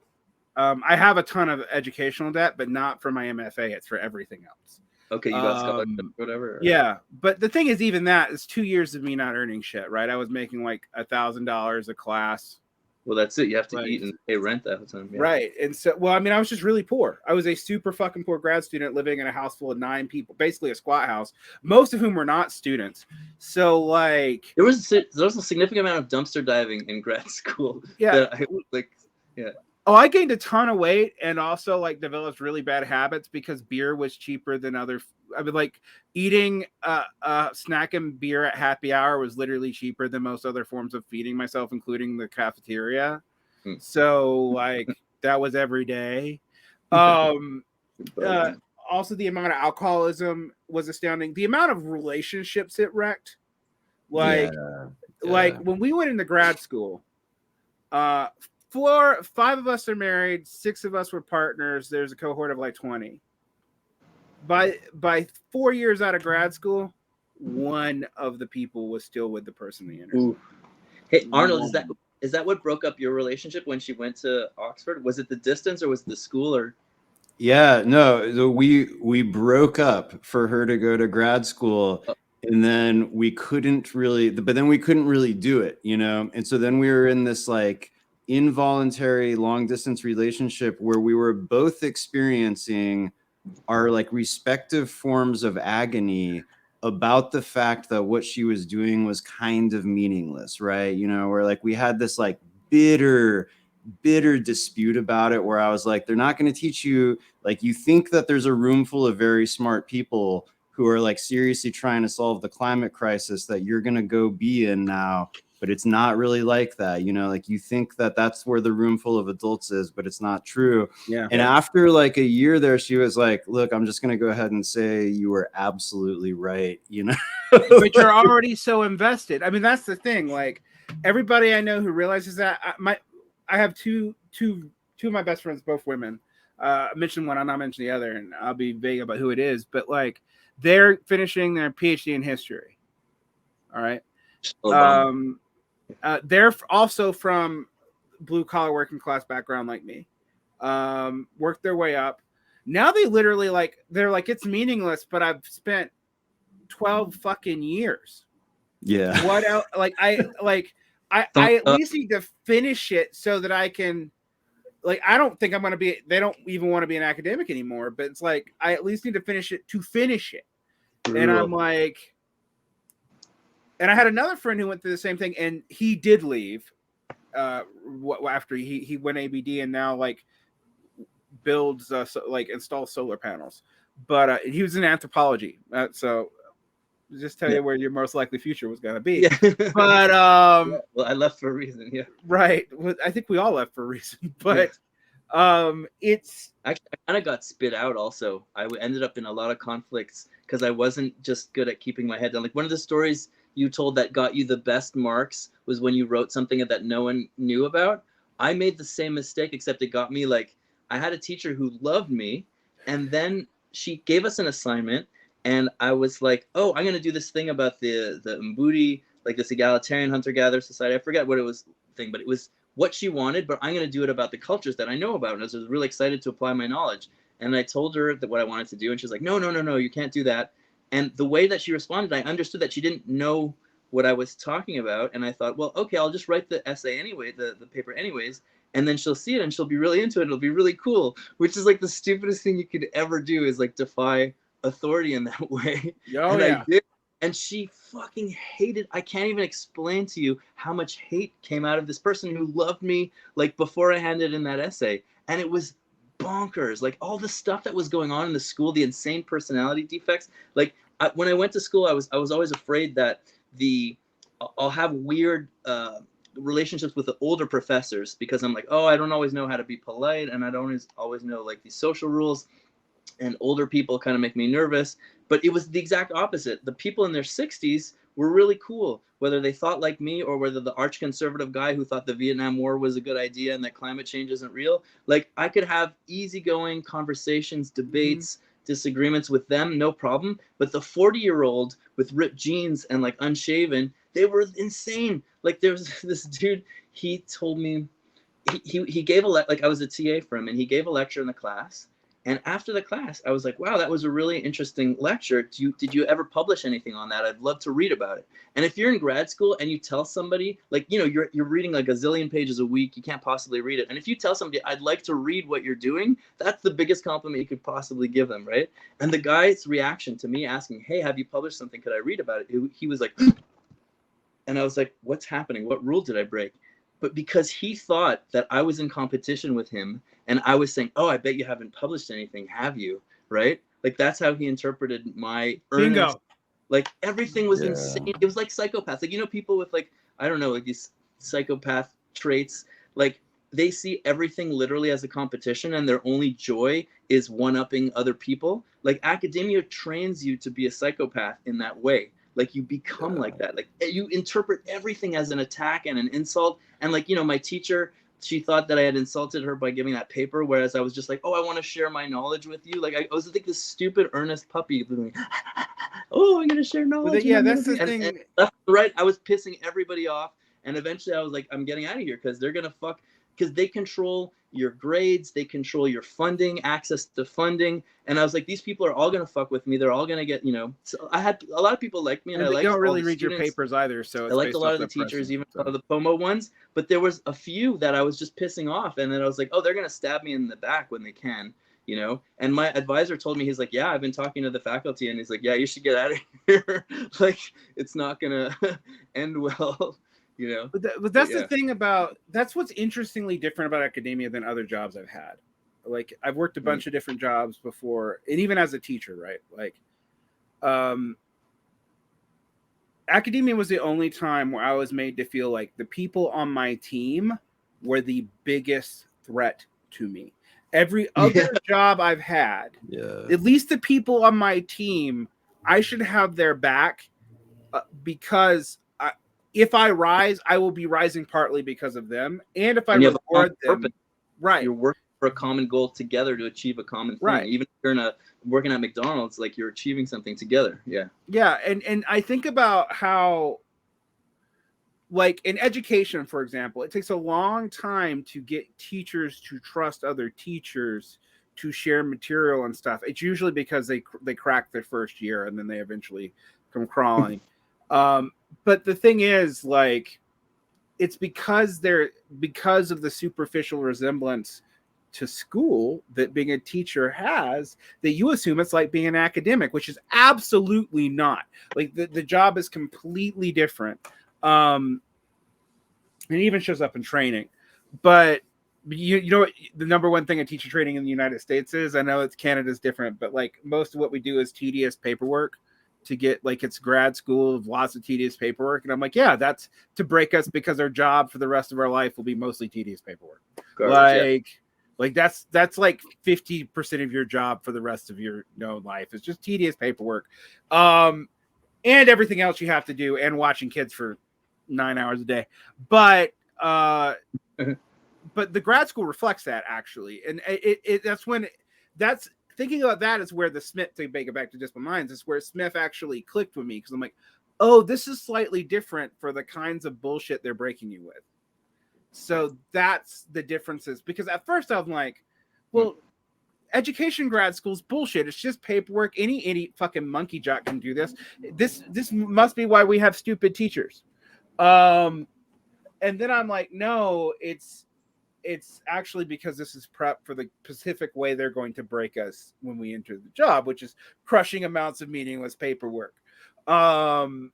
I have a ton of educational debt, but not for my MFA. It's for everything else. Okay, you got scholarship, whatever. Or... Yeah, but the thing is, even that is 2 years of me not earning shit, right? I was making like $1,000 a class. Well, that's it. You have to eat and pay rent that time. Yeah. Right. And so, well, I mean, I was just really poor. I was a super fucking poor grad student living in a house full of 9 people, basically a squat house, most of whom were not students. So, like, there was a significant amount of dumpster diving in grad school. Yeah. Yeah. Oh, I gained a ton of weight and also like developed really bad habits because beer was cheaper than other. I mean, like eating snack and beer at happy hour was literally cheaper than most other forms of feeding myself, including the cafeteria. So like that was every day. Also, the amount of alcoholism was astounding. The amount of relationships it wrecked. Like when we went into grad school, 5 of us are married, 6 of us were partners. There's a cohort of like 20. By 4 years out of grad school, 1 of the people was still with the person they interviewed. Hey, Arnold, is that what broke up your relationship when she went to Oxford? Was it the distance or was it the school or? Yeah, no, we broke up for her to go to grad school. And then we couldn't really do it, you know? And so then we were in this like involuntary long distance relationship where we were both experiencing our like respective forms of agony about the fact that what she was doing was kind of meaningless, right? You know, where like we had this like bitter dispute about it where I was like, they're not going to teach you, like, you think that there's a room full of very smart people who are like seriously trying to solve the climate crisis that you're going to go be in now, but it's not really like that. You know, like you think that that's where the room full of adults is, but it's not true. Yeah. And after like a year there, she was like, look, I'm just going to go ahead and say you were absolutely right. You know, but you're already so invested. I mean, that's the thing. Like everybody I know who realizes that I have two of my best friends, both women. I mentioned one, I'll not mention the other, and I'll be vague about who it is, but like, they're finishing their PhD in history. All right. They're also from blue collar working class background like me. Worked their way up. Now they literally they're like, it's meaningless, but I've spent 12 fucking years. Yeah. What else? I at least need to finish it so that I can. Like, I don't think I'm going to be, they don't even want to be an academic anymore, but it's like, I at least need to finish it to finish it. And I'm like, and I had another friend who went through the same thing and he did leave after he went ABD and now like builds, installs solar panels. But he was in anthropology. So just tell you where your most likely future was going to be. Yeah. But well, I left for a reason. Yeah. Right. I think we all left for a reason. But it's actually, I kind of got spit out. Also, I ended up in a lot of conflicts because I wasn't just good at keeping my head down. Like one of the stories you told that got you the best marks was when you wrote something that no one knew about. I made the same mistake, except it got me like, I had a teacher who loved me, and then she gave us an assignment. And I was like, oh, I'm going to do this thing about the Mbudi, like this egalitarian hunter-gatherer society. I forget what it was thing, but it was what she wanted, but I'm going to do it about the cultures that I know about. And I was really excited to apply my knowledge. And I told her that what I wanted to do. And she's like, no, you can't do that. And the way that she responded, I understood that she didn't know what I was talking about. And I thought, well, okay, I'll just write the essay anyway, the paper anyways. And then she'll see it and she'll be really into it. It'll be really cool, which is like the stupidest thing you could ever do is like defy authority in that way. I did, and she fucking hated. I can't even explain to you how much hate came out of this person who loved me like before I handed in that essay, and it was bonkers. Like all the stuff that was going on in the school, the insane personality defects. Like when I went to school, I was always afraid that I'll have weird relationships with the older professors because I'm like, oh, I don't always know how to be polite, and I don't always know like these social rules. And older people kind of make me nervous, but it was the exact opposite. The people in their 60s were really cool, whether they thought like me or whether the arch conservative guy who thought the Vietnam War was a good idea and that climate change isn't real. Like I could have easygoing conversations, debates, disagreements with them, no problem. But the 40-year-old with ripped jeans and like unshaven, they were insane. Like there was this dude, he told me, he gave like I was a TA for him, and he gave a lecture in the class. And after the class, I was like, wow, that was a really interesting lecture. Did you ever publish anything on that? I'd love to read about it. And if you're in grad school and you tell somebody, like, you know, you're reading like a zillion pages a week, you can't possibly read it. And if you tell somebody, I'd like to read what you're doing, that's the biggest compliment you could possibly give them, right? And the guy's reaction to me asking, hey, have you published something? Could I read about it? He was like, and I was like, what's happening? What rule did I break? But because he thought that I was in competition with him, and I was saying, oh, I bet you haven't published anything, have you? Right? Like, that's how he interpreted my earnest. Bingo. Like, everything was insane. It was like psychopaths. Like, you know, people with, like, I don't know, like these psychopath traits, like, they see everything literally as a competition, and their only joy is one-upping other people. Like, academia trains you to be a psychopath in that way. Like, you become like that. Like, you interpret everything as an attack and an insult. And, like, you know, my teacher, she thought that I had insulted her by giving that paper, whereas I was just like, oh, I want to share my knowledge with you. Like, I was like this stupid earnest puppy. Oh, I'm going to share knowledge. Yeah, that's the thing. And left and right, I was pissing everybody off. And eventually I was like, I'm getting out of here because they're going to fuck. Because they control your grades, they control your funding, access to funding. And I was like, these people are all going to fuck with me. They're all going to get, you know. So I had a lot of people like me, and I they don't really read your papers either. So I liked a lot of the teachers, even a lot of the POMO ones. But there was a few that I was just pissing off. And then I was like, oh, they're going to stab me in the back when they can, you know. And my advisor told me, he's like, yeah, I've been talking to the faculty. And he's like, yeah, you should get out of here. Like, it's not going to end well. You know, but that's the thing that's what's interestingly different about academia than other jobs I've had. Like, I've worked a bunch of different jobs before, and even as a teacher, right? Like, academia was the only time where I was made to feel like the people on my team were the biggest threat to me. Every other job I've had, at least the people on my team, I should have their back because if I rise, I will be rising partly because of them. And if I reward them, right. You're working for a common goal together to achieve a common thing. Right. Even if you're working at McDonald's, like, you're achieving something together. Yeah. Yeah. And I think about how, like, in education, for example, it takes a long time to get teachers to trust other teachers to share material and stuff. It's usually because they crack their first year and then they eventually come crawling. But the thing is, like, it's because of the superficial resemblance to school that being a teacher has, that you assume it's like being an academic, which is absolutely not. Like, the job is completely different. And it even shows up in training. But you know what the number one thing in teacher training in the United States is? I know Canada's different, but, like, most of what we do is tedious paperwork. To get, like, it's grad school of lots of tedious paperwork. And I'm like, yeah, that's to break us, because our job for the rest of our life will be mostly tedious paperwork. Garbage, like that's like 50% of your job for the rest of your known life. It's just tedious paperwork. And everything else you have to do, and watching kids for 9 hours a day. But the grad school reflects that, actually. And that's thinking about that is where the Smith, to make it back to Dismal Minds, is where Smith actually clicked with me, because I'm like, oh, this is slightly different for the kinds of bullshit they're breaking you with. So that's the differences. Because at first I'm like, well, education grad school's bullshit. It's just paperwork. Any idiot fucking monkey jock can do this. This must be why we have stupid teachers. And then I'm like, no, it's actually because this is prep for the specific way they're going to break us when we enter the job, which is crushing amounts of meaningless paperwork. And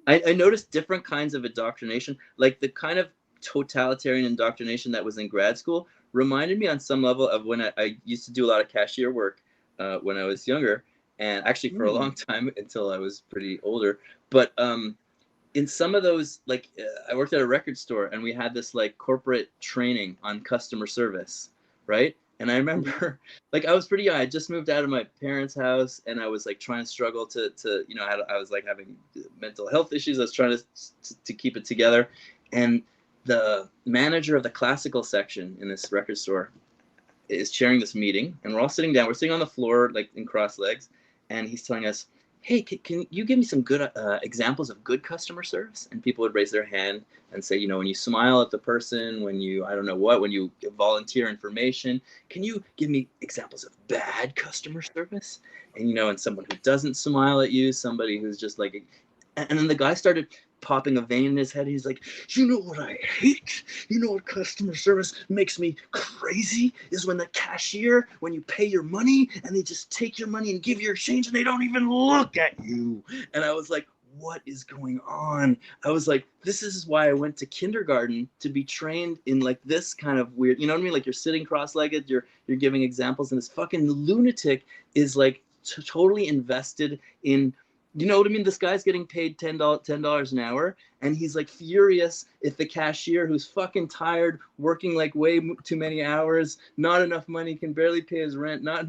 I noticed different kinds of indoctrination, like the kind of totalitarian indoctrination that was in grad school reminded me on some level of when I used to do a lot of cashier work when I was younger, and actually for a long time until I was pretty older. But in some of those, like, I worked at a record store, and we had this, like, corporate training on customer service, right? And I remember, like, I was pretty young. I just moved out of my parents' house, and I was, like, trying to struggle to you know, I was, like, having mental health issues. I was trying to keep it together. And the manager of the classical section in this record store is chairing this meeting, and we're all sitting down. We're sitting on the floor, like, in cross legs, and he's telling us, hey, can you give me some good examples of good customer service? And people would raise their hand and say, when you smile at the person, when you, I don't know what, when you volunteer information, can you give me examples of bad customer service? And, and someone who doesn't smile at you, somebody who's just like, and then the guy started popping a vein in his head. He's like, you know what I hate? You know what customer service makes me crazy is when the cashier, when you pay your money and they just take your money and give you your change and they don't even look at you. And I was like, what is going on? I was like, this is why I went to kindergarten, to be trained in like this kind of weird, you know what I mean? Like you're sitting cross-legged, you're giving examples, and this fucking lunatic is like totally invested in, you know what I mean? This guy's getting paid $10 an hour, and he's like furious if the cashier, who's fucking tired, working like way too many hours, not enough money, can barely pay his rent, not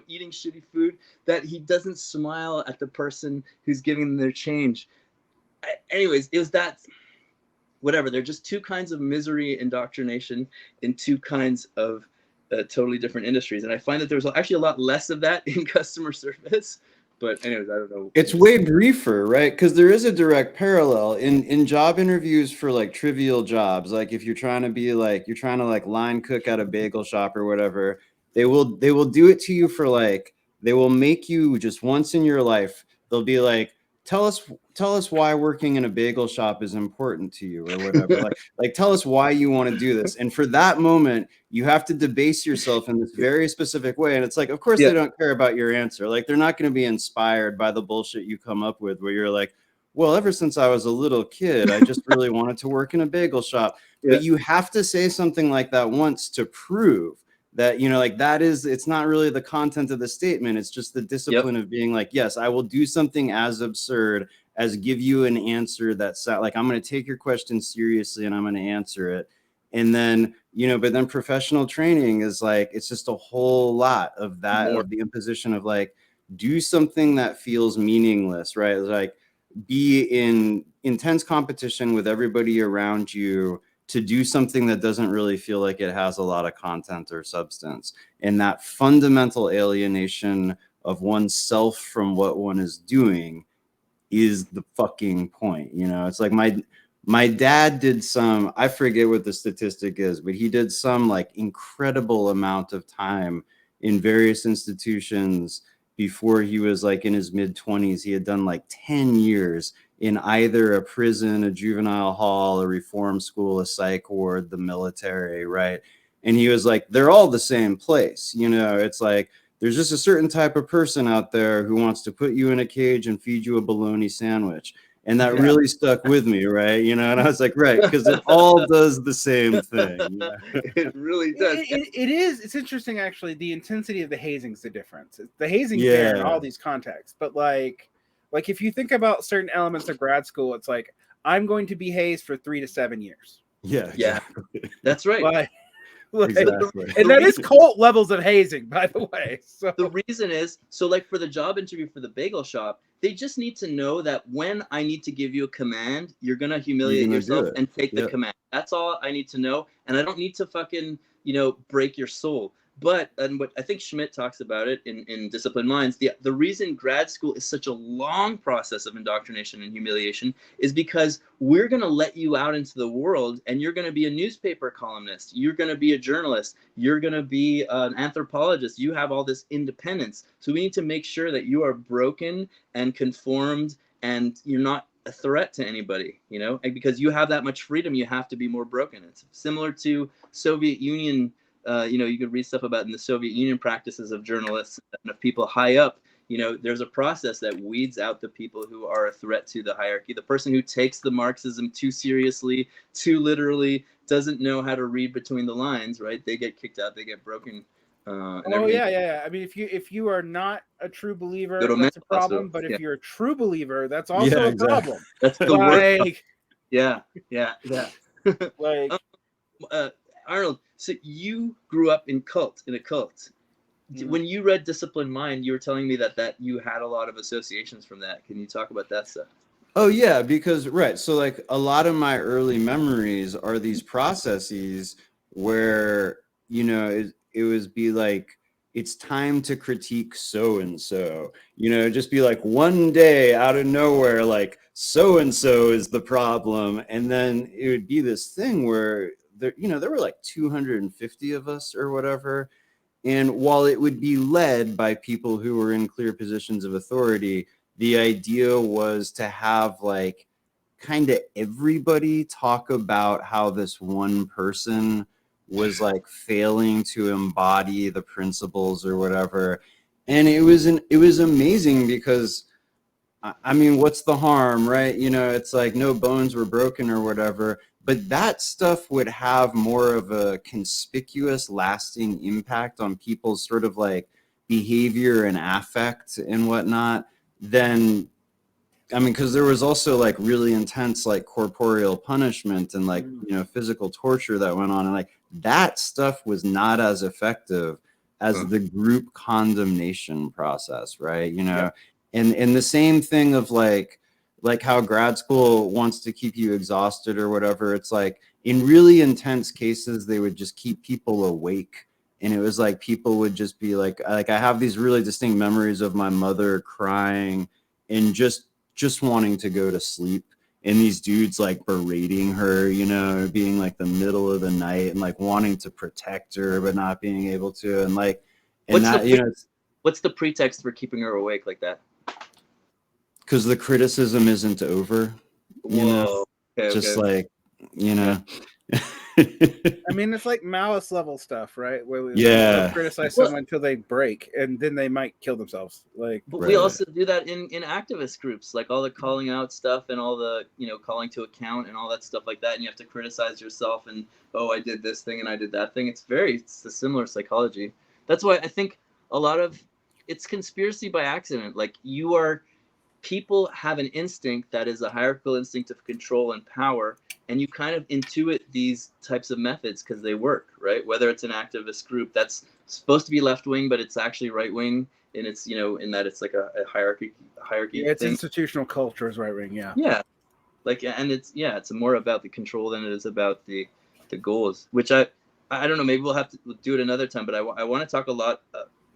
eating shitty food, that he doesn't smile at the person who's giving them their change. Anyways, it was that. Whatever. They're just two kinds of misery indoctrination in two kinds of totally different industries, and I find that there's actually a lot less of that in customer service. But anyways, I don't know. It's way briefer, right? Because there is a direct parallel in job interviews for like trivial jobs. Like if you're trying to line cook at a bagel shop or whatever, they will do it to you for like, they will make you just once in your life. They'll be like, tell us why working in a bagel shop is important to you or whatever. like tell us why you want to do this. And for that moment, you have to debase yourself in this very specific way. And it's like, of course, they don't care about your answer. Like they're not going to be inspired by the bullshit you come up with where you're like, well, ever since I was a little kid, I just really wanted to work in a bagel shop. But you have to say something like that once to prove that, like that is, it's not really the content of the statement. It's just the discipline of being like, yes, I will do something as absurd as give you an answer that's like, I'm going to take your question seriously and I'm going to answer it. And then, but then professional training is like, it's just a whole lot of that, of the imposition of like, do something that feels meaningless, right? Like be in intense competition with everybody around you to do something that doesn't really feel like it has a lot of content or substance. And that fundamental alienation of oneself from what one is doing is the fucking point. It's like my dad did some, I forget what the statistic is, but he did some like incredible amount of time in various institutions before he was like in his mid-20s. He had done like 10 years in either a prison, a juvenile hall, a reform school, a psych ward, the military, right? And he was like, they're all the same place. It's like, there's just a certain type of person out there who wants to put you in a cage and feed you a bologna sandwich. And that really stuck with me, right? And I was like, right, because it all does the same thing. It really does. It is. It's interesting, actually. The intensity of the hazing's the difference. The hazing's there in all these contexts. But like if you think about certain elements of grad school, it's like, I'm going to be hazed for 3 to 7 years. Yeah, exactly. That's right. Exactly. And that is cult levels of hazing, by the way. So the reason is, like for the job interview for the bagel shop, they just need to know that when I need to give you a command, you're going to humiliate yourself and take the command. That's all I need to know. And I don't need to fucking, break your soul. But, and what I think Schmidt talks about it in Disciplined Minds, the reason grad school is such a long process of indoctrination and humiliation is because we're going to let you out into the world and you're going to be a newspaper columnist. You're going to be a journalist. You're going to be an anthropologist. You have all this independence. So we need to make sure that you are broken and conformed and you're not a threat to anybody, and because you have that much freedom, you have to be more broken. It's similar to Soviet Union. You could read stuff about in the Soviet Union practices of journalists and of people high up. There's a process that weeds out the people who are a threat to the hierarchy. The person who takes the Marxism too seriously, too literally, doesn't know how to read between the lines, right? They get kicked out, they get broken. Yeah. I mean, if you are not a true believer, that's a problem. But if you're a true believer, that's also a problem. That's the word. Yeah. Arnold, so you grew up in a cult. When you read Disciplined Mind, you were telling me that you had a lot of associations from that. Can you talk about that stuff? Oh yeah, because right. So like a lot of my early memories are these processes where, it was be like it's time to critique so and so, you know, just be like one day out of nowhere, like so and so is the problem. And then it would be this thing where there, you know, there were like 250 of us or whatever. And while it would be led by people who were in clear positions of authority, the idea was to have like kind of everybody talk about how this one person was like failing to embody the principles or whatever. And it was amazing because I mean, what's the harm, right? You know, it's like no bones were broken or whatever, but that stuff would have more of a conspicuous, lasting impact on people's sort of like behavior and affect and whatnot than, I mean, because there was also like really intense like corporeal punishment and like, you know, physical torture that went on. And like that stuff was not as effective as the group condemnation process, right? You know, and the same thing of like how grad school wants to keep you exhausted or whatever. It's like in really intense cases, they would just keep people awake. And it was like people would just be like I have these really distinct memories of my mother crying and just wanting to go to sleep, and these dudes like berating her, you know, being like the middle of the night and like wanting to protect her but not being able to, and like, and what's the pretext for keeping her awake like that? Because the criticism isn't over, you know. Okay, just like, you know. I mean, it's like malice level stuff, right? Where they'll criticize someone until they break, and then they might kill themselves. Like, but we also do that in activist groups, like all the calling out stuff and all the, you know, calling to account and all that stuff like that. And you have to criticize yourself and, oh, I did this thing and I did that thing. It's a similar psychology. That's why I think a lot of it's conspiracy by accident. Like people have an instinct that is a hierarchical instinct of control and power, and you kind of intuit these types of methods because they work, right? Whether it's an activist group that's supposed to be left-wing, but it's actually right-wing, and it's, you know, in that it's like a hierarchy. Yeah, it's institutional culture is right-wing, yeah. Yeah, like, and it's more about the control than it is about the goals, which I don't know, maybe we'll have to do it another time, but I want to talk a lot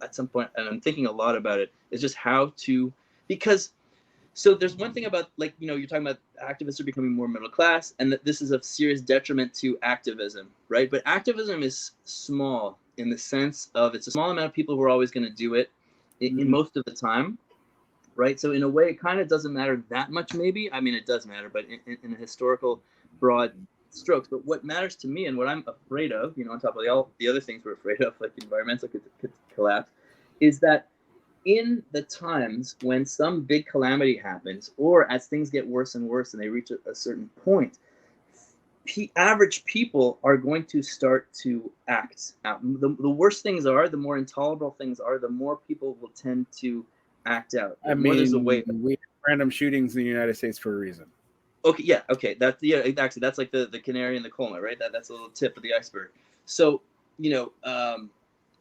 at some point, and I'm thinking a lot about it, is just how to, because so there's one thing about, like, you know, you're talking about activists are becoming more middle class and that this is of serious detriment to activism, right? But activism is small in the sense of it's a small amount of people who are always going to do it in most of the time, right? So in a way, it kind of doesn't matter that much, maybe. I mean, it does matter, but in a historical broad strokes. But what matters to me and what I'm afraid of, you know, on top of all the other things we're afraid of, like the environmental could collapse, is that in the times when some big calamity happens, or as things get worse and worse and they reach a certain point, average people are going to start to act out. The worse things are, the more intolerable things are, the more people will tend to act out. I mean, there's a way. We have random shootings in the United States for a reason. Okay, yeah, okay. Actually, that's like the canary in the coal mine, right? That's a little tip of the iceberg. So, you know,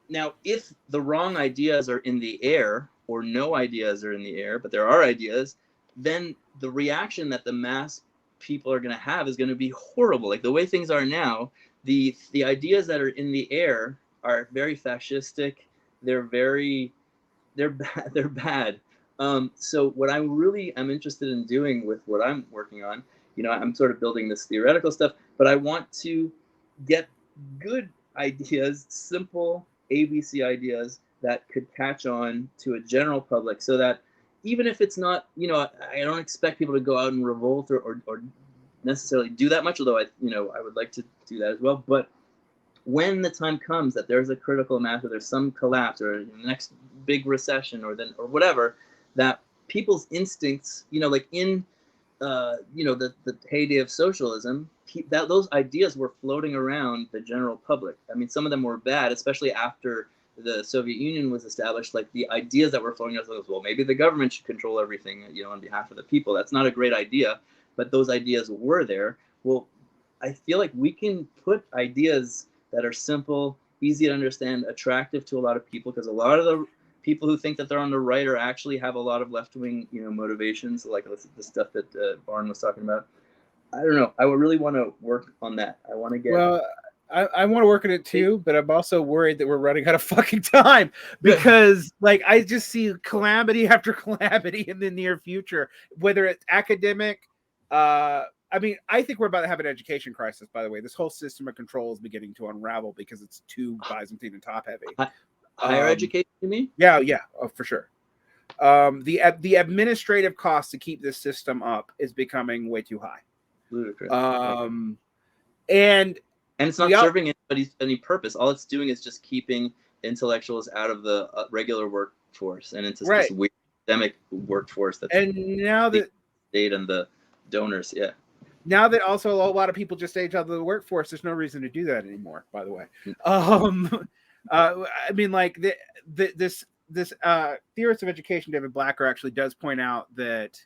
now, if the wrong ideas are in the air, or no ideas are in the air, but there are ideas, then the reaction that the mass people are going to have is going to be horrible. Like the way things are now, the ideas that are in the air are very fascistic. They're bad. So what I'm interested in doing with what I'm working on, you know, I'm sort of building this theoretical stuff, but I want to get good ideas, simple ABC ideas that could catch on to a general public, so that even if it's not, you know, I don't expect people to go out and revolt or necessarily do that much, although I would like to do that as well. But when the time comes that there's a critical mass, or there's some collapse, or the next big recession, or whatever, that people's instincts, you know, like in you know, the heyday of socialism, that those ideas were floating around the general public. I mean, some of them were bad, especially after the Soviet Union was established. Like the ideas that were floating around, well, maybe the government should control everything, you know, on behalf of the people. That's not a great idea, but those ideas were there. Well, I feel like we can put ideas that are simple, easy to understand, attractive to a lot of people, because a lot of the people who think that they're on the right are actually have a lot of left-wing, you know, motivations, like the stuff that Varn was talking about. I don't know. I would really want to work on that. I want to get. Well, I want to work in it too, but I'm also worried that we're running out of fucking time because like I just see calamity after calamity in the near future, whether it's academic. I mean, I think we're about to have an education crisis, by the way. This whole system of control is beginning to unravel because it's too Byzantine and top heavy. Higher education, you mean? Yeah, oh, for sure. The administrative cost to keep this system up is becoming way too high. Ludicrous. And it's not serving any purpose. All it's doing is just keeping intellectuals out of the regular workforce and into this weird academic workforce. That's now that state and the donors, Now that also a lot of people just age out of the workforce, there's no reason to do that anymore. By the way, I mean, like this theorist of education, David Blacker, actually does point out that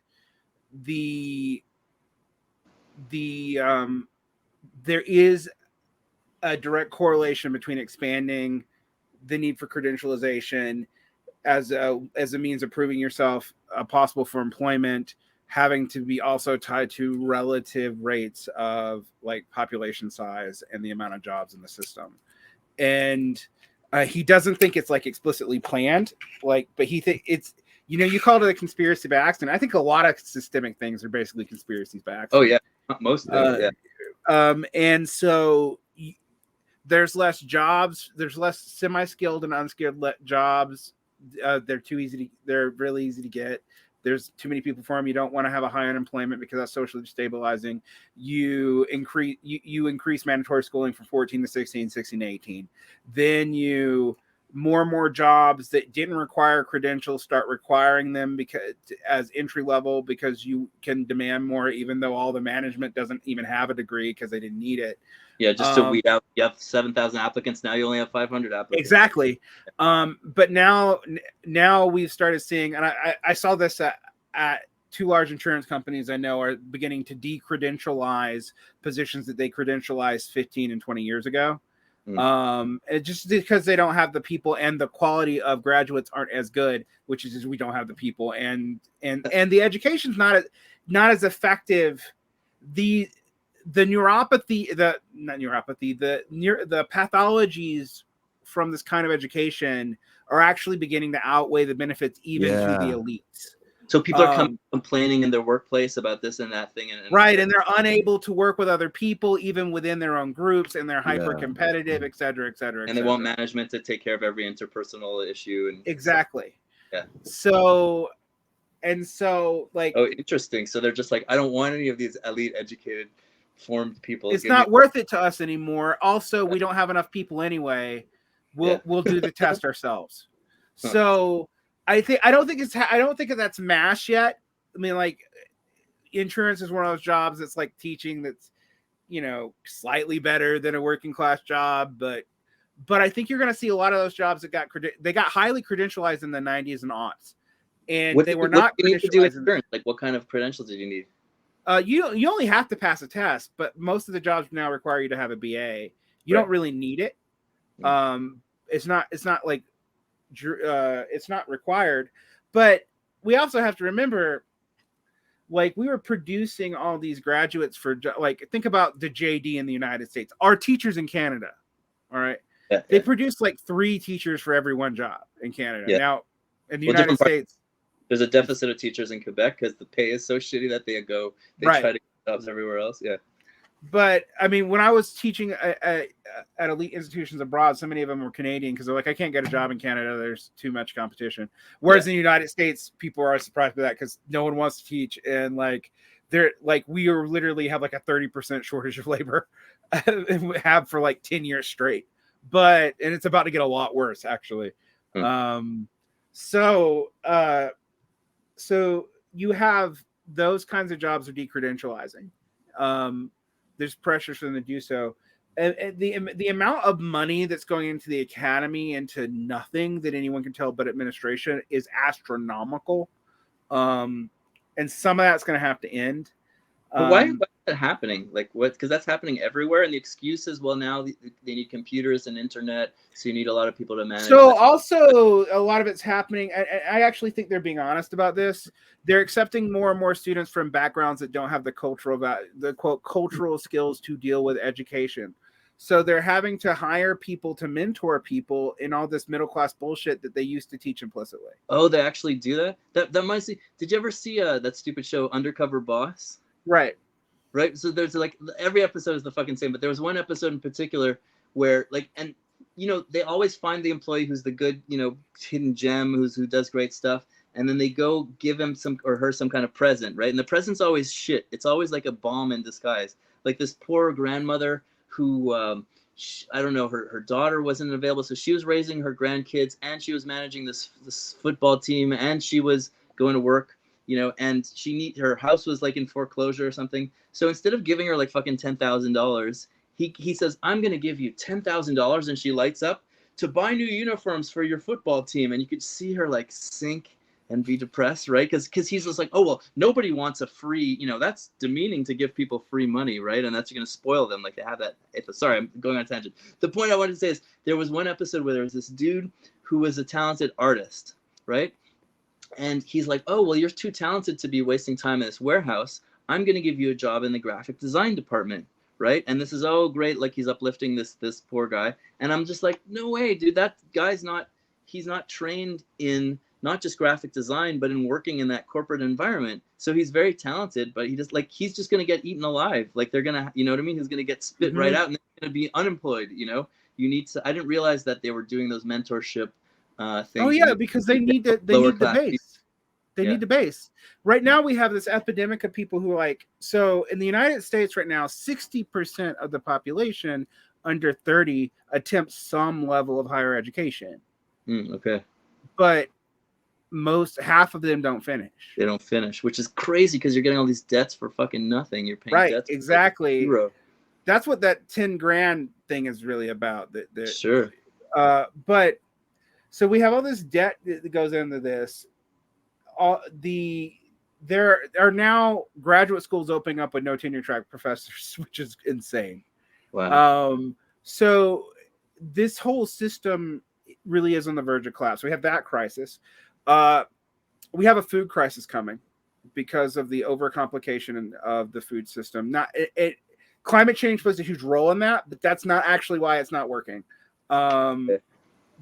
there is a direct correlation between expanding the need for credentialization as a means of proving yourself possible for employment, having to be also tied to relative rates of like population size and the amount of jobs in the system. And he doesn't think it's like explicitly planned, like, but he think it's, you know, you called it a conspiracy by accident. I think a lot of systemic things are basically conspiracies by accident. Oh yeah, most of them. And so there's less jobs, there's less semi-skilled and unskilled jobs. They're really easy to get. There's too many people for them. You don't want to have a high unemployment because that's socially destabilizing. You increase mandatory schooling from 14 to 16, 16 to 18. Then more and more jobs that didn't require credentials start requiring them because as entry level, because you can demand more, even though all the management doesn't even have a degree because they didn't need it. Yeah, just to weed out, you have 7,000 applicants. Now you only have 500 applicants. Exactly. But now we've started seeing, and I saw this at two large insurance companies I know are beginning to decredentialize positions that they credentialized 15 and 20 years ago. Just because they don't have the people and the quality of graduates aren't as good, which is we don't have the people and the education's not as effective. The neuropathy, the pathologies from this kind of education are actually beginning to outweigh the benefits even to the elites. So people are complaining in their workplace about this and that thing, and they're unable to work with other people, even within their own groups, and they're hyper competitive, et cetera, et cetera. And they want management to take care of every interpersonal issue. And exactly. Yeah. So like, oh, interesting. So they're just like, I don't want any of these elite, educated, formed people. It's not worth it to us anymore. Also, we don't have enough people anyway. We'll do the test ourselves. So. I don't think that's mass yet. I mean, like, insurance is one of those jobs that's like teaching that's, you know, slightly better than a working class job, but I think you're going to see a lot of those jobs that got highly credentialized in the 90s and aughts, and they were not credentialized. Like, what kind of credentials did you need? You only have to pass a test, but most of the jobs now require you to have a BA. You don't really need it. It's not like. It's not required, but we also have to remember, like, we were producing all these graduates for, like, think about the JD in the United States. Our teachers in Canada, all right, they produce like 3 teachers for every one job in Canada. Now, in the United States, there's a deficit of teachers in Quebec because the pay is so shitty that they try to get jobs everywhere else. Yeah. But I mean, when I was teaching at elite institutions abroad, so many of them were Canadian because they're like, I can't get a job in Canada. There's too much competition. Whereas in the United States, people are surprised by that because no one wants to teach. And like, we are literally have like a 30% shortage of labor and we have for like 10 years straight. And it's about to get a lot worse, actually. So you have those kinds of jobs are decredentializing. There's pressures for them to do so. And the amount of money that's going into the academy into nothing that anyone can tell but administration is astronomical. And some of that's going to have to end. But why is that happening? Like, what? Because that's happening everywhere. And the excuse is, well, now they need computers and internet, so you need a lot of people to manage. So also a lot of it's happening. I actually think they're being honest about this. They're accepting more and more students from backgrounds that don't have the quote cultural skills to deal with education. So they're having to hire people to mentor people in all this middle class bullshit that they used to teach implicitly. Oh, they actually do that? That might see. Did you ever see that stupid show Undercover Boss? Right. Right. So there's like every episode is the fucking same, but there was one episode in particular where like, and you know, they always find the employee who's the good, you know, hidden gem who does great stuff, and then they go give him some or her some kind of present, right? And the present's always shit. It's always like a bomb in disguise. Like this poor grandmother who I don't know, her daughter wasn't available, so she was raising her grandkids, and she was managing this football team, and she was going to work, you know, and her house was like in foreclosure or something. So instead of giving her like fucking $10,000, he says, I'm gonna give you $10,000, and she lights up to buy new uniforms for your football team, and you could see her like sink and be depressed, right? Because he's just like, oh well, nobody wants a free, you know, that's demeaning to give people free money, right? And that's going to spoil them, like they have that. Sorry, I'm going on a tangent. The point I wanted to say is there was one episode where there was this dude who was a talented artist, right? And he's like, oh well, you're too talented to be wasting time in this warehouse. I'm going to give you a job in the graphic design department, right? And this is, oh great, like he's uplifting this poor guy, and I'm just like, no way, dude, that guy's he's not trained in not just graphic design, but in working in that corporate environment. So he's very talented, but he's just going to get eaten alive. Like they're going to, you know what I mean? He's going to get spit right out, and they're going to be unemployed. You know, I didn't realize that they were doing those mentorship things. Oh yeah, because they need the base. They need the base. Right now we have this epidemic of people who are like, so in the United States right now, 60% of the population under 30 attempts some level of higher education. Okay. But half of them don't finish. They don't finish, which is crazy because you're getting all these debts for fucking nothing. You're paying debts. Exactly. Zero. That's what that 10 grand thing is really about. Sure. But so we have all this debt that goes into this. There are now graduate schools opening up with no tenure track professors, which is insane. Wow. So this whole system really is on the verge of collapse. We have that crisis. We have a food crisis coming because of the overcomplication of the food system. Climate change plays a huge role in that, but that's not actually why it's not working.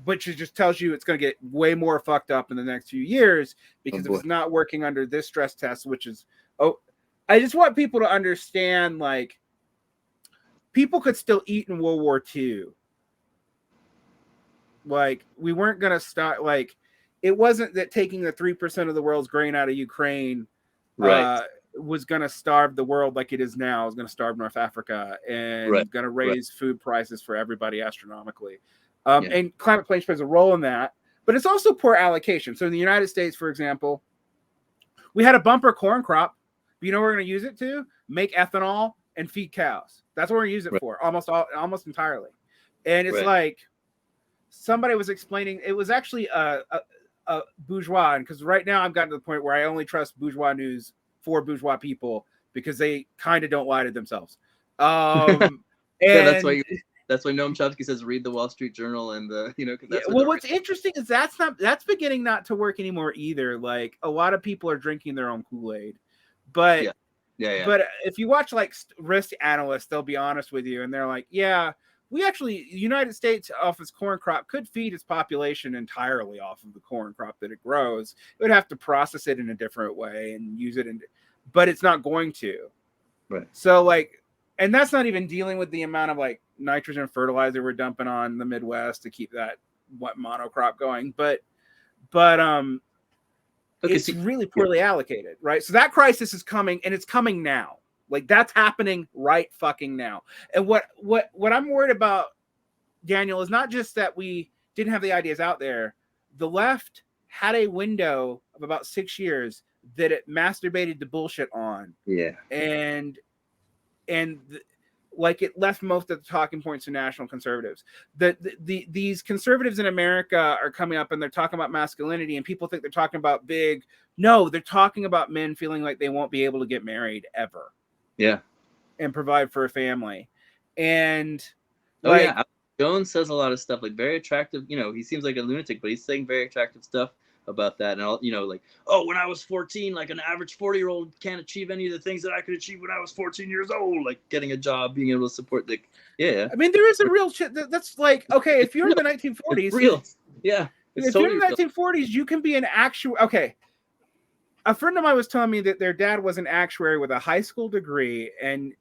Which just tells you it's going to get way more fucked up in the next few years because if it's not working under this stress test, which is, I just want people to understand, like, people could still eat in World War II. Like, we weren't going to start, like, it wasn't that taking the 3% of the world's grain out of Ukraine was going to starve the world like it is now. It was going to starve North Africa and going to raise food prices for everybody astronomically. And climate change plays a role in that, but it's also poor allocation. So in the United States, for example, we had a bumper corn crop. But you know what we're going to use it to? Make ethanol and feed cows. That's what we're going to use it for, almost entirely. And it's like somebody was explaining, it was actually a bourgeois, and because right now I've gotten to the point where I only trust bourgeois news for bourgeois people because they kind of don't lie to themselves. And that's why Noam Chomsky says read the Wall Street Journal and what's interesting is that's beginning not to work anymore either. Like a lot of people are drinking their own Kool-Aid, but but if you watch like risk analysts, they'll be honest with you and they're like, the United States off its corn crop could feed its population entirely off of the corn crop that it grows. It would have to process it in a different way and use it but it's not going to. Right. So like, and that's not even dealing with the amount of like nitrogen fertilizer we're dumping on the Midwest to keep that monocrop going. But it's really poorly allocated, right? So that crisis is coming, and it's coming now. Like that's happening right fucking now. And what I'm worried about, Daniel, is not just that we didn't have the ideas out there. The left had a window of about 6 years that it masturbated to bullshit on. Yeah. And like it left most of the talking points to national conservatives. These conservatives in America are coming up and they're talking about masculinity, and people think they're talking about big. No, they're talking about men feeling like they won't be able to get married ever. Yeah. And provide for a family. And Alex Jones says a lot of stuff, like very attractive. You know, he seems like a lunatic, but he's saying very attractive stuff. about that, and all, you know, like, oh, when I was 14, like an average 40-year-old can't achieve any of the things that I could achieve when I was 14 years old, like getting a job, being able to support the, yeah. I mean, there is a real shit that's like, okay, if you're in the It's 1940s, real, yeah. if you're in the 1940s, you can be an actual, okay. A friend of mine was telling me that their dad was an actuary with a high school degree, and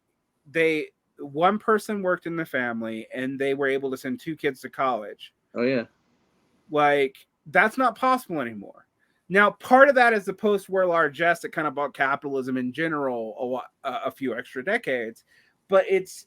one person worked in the family, and they were able to send 2 kids to college. Oh yeah. Like, that's not possible anymore. Now, part of that is the post-war largesse that kind of bought capitalism in general a few extra decades, but it's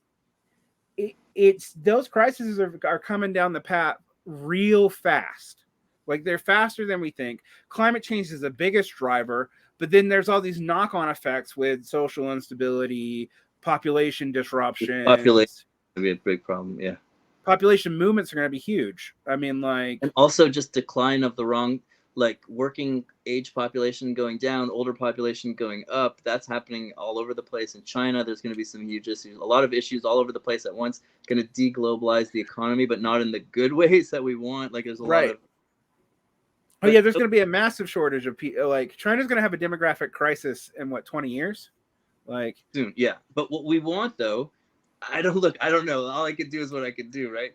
those crises are coming down the path real fast. Like, they're faster than we think. Climate change is the biggest driver, but then there's all these knock-on effects with social instability, population disruption. Population would be a big problem, yeah. Population movements are going to be huge. I mean, like, and also just decline of the wrong, like, working age population going down, older population going up. That's happening all over the place. In China, there's going to be some huge issues, a lot of issues all over the place at once. Going to deglobalize the economy, but not in the good ways that we want. Like, there's a lot of. Oh yeah, there's going to be a massive shortage of people. Like, China's going to have a demographic crisis in 20 years? Like, soon, yeah. But what we want, though, I don't know. All I can do is what I can do, right?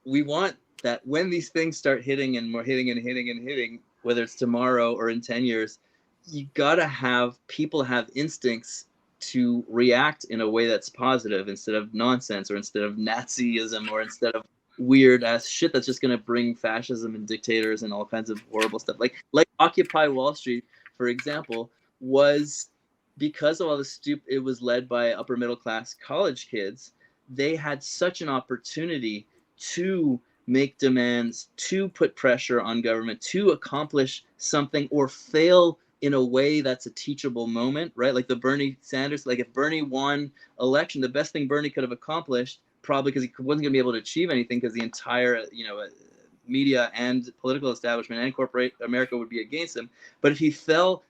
We want that when these things start hitting and more hitting, whether it's tomorrow or in 10 years, you gotta have people have instincts to react in a way that's positive instead of nonsense, or instead of Nazism, or instead of weird ass shit that's just gonna bring fascism and dictators and all kinds of horrible stuff. Like Occupy Wall Street, for example, was because of all the it was led by upper middle class college kids. They had such an opportunity to make demands, to put pressure on government, to accomplish something, or fail in a way that's a teachable moment, right? Like the Bernie Sanders, like if Bernie won election, the best thing Bernie could have accomplished, probably because he wasn't gonna be able to achieve anything, because the entire, media and political establishment and corporate America would be against him. But if he failed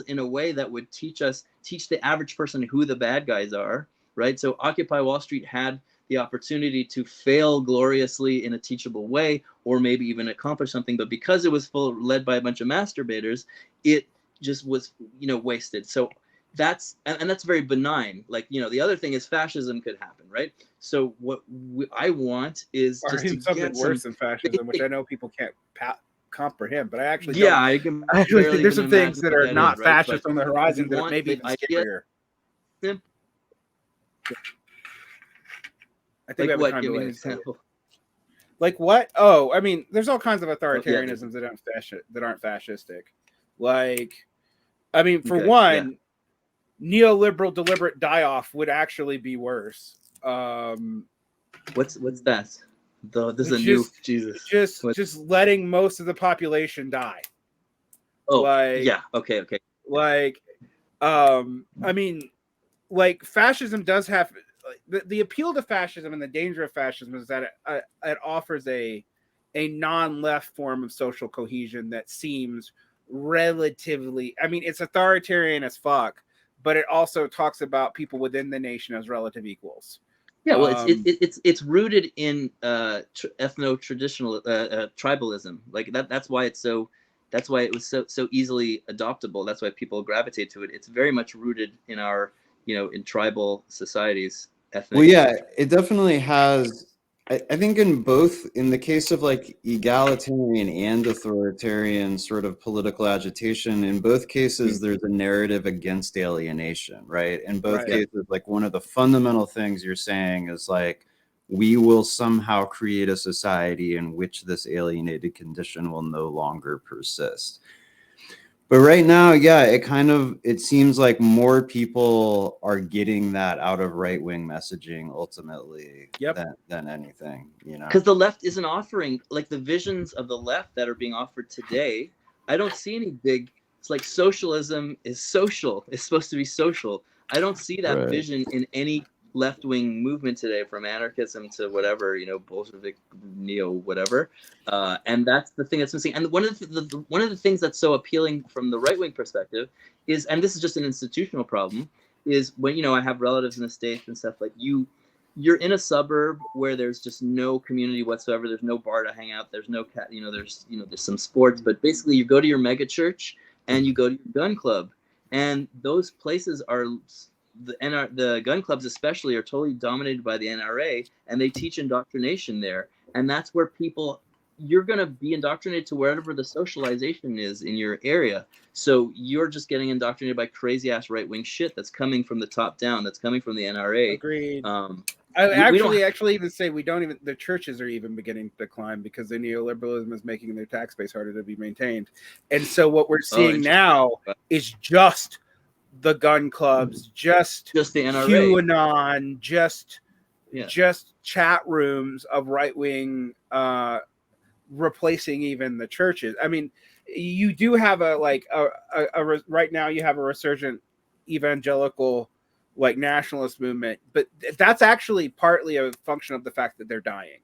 in a way that would teach the average person who the bad guys are, right? So Occupy Wall Street had the opportunity to fail gloriously in a teachable way, or maybe even accomplish something. But because it was led by a bunch of masturbators, it just was, wasted. So that's very benign. Like, the other thing is fascism could happen, right? So what I want is just to something worse than fascism, which I know people can't comprehend, but I actually I can actually think there's some things that are not is, fascist right? on the horizon that may be even scarier. I think like we have what? time Give to me an wait. example. Like what? Oh, I mean, there's all kinds of authoritarianisms that aren't fascistic. Like, I mean, for one, neoliberal deliberate die-off would actually be worse. What's that? This is a new Jesus. Just letting most of the population die. Oh, like, yeah. Okay. Like, I mean, like, fascism does have the appeal to fascism, and the danger of fascism is that it offers a non-left form of social cohesion that seems relatively. I mean, it's authoritarian as fuck, but it also talks about people within the nation as relative equals. Yeah, well, it's rooted in ethno-traditional tribalism. Like that's why it was so easily adoptable. That's why people gravitate to it. It's very much rooted in our in tribal societies. Well, yeah, it definitely has. I think in the case of like egalitarian and authoritarian sort of political agitation, in both cases, there's a narrative against alienation, right? In both cases, like one of the fundamental things you're saying is like, we will somehow create a society in which this alienated condition will no longer persist. But right now, it seems like more people are getting that out of right-wing messaging ultimately than anything, Because the left isn't offering, like, the visions of the left that are being offered today. I don't see any big, it's like socialism is social. It's supposed to be social. I don't see that vision in any left-wing movement today, from anarchism to whatever, Bolshevik, neo, whatever, and that's the thing that's missing. And one of the things that's so appealing from the right-wing perspective is, and this is just an institutional problem, is when I have relatives in the States and stuff, like you're in a suburb where there's just no community whatsoever. There's no bar to hang out. There's no there's some sports, but basically you go to your mega church and you go to your gun club, and those places are the gun clubs especially are totally dominated by the NRA, and they teach indoctrination there, and that's where you're going to be indoctrinated to wherever the socialization is in your area. So you're just getting indoctrinated by crazy ass right-wing shit that's coming from the top down, that's coming from the NRA. Agreed. We actually even say the churches are even beginning to decline because the neoliberalism is making their tax base harder to be maintained. And so what we're seeing now is just the gun clubs, just the NRA, QAnon, just chat rooms of right-wing, replacing even the churches. I mean, you do have right now you have a resurgent evangelical nationalist movement, but that's actually partly a function of the fact that they're dying.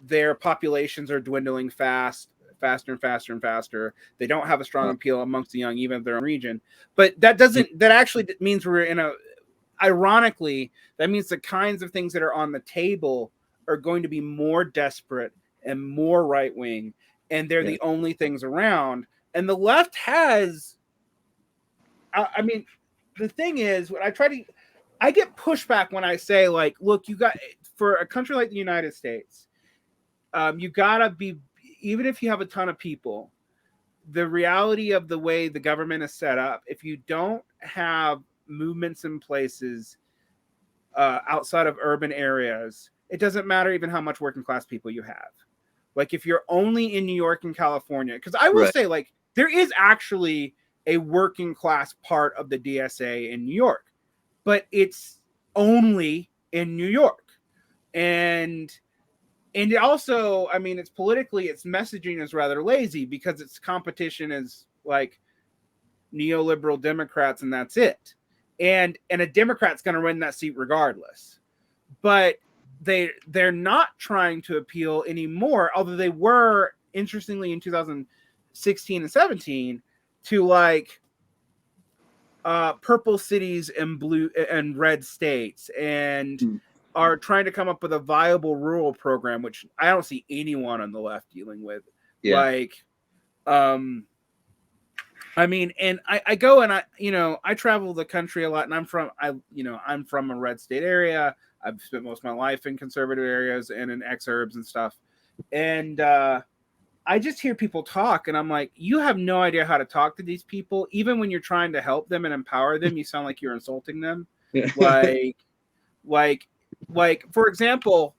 Their populations are dwindling faster and faster. They don't have a strong appeal amongst the young, even of their own region. But that actually means ironically, that means the kinds of things that are on the table are going to be more desperate and more right-wing, and they're the only things around. And the left has, I mean, the thing is, when I get pushback when I say, look, for a country like the United States, you gotta be, even if you have a ton of people, the reality of the way the government is set up, if you don't have movements in places outside of urban areas, it doesn't matter even how much working class people you have. If you're only in New York and California, because I will say, there is actually a working class part of the DSA in New York, but it's only in New York. And it also, I mean, its messaging is rather lazy because its competition is neoliberal Democrats, and that's it. And a Democrat's going to win that seat regardless. But they're not trying to appeal anymore, although they were, interestingly, in 2016 and 17, to purple cities and blue and red states, and are trying to come up with a viable rural program, which I don't see anyone on the left dealing with. I mean, and I go and I travel the country a lot, and I'm from a red state area. I've spent most of my life in conservative areas and in exurbs and stuff. And I just hear people talk, and I'm like, you have no idea how to talk to these people. Even when you're trying to help them and empower them, you sound like you're insulting them. Yeah. For example,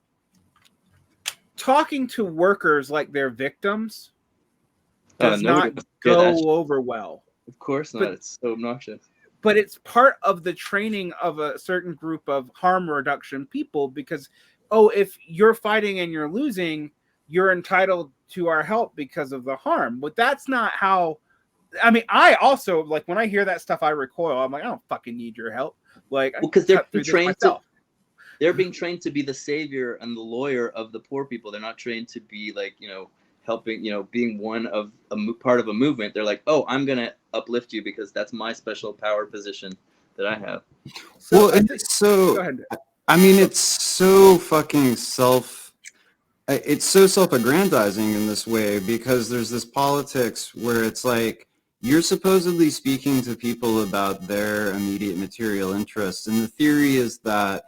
talking to workers like they're victims does not go over well. Of course not. It's so obnoxious. But it's part of the training of a certain group of harm reduction people, because, if you're fighting and you're losing, you're entitled to our help because of the harm. But that's not how, I mean, I also, when I hear that stuff, I recoil. I'm like, I don't fucking need your help. Because they're being trained to be the savior and the lawyer of the poor people. They're not trained to be helping, being one of part of a movement. They're like, I'm going to uplift you because that's my special power position that I have. It's so fucking it's so self-aggrandizing in this way, because there's this politics where it's like, you're supposedly speaking to people about their immediate material interests. And the theory is that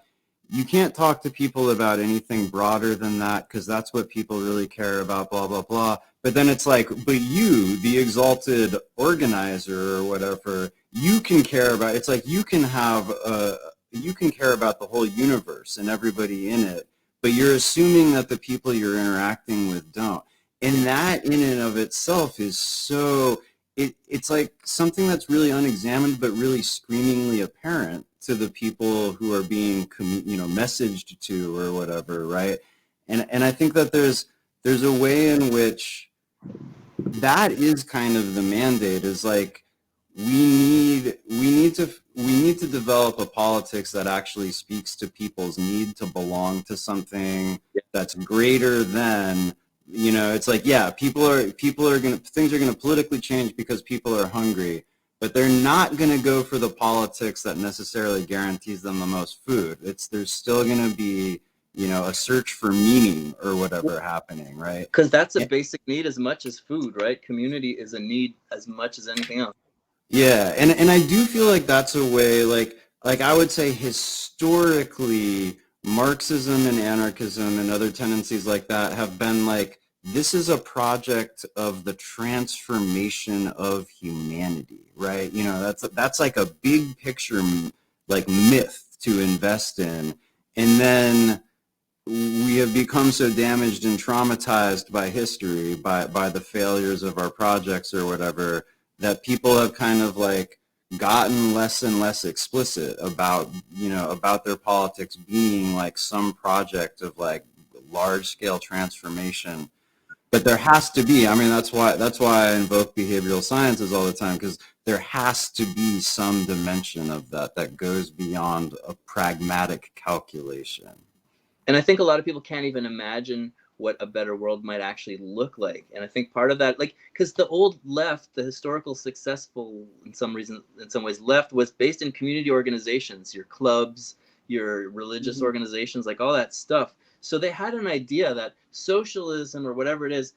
you can't talk to people about anything broader than that, because that's what people really care about, blah, blah, blah. But then it's like, but you, the exalted organizer or whatever, you can care about, it's like you can care about the whole universe and everybody in it, but you're assuming that the people you're interacting with don't. And that in and of itself is so, it's like something that's really unexamined, but really screamingly apparent to the people who are being, messaged to or whatever, right? And I think that there's a way in which that is kind of the mandate, is like, we need to develop a politics that actually speaks to people's need to belong to something that's greater than, it's like, things are going to politically change because people are hungry. but they're not going to go for the politics that necessarily guarantees them the most food. There's still going to be, you know, a search for meaning or whatever happening, right? Because that's a basic need as much as food, right? Community is a need as much as anything else. Yeah, and I do feel like that's a way, like I would say historically, Marxism and anarchism and other tendencies like that have been like, this is a project of the transformation of humanity, right? You know, that's like a big picture, like myth to invest in. And then we have become so damaged and traumatized by history, by the failures of our projects or whatever, that people have kind of like gotten less and less explicit about, you know, about their politics being like some project of like large scale transformation. But there has to be, I mean, that's why I invoke behavioral sciences all the time, because there has to be some dimension of that goes beyond a pragmatic calculation. And I think a lot of people can't even imagine what a better world might actually look like. And I think part of that, like, because the old left, the historical successful in some ways left, was based in community organizations, your clubs, your religious organizations, like all that stuff. So they had an idea that socialism or whatever it is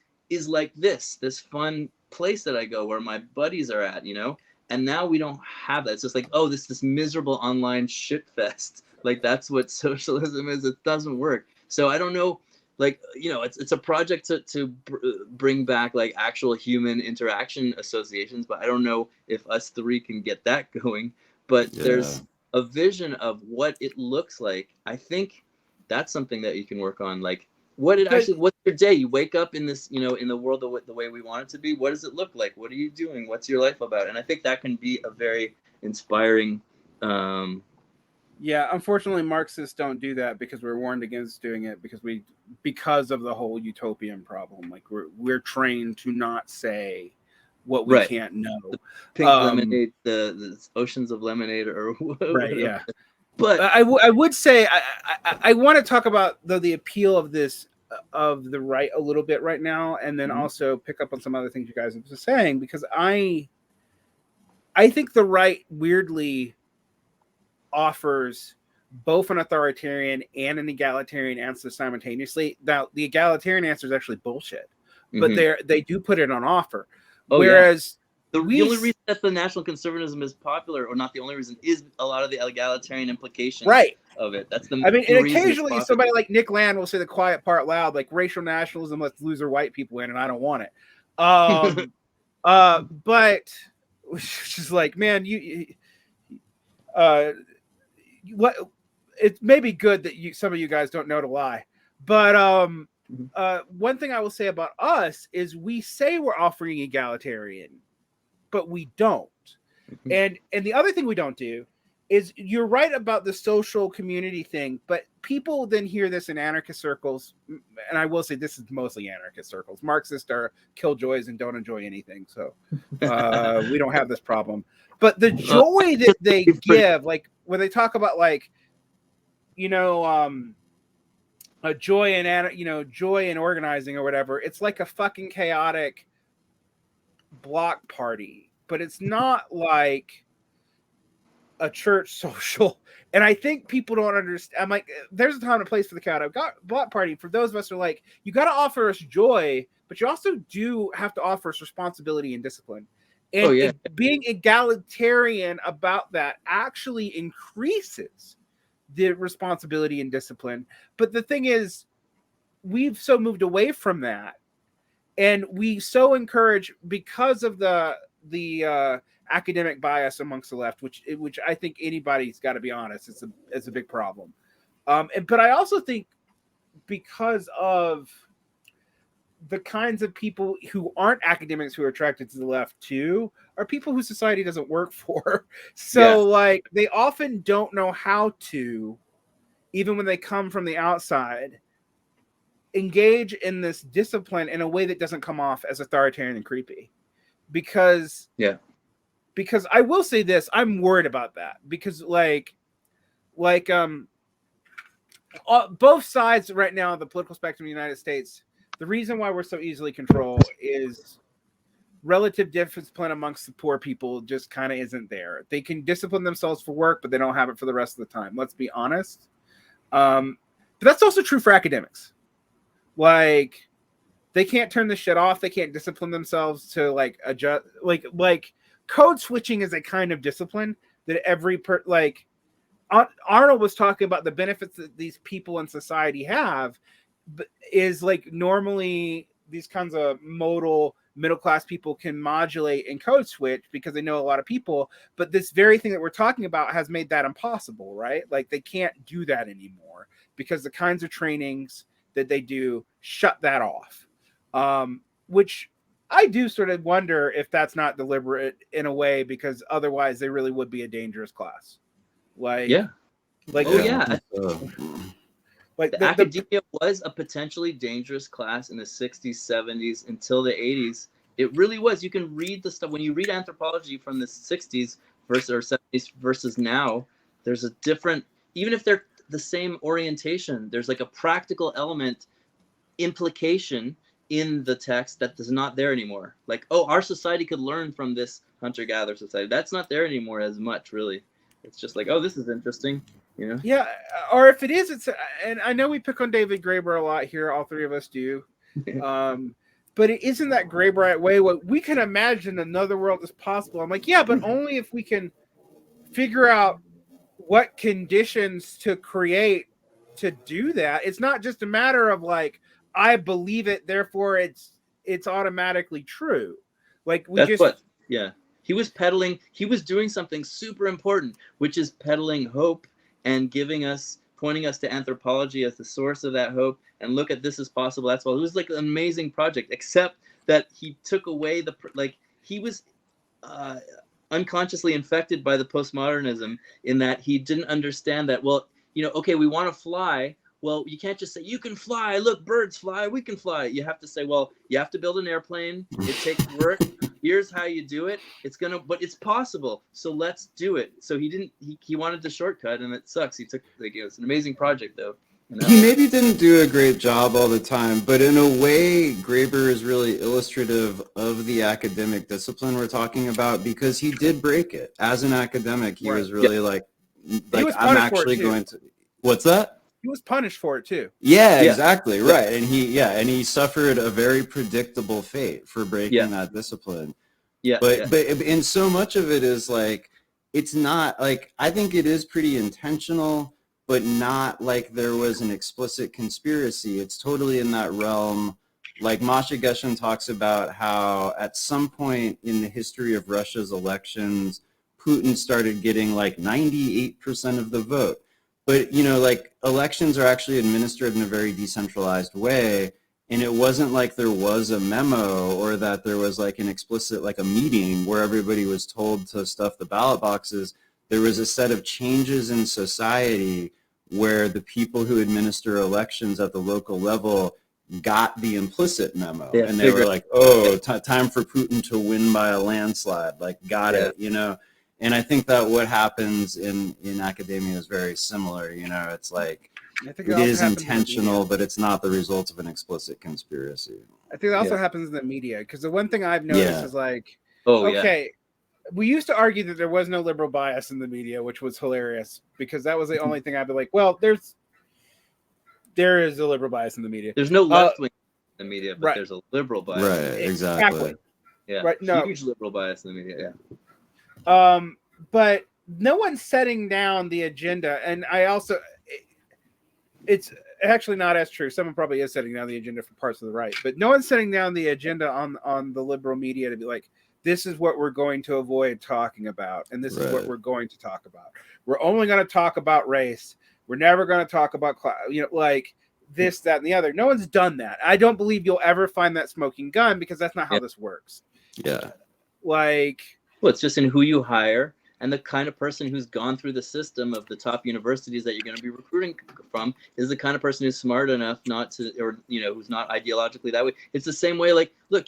like this fun place that I go where my buddies are at, you know? And now we don't have that. It's just like, oh, this miserable online shit fest. Like, that's what socialism is. It doesn't work. So I don't know, like, you know, it's a project to bring back like actual human interaction associations, but I don't know if us three can get that going. But there's a vision of what it looks like. I think that's something that you can work on. Like, what's your day? You wake up in this, you know, in the world the way we want it to be. What does it look like? What are you doing? What's your life about? And I think that can be a very inspiring. Yeah, unfortunately, Marxists don't do that because we're warned against doing it because of the whole utopian problem. Like we're trained to not say what we can't know. The pink lemonade, the oceans of lemonade, or whatever. Right. Yeah. But I would say I want to talk about the appeal of this of the right a little bit right now, and then also pick up on some other things you guys have been saying, because I think the right weirdly offers both an authoritarian and an egalitarian answer simultaneously. Now, the egalitarian answer is actually bullshit, but they do put it on offer. Whereas the only reason that the national conservatism is popular, or not the only reason, is a lot of the egalitarian implications of it. That's the. I mean, and occasionally somebody like Nick Land will say the quiet part loud, like racial nationalism lets loser white people in, and I don't want it. But which is like, man, what it may be good that some of you guys don't know to lie, but one thing I will say about us is we say we're offering egalitarian, but we don't. And the other thing we don't do is, you're right about the social community thing, but people then hear this in anarchist circles, and I will say this is mostly anarchist circles. Marxists are killjoys and don't enjoy anything, so we don't have this problem. But the joy that they give, like when they talk about, like, you know, a joy in organizing or whatever, it's like a fucking chaotic block party, but it's not like a church social. And I think people don't understand. I'm like, there's a time and a place for the chaotic block party. For those of us who are like, you got to offer us joy, but you also do have to offer us responsibility and discipline. And being egalitarian about that actually increases the responsibility and discipline. But the thing is, we've so moved away from that, and we so encourage, because of the academic bias amongst the left, which I think anybody's got to be honest, it's a big problem. But I also think because of the kinds of people who aren't academics who are attracted to the left too are people who society doesn't work for. So like, they often don't know how to, even when they come from the outside, engage in this discipline in a way that doesn't come off as authoritarian and creepy. Because I will say this, I'm worried about that, because both sides right now of the political spectrum in the United States, the reason why we're so easily controlled is relative discipline amongst the poor people just kind of isn't there. They can discipline themselves for work, but they don't have it for the rest of the time. Let's be honest. But that's also true for academics. Like, they can't turn this shit off. They can't discipline themselves to like adjust. Like code switching is a kind of discipline that Arnold was talking about the benefits that these people in society have, is like normally these kinds of modal middle-class people can modulate and code switch because they know a lot of people, but this very thing that we're talking about has made that impossible, right? Like they can't do that anymore because the kinds of trainings that they do shut that off. Which I do sort of wonder if that's not deliberate in a way, because otherwise they really would be a dangerous class. Like, yeah. Like, like the academia was a potentially dangerous class in the 60s, 70s until the 80s. It really was. You can read the stuff when you read anthropology from the 60s versus or 70s versus now. There's a different, even if they're the same orientation, there's like a practical element implication in the text that is not there anymore. Like, oh, our society could learn from this hunter-gatherer society. That's not there anymore as much, really. It's just like, oh, this is interesting. You know? Yeah, or if it is, it's, and I know we pick on David Graeber a lot here, all three of us do, but it isn't that Graeberite way. What we can imagine another world is possible. I'm like, yeah, but only if we can figure out what conditions to create to do that. It's not just a matter of like, I believe it, therefore it's automatically true. Like he was peddling. He was doing something super important, which is peddling hope and pointing us to anthropology as the source of that hope. And look at this as possible. That's all. It was like an amazing project, except that he took away he was unconsciously infected by the postmodernism in that he didn't understand that, well, you know, okay, we want to fly. Well, you can't just say, you can fly. Look, birds fly. We can fly. You have to say, well, you have to build an airplane. It takes work. Here's how you do it. But it's possible. So let's do it. So he wanted the shortcut, and it sucks. It was an amazing project, though. You know? He maybe didn't do a great job all the time, but in a way, Graeber is really illustrative of the academic discipline we're talking about, because he did break it. As an academic, he was really I'm actually going to... What's that? He was punished for it too. Yeah, exactly. Right. And he suffered a very predictable fate for breaking that discipline. But and so much of it is like, it's not like, I think it is pretty intentional, but not like there was an explicit conspiracy. It's totally in that realm. Like Masha Geshen talks about how at some point in the history of Russia's elections, Putin started getting like 98% of the vote. But, you know, like elections are actually administered in a very decentralized way. And it wasn't like there was a memo or that there was like an explicit, like a meeting where everybody was told to stuff the ballot boxes. There was a set of changes in society where the people who administer elections at the local level got the implicit memo. And they were like, oh, time for Putin to win by a landslide. Like, got it, you know. And I think that what happens in academia is very similar. You know, it's like it is intentional, but it's not the result of an explicit conspiracy. I think it also happens in the media, because the one thing I've noticed is like, we used to argue that there was no liberal bias in the media, which was hilarious, because that was the only thing I'd be like, well, there is a liberal bias in the media. There's no left wing in the media, but there's a liberal bias. Right, exactly. Yeah, right. No, huge liberal bias in the media. Yeah. But no one's setting down the agenda, and it's actually not as true. Someone probably is setting down the agenda for parts of the right, but no one's setting down the agenda on the liberal media to be like, this is what we're going to avoid talking about, and this is what we're going to talk about. We're only going to talk about race. We're never going to talk about class, you know, like this, that, and the other. No one's done that. I don't believe you'll ever find that smoking gun, because that's not how this works. Yeah. Like, well, it's just in who you hire and the kind of person who's gone through the system of the top universities that you're going to be recruiting from is the kind of person who's smart enough not to, or, you know, who's not ideologically that way. It's the same way, like, look,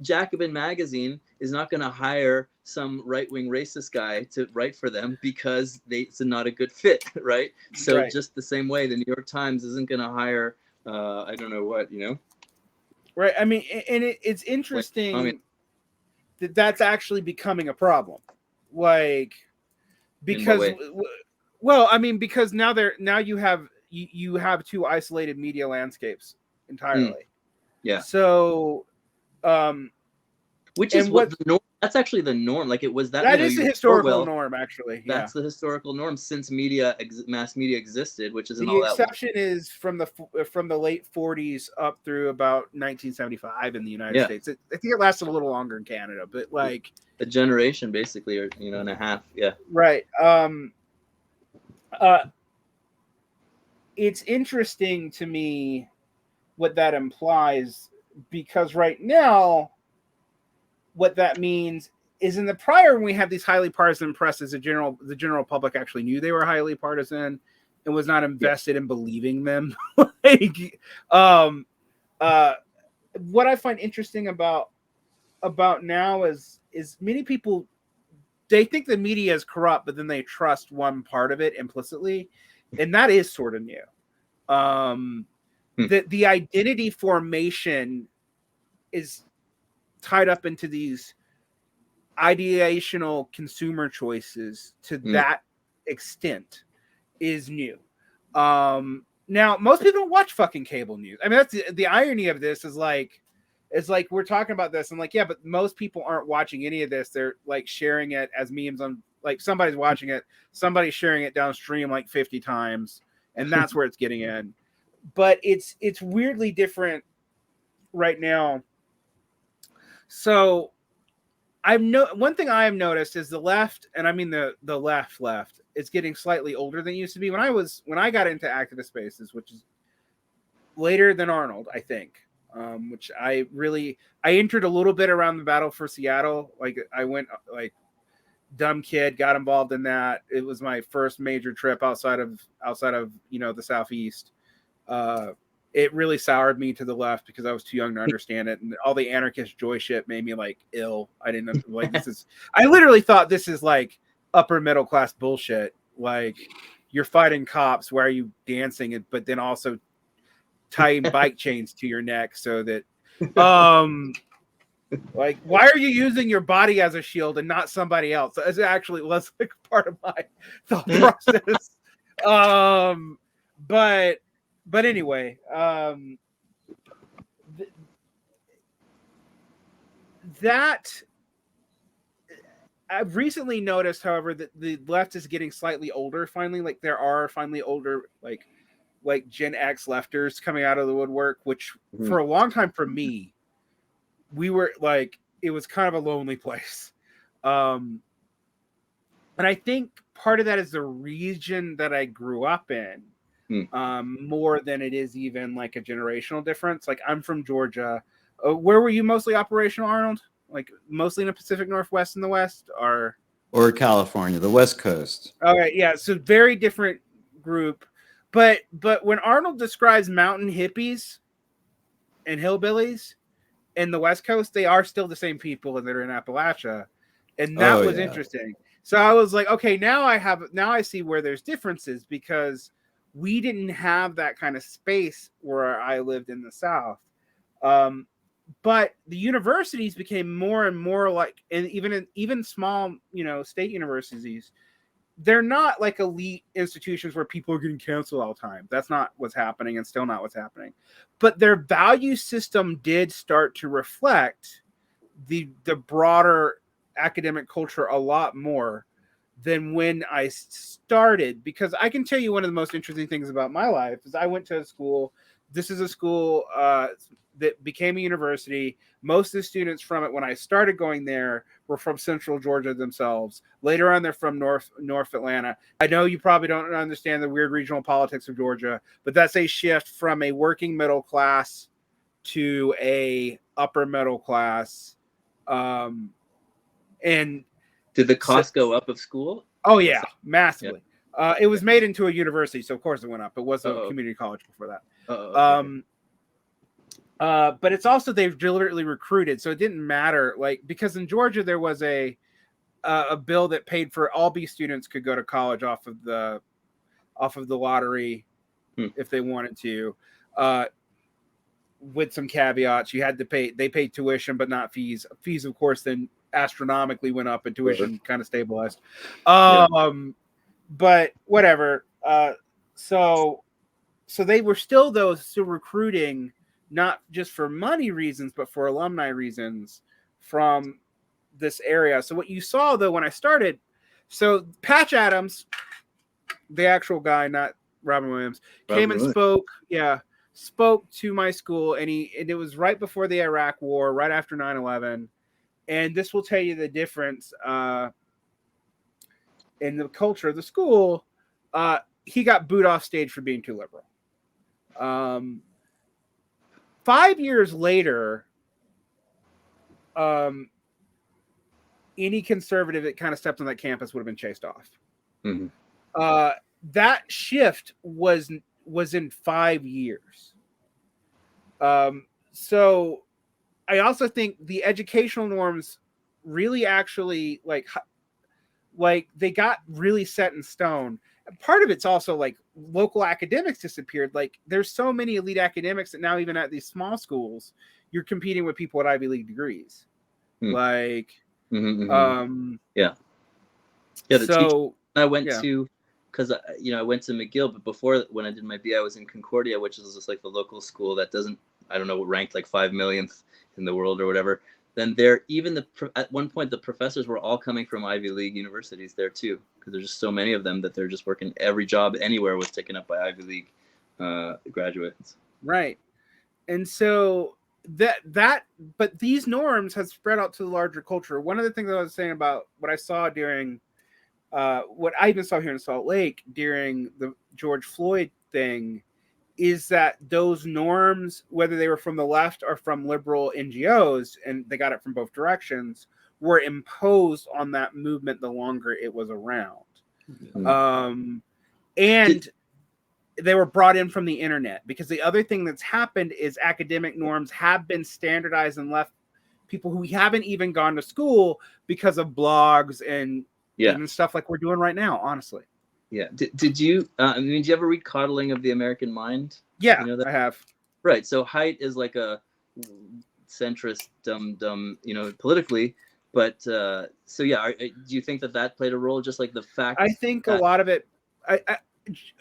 Jacobin magazine is not going to hire some right-wing racist guy to write for them because it's not a good fit, right? So just the same way, the New York Times isn't going to hire, I don't know what, you know? Right. I mean, and it's interesting. that's actually becoming a problem. Like, because, way? well, I mean, because now you have two isolated media landscapes entirely. Yeah. So, which is what the norm. That's actually the norm. Like it was that. That is the historical norm, actually. That's the historical norm since mass media existed, which isn't the all that. The exception is from the late 40s up through about 1975 in the United States. I think it lasted a little longer in Canada, but like a generation, basically, or and a half. Yeah. Right. It's interesting to me what that implies, because right now, what that means is in the prior, when we had these highly partisan presses, the general public actually knew they were highly partisan and was not invested in believing them. Like, what I find interesting about now is many people, they think the media is corrupt, but then they trust one part of it implicitly, and that is sort of new. The identity formation is tied up into these ideational consumer choices to that extent is new. Now most people don't watch fucking cable news. I mean, that's the irony of this is like, it's like we're talking about this and like, yeah, but most people aren't watching any of this. They're like sharing it as memes on, like, somebody's watching it, somebody's sharing it downstream like 50 times, and that's where it's getting in. But it's weirdly different right now. So one thing I have noticed is the left, and I mean the left is getting slightly older than it used to be. When I got into activist spaces, which is later than Arnold, I think, which I entered a little bit around the battle for Seattle. Like I went like dumb kid, got involved in that. It was my first major trip outside of the Southeast. It really soured me to the left because I was too young to understand it, and all the anarchist joy shit made me like ill. I didn't like this. I literally thought this is like upper middle class bullshit. Like, you're fighting cops, why are you dancing it? But then also tying bike chains to your neck so that, like, why are you using your body as a shield and not somebody else? It actually was like part of my thought process. But anyway, that I've recently noticed, however, that the left is getting slightly older. Finally, like there are finally older, like Gen X lefters coming out of the woodwork, which for a long time for me, we were like, it was kind of a lonely place. And I think part of that is the region that I grew up in. More than it is even like a generational difference. Like, I'm from Georgia. Where were you mostly operational, Arnold? Like mostly in the Pacific Northwest and the West, or California, the West Coast. All right, yeah. So very different group. But when Arnold describes mountain hippies and hillbillies in the West Coast, they are still the same people that are in Appalachia, and that was interesting. So I was like, okay, now I see where there's differences, because we didn't have that kind of space where I lived in the South. But the universities became more and more like, and even small, state universities, they're not like elite institutions where people are getting canceled all the time. That's not what's happening, and still not what's happening. But their value system did start to reflect the broader academic culture a lot more than when I started, because I can tell you one of the most interesting things about my life is I went to a school. This is a school that became a university. Most of the students from it, when I started going there, were from Central Georgia themselves. Later on, they're from North Atlanta. I know you probably don't understand the weird regional politics of Georgia, but that's a shift from a working middle class to a upper middle class. And did the cost go up of school? Oh yeah, massively. Yeah. It was made into a university, so of course it went up. It was a community college before that. But it's also, they've deliberately recruited, so it didn't matter. Like, because in Georgia there was a bill that paid for all B students could go to college off of the lottery if they wanted to. With some caveats, you had to pay. They paid tuition, but not fees. Fees, of course, then astronomically went up and tuition kind of stabilized. Yeah. But whatever. So they were still recruiting, not just for money reasons, but for alumni reasons from this area. So what you saw though when I started, so Patch Adams, the actual guy, not Robin Williams, came and spoke to my school, and it was right before the Iraq War, right after 9/11. And this will tell you the difference in the culture of the school. He got booed off stage for being too liberal. 5 years later, any conservative that kind of stepped on that campus would have been chased off. Mm-hmm. That shift was in 5 years. So I also think the educational norms really actually like they got really set in stone. Part of it's also like local academics disappeared. Like there's so many elite academics that now even at these small schools, you're competing with people with Ivy League degrees. Like, yeah. So I went to, because I went to McGill, but before, when I did my BA, I was in Concordia, which is just like the local school that doesn't, I don't know, ranked like 5 millionth in the world or whatever. Then there, even at one point, the professors were all coming from Ivy League universities there too, because there's just so many of them that they're just working. Every job anywhere was taken up by Ivy League graduates. Right, and so but these norms have spread out to the larger culture. One of the things I was saying about what I saw during, what I even saw here in Salt Lake during the George Floyd thing, is that those norms, whether they were from the left or from liberal NGOs, and they got it from both directions, were imposed on that movement the longer it was around. And they were brought in from the internet, because the other thing that's happened is academic norms have been standardized and left people who haven't even gone to school because of blogs and even stuff like we're doing right now, honestly. Yeah. Did you, did you ever read Coddling of the American Mind? Yeah, you know that? I have. Right. So Haidt is like a centrist, dumb, politically. But so, yeah, do you think that played a role? Just like the fact. I think a lot of it,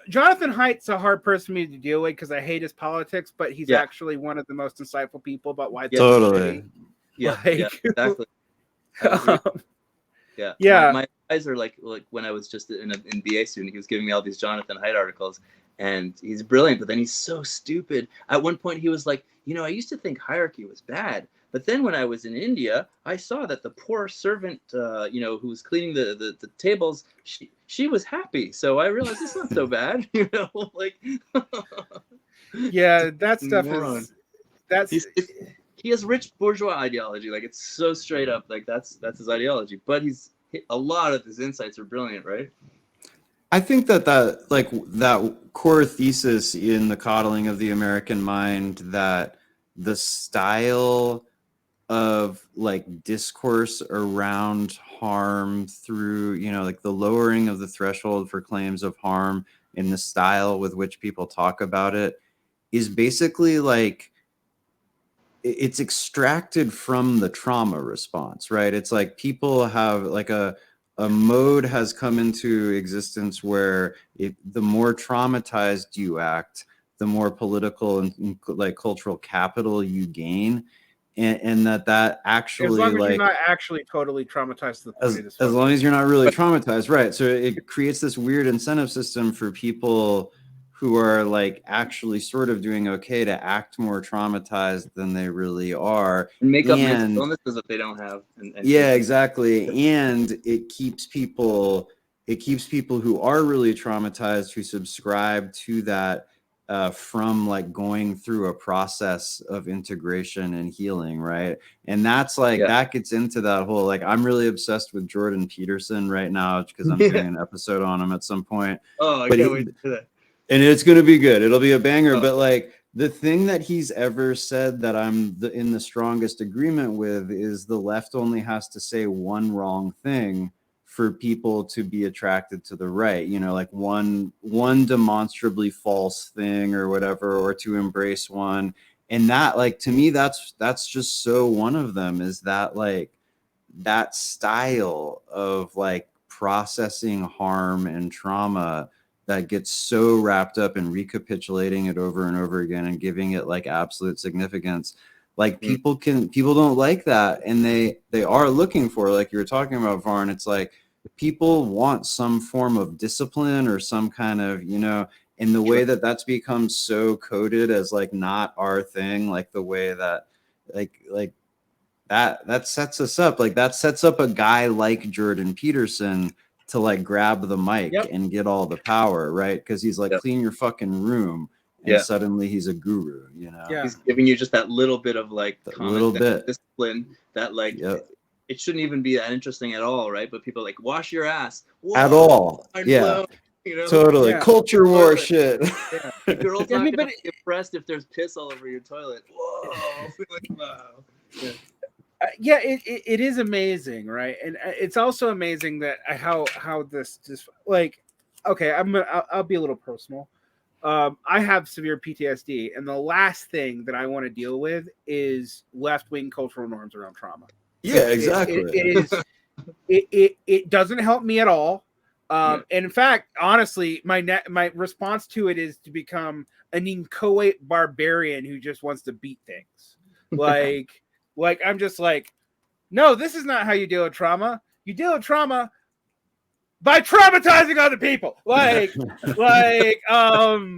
Jonathan Haidt's a hard person for me to deal with because I hate his politics, but he's actually one of the most insightful people about why. Totally. Exactly. My eyes are like when I was just in BA student, he was giving me all these Jonathan Haidt articles, and he's brilliant, but then he's so stupid. At one point he was like, I used to think hierarchy was bad, but then when I was in India, I saw that the poor servant, who was cleaning the tables, she was happy. So I realized it's not so bad, Yeah, that stuff is, he has rich bourgeois ideology. Like, it's so straight up. Like, that's his ideology. But a lot of his insights are brilliant, right? I think that core thesis in The Coddling of the American Mind, that the style of discourse around harm through, the lowering of the threshold for claims of harm in the style with which people talk about it, is basically it's extracted from the trauma response, right? It's like people have a mode has come into existence where the more traumatized you act, the more political and cultural capital you gain. And that actually, as long as you're not actually totally traumatized to the point as long as you're not really traumatized, right? So it creates this weird incentive system for people who are actually sort of doing okay to act more traumatized than they really are, and make up mental illnesses that they don't have. Yeah, exactly. And it keeps people who are really traumatized, who subscribe to that, from going through a process of integration and healing, right? And that's that gets into that whole I'm really obsessed with Jordan Peterson right now because I'm doing an episode on him at some point. Oh, I can't wait to do that. And it's going to be good. It'll be a banger. But the thing that he's ever said that I'm in the strongest agreement with is the left only has to say one wrong thing for people to be attracted to the right, one demonstrably false thing or whatever, or to embrace one. And that, to me, that's just so one of them, is that that style of like processing harm and trauma that gets so wrapped up in recapitulating it over and over again and giving it like absolute significance, like people don't like that, and they are looking for, like you were talking about, Varn, it's like people want some form of discipline or some kind of, you know, in the way that that's become so coded as like not our thing, like the way that like that sets us up, like that sets up a guy like Jordan Peterson to like grab the mic and get all the power, right? Because he's like, clean your fucking room, and suddenly he's a guru, you know. He's giving you just that little bit of like little bit discipline that like it shouldn't even be that interesting at all, right? But people are like, wash your ass. Whoa, at all. blown, you know? Totally culture war shit. Girls not gonna be impressed if there's piss all over your toilet. Whoa. Like, wow. It is amazing, right? And it's also amazing that how this just like, okay, I'll be a little personal. I have severe PTSD, and the last thing that I want to deal with is left-wing cultural norms around trauma. Yeah, exactly. It doesn't help me at all. And in fact, honestly, my response to it is to become an inchoate barbarian who just wants to beat things. Like I'm just like, no, this is not how you deal with trauma. You deal with trauma by traumatizing other people. And well,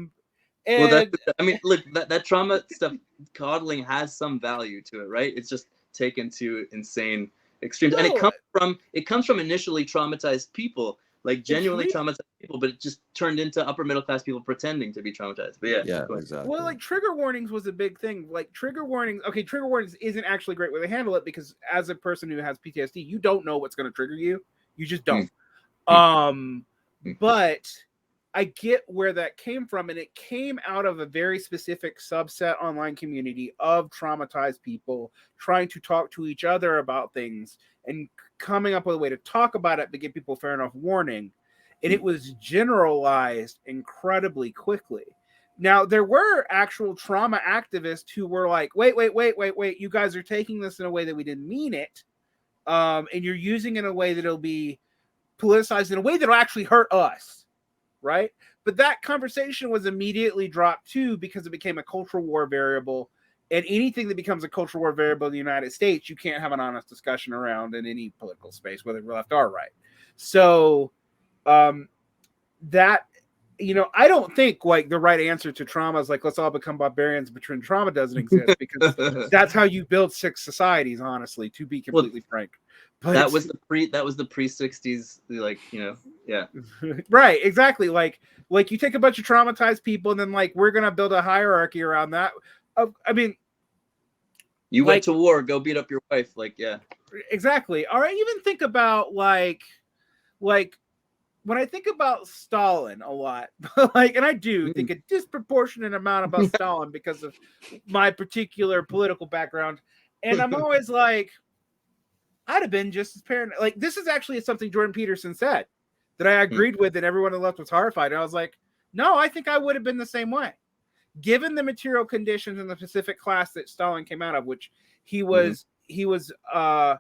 I mean, look, that trauma stuff, coddling has some value to it, right? It's just taken to insane extremes, and it comes from initially traumatized people, like genuinely traumatized people, but it just turned into upper middle class people pretending to be traumatized. But yeah, exactly. Well, like trigger warnings was a big thing. Like trigger warnings, okay, trigger warnings isn't actually a great way to handle it, because as a person who has PTSD, you don't know what's going to trigger you. You just don't. But I get where that came from, and it came out of a very specific subset online community of traumatized people trying to talk to each other about things and coming up with a way to talk about it to give people fair enough warning. And it was generalized incredibly quickly. Now, there were actual trauma activists who were like, wait, you guys are taking this in a way that we didn't mean it. And you're using it in a way that'll be politicized in a way that'll actually hurt us. Right? But that conversation was immediately dropped too, because it became a cultural war variable. And anything that becomes a cultural war variable in the United States, you can't have an honest discussion around in any political space, whether we're left or right. So that, you know, I don't think like the right answer to trauma is like, let's all become barbarians, but trauma doesn't exist, because that's how you build sick societies, honestly, to be completely frank. But that was the pre-60s, like, you know, right, exactly. Like you take a bunch of traumatized people, and then like we're gonna build a hierarchy around that. I mean, you went to war, go beat up your wife, like exactly. Or I even think about like when I think about Stalin a lot, like, and I do think a disproportionate amount about Stalin because of my particular political background, and I'm always like, I'd have been just as paranoid. Like, this is actually something Jordan Peterson said that I agreed with, and everyone on the left was horrified. And I was like, no, I think I would have been the same way. Given the material conditions in the Pacific class that Stalin came out of, which he was kind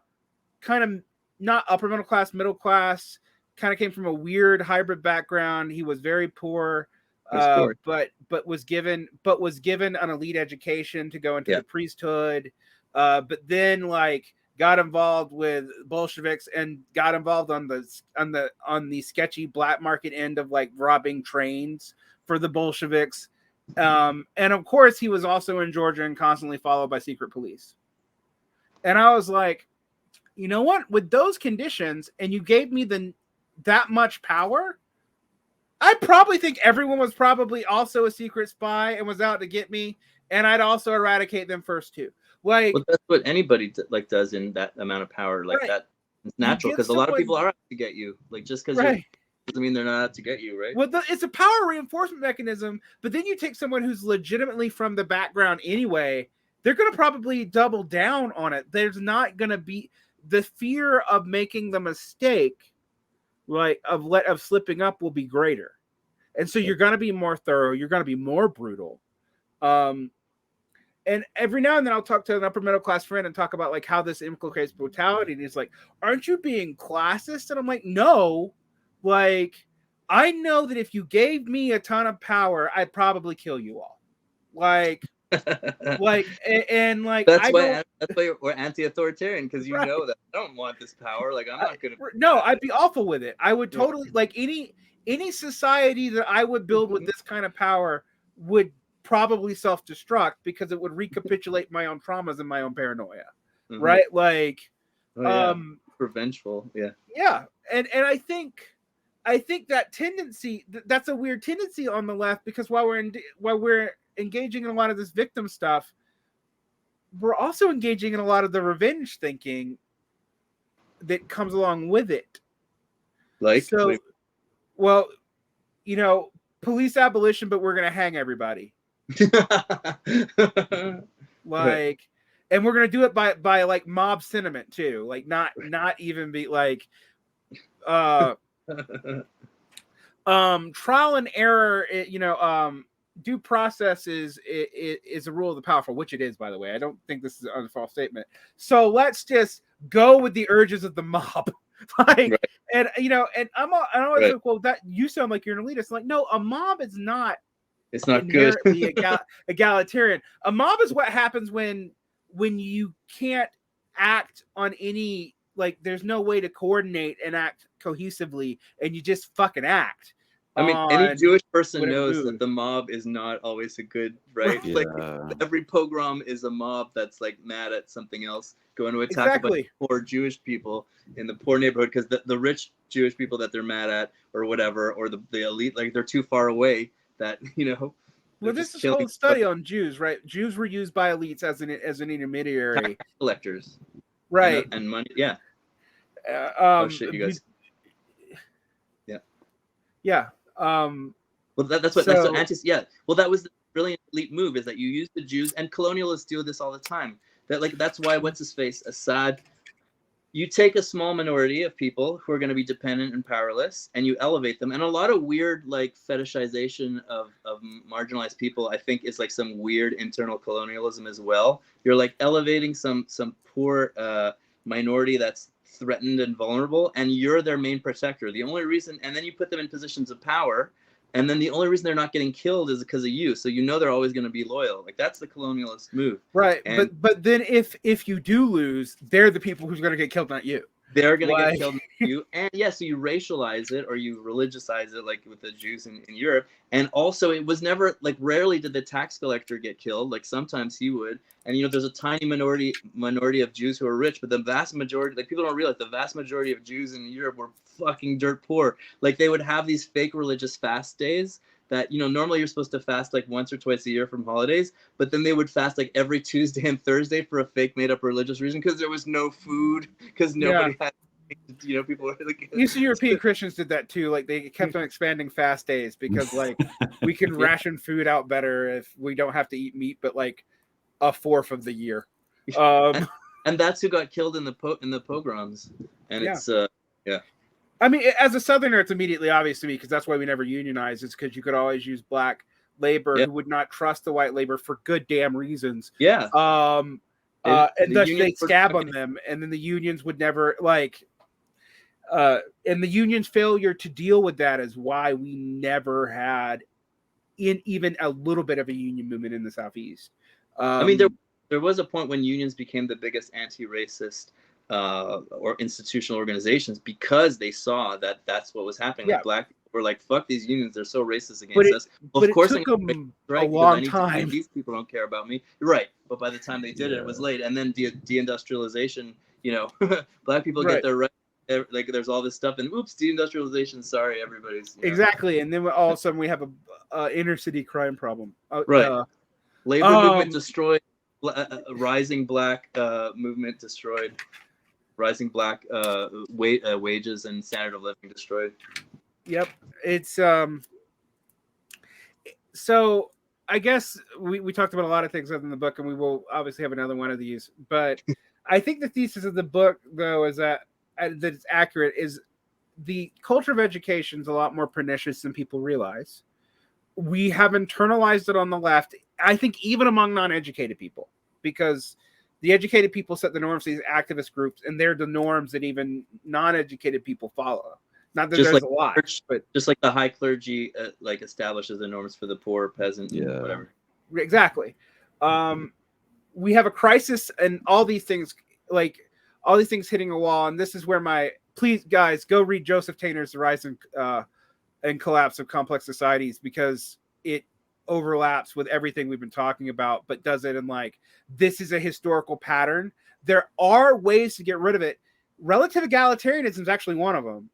of not upper middle class, kind of came from a weird hybrid background. He was very poor, but was given an elite education to go into the priesthood. But then like got involved with Bolsheviks and got involved on the sketchy black market end of like robbing trains for the Bolsheviks. And of course he was also in Georgia and constantly followed by secret police. And I was like, you know what, with those conditions, and you gave me that much power, I probably think everyone was probably also a secret spy and was out to get me, and I'd also eradicate them first too. Like, well, that's what anybody like does in that amount of power, like that. It's natural, because a lot of people are out to get you. Like, just because doesn't mean they're not out to get you, right? Well, it's a power reinforcement mechanism, but then you take someone who's legitimately from the background anyway, they're going to probably double down on it. There's not going to be the fear of making the mistake, like of slipping up, will be greater. And so you're going to be more thorough. You're going to be more brutal. and every now and then I'll talk to an upper middle class friend and talk about like how this implicates brutality. And he's like, aren't you being classist? And I'm like, no, like, I know that if you gave me a ton of power, I'd probably kill you all. Like, and like, that's why we're anti-authoritarian, because you know that I don't want this power. Like, I'm not gonna. No, I'd be awful with it. I would totally like any society that I would build with this kind of power would probably self-destruct because it would recapitulate my own traumas and my own paranoia, right? Like, revengeful, yeah, and I think that tendency, that's a weird tendency on the left, because while we're engaging in a lot of this victim stuff, we're also engaging in a lot of the revenge thinking that comes along with it. Like, so, well, you know, police abolition, but we're gonna hang everybody. Like, and we're gonna do it by like mob sentiment too. Like, not even be like, trial and error. You know, due process is a rule of the powerful, which it is, by the way. I don't think this is a false statement. So let's just go with the urges of the mob. Like, and you know, and I always like, well, that you sound like you're an elitist. Like, no, a mob is not. It's not good. Egalitarian. A mob is what happens when you can't act on any, like, there's no way to coordinate and act cohesively, and you just fucking act. I mean, any Jewish person knows that the mob is not always a good, right? Yeah. Like, every pogrom is a mob that's like mad at something else, going to attack a bunch of poor Jewish people in the poor neighborhood because the rich Jewish people that they're mad at or whatever, or the elite, like, they're too far away that, you know. Well, this is a whole study on Jews, right? Jews were used by elites as an intermediary. Tax collectors. Right. And money, yeah. Oh, shit, you guys. Yeah. Yeah. Well, that's what well, that was the brilliant elite move, is that you use the Jews, and colonialists do this all the time. That's why what's his face, Assad, you take a small minority of people who are going to be dependent and powerless, and you elevate them. And a lot of weird, like, fetishization of marginalized people, I think, is like some weird internal colonialism as well. You're like elevating some poor minority that's threatened and vulnerable, and you're their main protector. The only reason, and then you put them in positions of power, and then the only reason they're not getting killed is because of you. So you know they're always going to be loyal. Like, that's the colonialist move. Right. And but then if you do lose, they're the people who's going to get killed, not you. They're going to get killed, not you. And so you racialize it, or you religiousize it, like with the Jews in Europe. And also, it was never, like, rarely did the tax collector get killed. Like, sometimes he would. And, you know, there's a tiny minority of Jews who are rich, but the vast majority, like, people don't realize the vast majority of Jews in Europe were fucking dirt poor. Like, they would have these fake religious fast days that, you know, normally you're supposed to fast like once or twice a year from holidays, but then they would fast like every Tuesday and Thursday for a fake made up religious reason, because there was no food, because nobody had, you know, people were like, Eastern European Christians did that too. Like, they kept on expanding fast days because, like, we can ration food out better if we don't have to eat meat, but like a fourth of the year. And that's who got killed in the pogroms. And it's I mean, as a Southerner, it's immediately obvious to me, because that's why we never unionized. It's because you could always use black labor who would not trust the white labor for good damn reasons. Yeah. And thus they scab on them, and then the unions would never, like, and the union's failure to deal with that is why we never had even a little bit of a union movement in the Southeast. I mean, there was a point when unions became the biggest anti-racist or institutional organizations, because they saw that that's what was happening. Like, black people were like, "Fuck these unions; they're so racist against us." Well, of course, it took them a long time. These people don't care about me, right? But by the time they did it was late. And then deindustrialization. You know, black people get their right. Like, there's all this stuff, and oops, deindustrialization. Sorry, everybody's exactly. And then all of a sudden we have a inner city crime problem. Labor movement destroyed. Rising black movement destroyed. Rising black wages and standard of living destroyed. Yep. It's so I guess we talked about a lot of things in the book, and we will obviously have another one of these, but I think the thesis of the book, though, is that it's accurate, is the culture of education is a lot more pernicious than people realize. We have internalized it on the left I think even among non-educated people, because the educated people set the norms for these activist groups, and they're the norms that even non-educated people follow. Not that Just there's like a lot, but just like the high clergy like establishes the norms for the poor peasant and whatever. exactly. We have a crisis, and all these things hitting a wall. And this is where please guys go read Joseph Tainer's The Rise and Collapse of Complex Societies, because it overlaps with everything we've been talking about, but does it in like, this is a historical pattern. There are ways to get rid of it. Relative egalitarianism is actually one of them,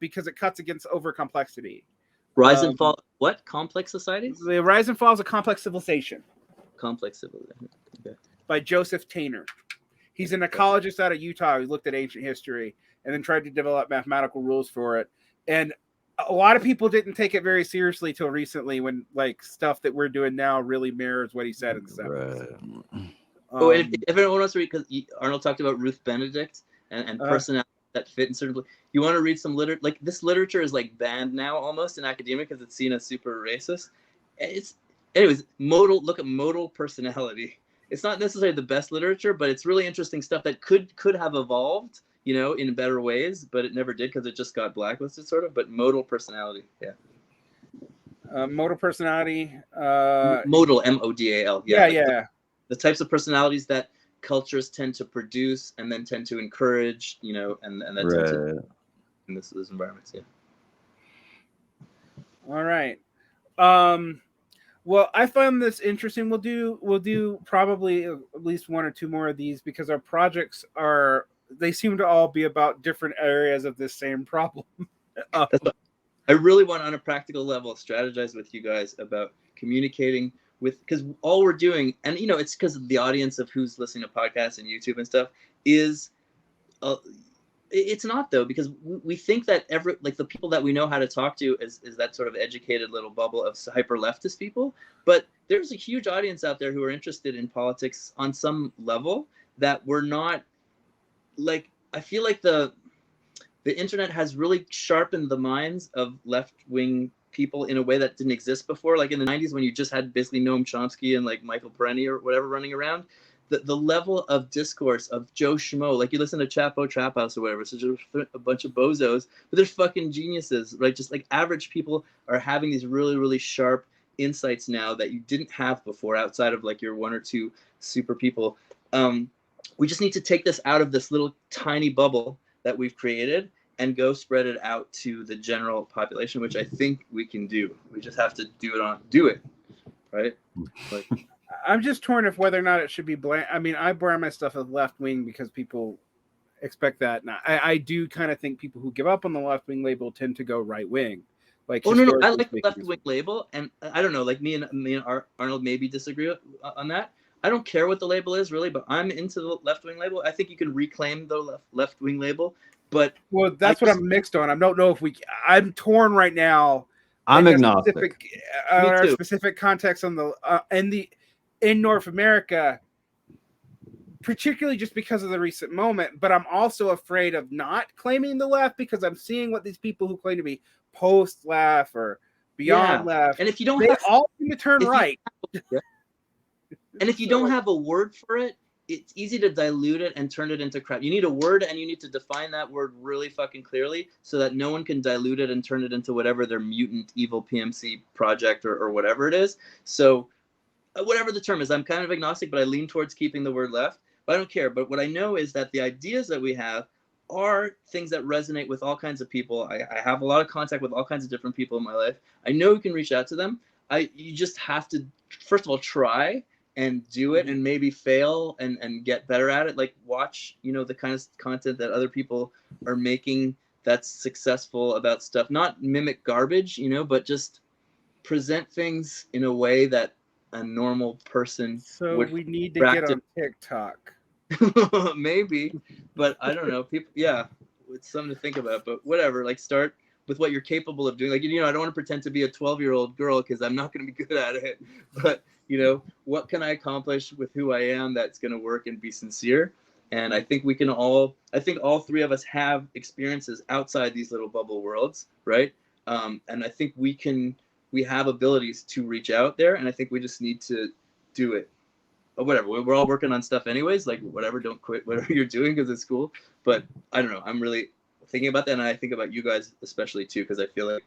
because it cuts against over complexity. Rise and fall. What? Complex societies? The Rise and Falls of Complex Civilization. Complex civilization. Okay. By Joseph Tainer. He's an ecologist out of Utah who looked at ancient history and then tried to develop mathematical rules for it. And a lot of people didn't take it very seriously till recently, when like stuff that we're doing now really mirrors what he said in the 70s. And if everyone wants to read, because Arnold talked about Ruth Benedict and personality that fit in certain. You want to read some literature? Like, this literature is like banned now almost in academia because it's seen as super racist. Anyways, look at modal personality. It's not necessarily the best literature, but it's really interesting stuff that could have evolved, in better ways, but it never did because it just got blacklisted, sort of. But modal personality, modal personality. Modal, M-O-D-A-L. Yeah. The types of personalities that cultures tend to produce and then tend to encourage, and that tend to in this environments. Yeah. All right. Well, I found this interesting. We'll do probably at least one or two more of these, because our projects they seem to all be about different areas of this same problem. I really want, on a practical level, strategize with you guys about communicating with, because all we're doing, and it's because the audience of who's listening to podcasts and YouTube and stuff is it's not, though, because we think that the people that we know how to talk to is that sort of educated little bubble of hyper leftist people, but there's a huge audience out there who are interested in politics on some level that we're not. Like, I feel like the internet has really sharpened the minds of left-wing people in a way that didn't exist before. Like in the 90s, when you just had basically Noam Chomsky and like Michael Perenni or whatever running around, the level of discourse of Joe Schmo, like you listen to Chapo Trap House or whatever, so just a bunch of bozos, but they're fucking geniuses, right? Just like average people are having these really, really sharp insights now that you didn't have before, outside of like your one or two super people. We just need to take this out of this little tiny bubble that we've created and go spread it out to the general population, which I think we can do. We just have to do it, right? Like, I'm just torn of whether or not it should be I mean, I brand my stuff as left wing because people expect that. Now, I do kind of think people who give up on the left wing label tend to go right wing. Like, no, I like the left wing label, and I don't know, like me and Arnold maybe disagree on that. I don't care what the label is, really, but I'm into the left-wing label. I think you can reclaim the left-wing label, but... Well, that's what I'm mixed on. I don't know if I'm torn right now. I'm agnostic. Specific context on in North America, particularly just because of the recent moment, but I'm also afraid of not claiming the left, because I'm seeing what these people who claim to be post-left or beyond left, and if you don't they all seem to turn right. And if you don't have a word for it, it's easy to dilute it and turn it into crap. You need a word, and you need to define that word really fucking clearly so that no one can dilute it and turn it into whatever their mutant evil PMC project or whatever it is. So whatever the term is, I'm kind of agnostic, but I lean towards keeping the word left. But I don't care. But what I know is that the ideas that we have are things that resonate with all kinds of people. I have a lot of contact with all kinds of different people in my life. I know you can reach out to them. You just have to, first of all, try and do it, and maybe fail and get better at it. Like, watch, the kind of content that other people are making that's successful about stuff. Not mimic garbage, but just present things in a way that a normal person would we need to practice. Get on TikTok. Maybe, but I don't know. People, it's something to think about. But whatever, like, start with what you're capable of doing. Like, I don't want to pretend to be a 12-year-old girl because I'm not going to be good at it. But what can I accomplish with who I am that's going to work and be sincere? And I think all three of us have experiences outside these little bubble worlds, right? And I think we can we have abilities to reach out there, and I think we just need to do it. Or whatever, we're all working on stuff anyways, like whatever, don't quit whatever you're doing because it's cool. But I don't know, I'm really thinking about that, and I think about you guys especially too, because I feel like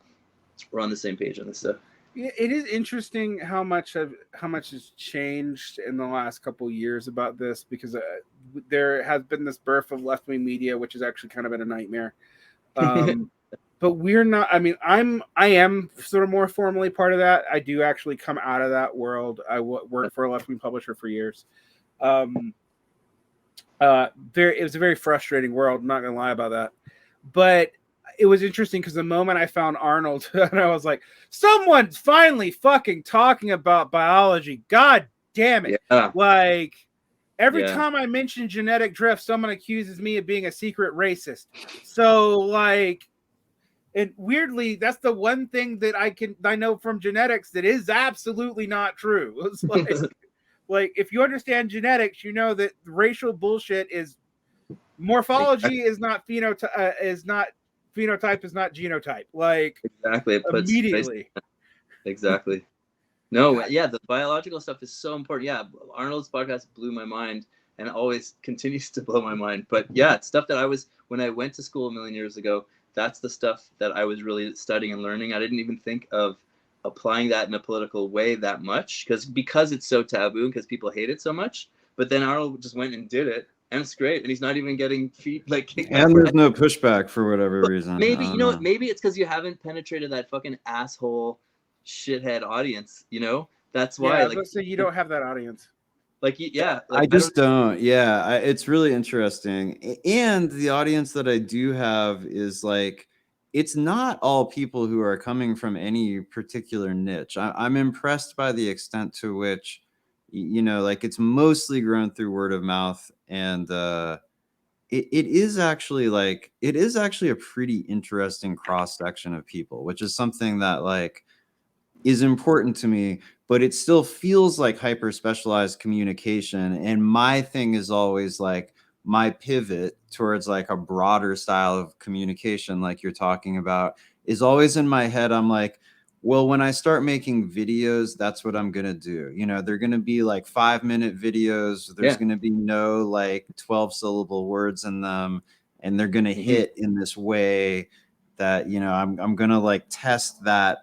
we're on the same page on this stuff. Yeah, it is interesting how much has changed in the last couple of years about this, because there has been this birth of left-wing media, which has actually kind of been a nightmare. But we're not. I mean, I am sort of more formally part of that. I do actually come out of that world. I worked for a left-wing publisher for years. It was a very frustrating world. I'm not gonna lie about that. But it was interesting because the moment I found Arnold, and I was like, someone's finally fucking talking about biology. God damn it! Yeah. Like every time I mention genetic drift, someone accuses me of being a secret racist. So like. And weirdly, that's the one thing that I know from genetics that is absolutely not true. It's like if you understand genetics, you know that racial bullshit is morphology is not phenotype is not genotype. Like exactly, it puts immediately. Exactly. No, yeah, the biological stuff is so important. Yeah, Arnold's podcast blew my mind and always continues to blow my mind. But yeah, it's stuff that when I went to school a million years ago. That's the stuff that I was really studying and learning. I didn't even think of applying that in a political way that much because it's so taboo and because people hate it so much. But then Arnold just went and did it, and it's great. And he's not even getting kicked and there's no pushback for whatever reason. Maybe maybe it's because you haven't penetrated that fucking asshole shithead audience. You know, that's why. Yeah, so you don't have that audience. Like, yeah, I just don't. Yeah, it's really interesting. And the audience that I do have is like, it's not all people who are coming from any particular niche. I'm impressed by the extent to which, like it's mostly grown through word of mouth. And it is actually a pretty interesting cross section of people, which is something that like is important to me, but it still feels like hyper specialized communication. And my thing is always like my pivot towards like a broader style of communication, like you're talking about, is always in my head. I'm like, well, when I start making videos, that's what I'm going to do. They're going to be like 5-minute videos. There's going to be no like 12 syllable words in them. And they're going to hit in this way that, I'm going to like test that,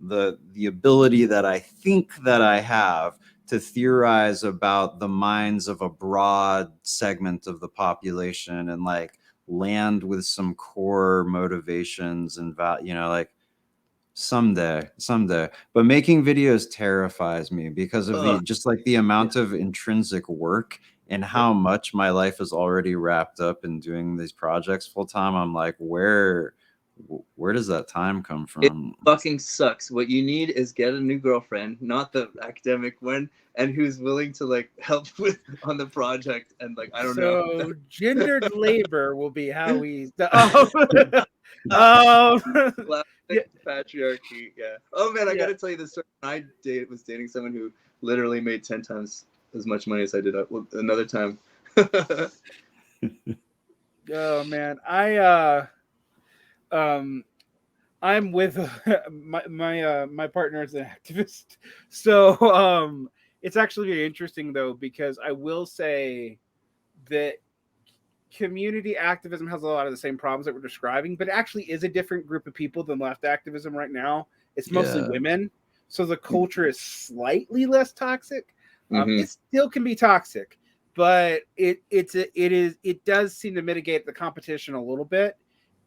the ability that I think that I have to theorize about the minds of a broad segment of the population and like land with some core motivations and like someday. But making videos terrifies me because of the amount of intrinsic work and how much my life is already wrapped up in doing these projects full time. I'm like, where does that time come from? It fucking sucks. What you need is get a new girlfriend, not the academic one, and who's willing to like help with on the project. And like, I don't know. So gendered labor will be how we. Patriarchy. Yeah. Oh man, I gotta tell you this story. I was dating someone who literally made 10 times as much money as I did another time. Oh man, I'm with my partner is an activist, so it's actually very interesting though, because I will say that community activism has a lot of the same problems that we're describing, but it actually is a different group of people than left activism right now. It's mostly women, so the culture is slightly less toxic. It still can be toxic, but it does seem to mitigate the competition a little bit.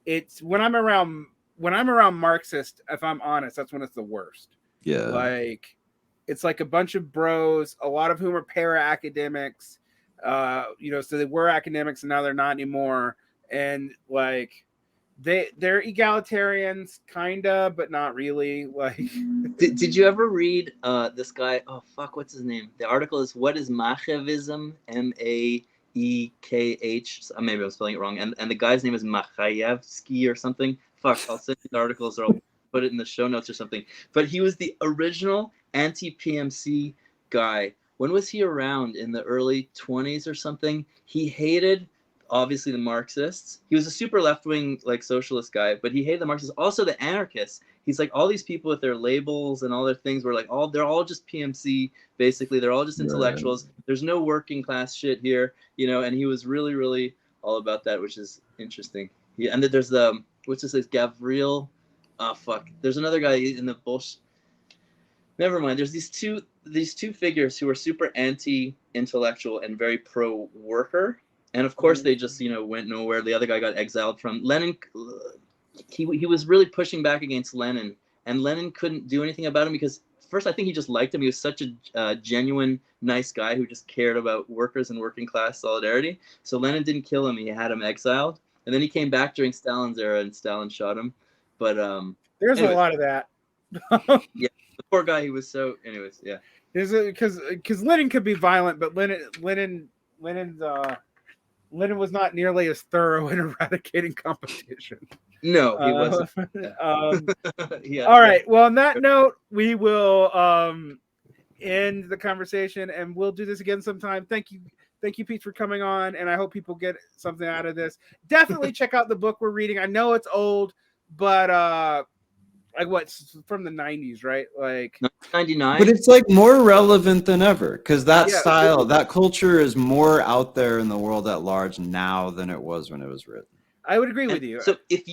It's when I'm around Marxist, if I'm honest, that's when it's the worst. Yeah. Like it's like a bunch of bros, a lot of whom are para-academics, so they were academics and now they're not anymore. And like they're egalitarians kinda, but not really. Like did you ever read this guy? Oh fuck, what's his name? The article is "What is Machiavism?" MAEKH. Maybe I'm spelling it wrong. And the guy's name is Machiavsky or something. Fuck, I'll send you the articles or I'll put it in the show notes or something. But he was the original anti-PMC guy. When was he around? In the early 20s or something? He hated, obviously, the Marxists. He was a super left-wing, like, socialist guy, but he hated the Marxists. Also the anarchists. he's like, all these people with their labels and all their things were like, they're all just PMC, basically. They're all just intellectuals. Right. There's no working class shit here, you know, and he was really, really all about that, which is interesting. Yeah, and then there's what's this, Gavril? Oh, fuck. There's another guy in the bullshit. Never mind. There's these two figures who are super anti-intellectual and very pro-worker. And of course, they just, you know, went nowhere. The other guy got exiled from Lenin. He was really pushing back against Lenin, and Lenin couldn't do anything about him because first, I think he just liked him. He was such a genuine, nice guy who just cared about workers and working class solidarity. So Lenin didn't kill him. He had him exiled. And then he came back during Stalin's era, and Stalin shot him. But there's a lot of that. Yeah, the poor guy. He was so. Anyways, yeah. Because Lenin could be violent, but Lenin was not nearly as thorough in eradicating competition. No, he wasn't. Yeah. All right. Well, on that note, we will end the conversation, and we'll do this again sometime. Thank you, Pete, for coming on, and I hope people get something out of this. Definitely check out the book we're reading. I know it's old, but like what's from the 90s, right? Like 99. But it's like more relevant than ever because that style, that culture is more out there in the world at large now than it was when it was written. I would agree with you. So if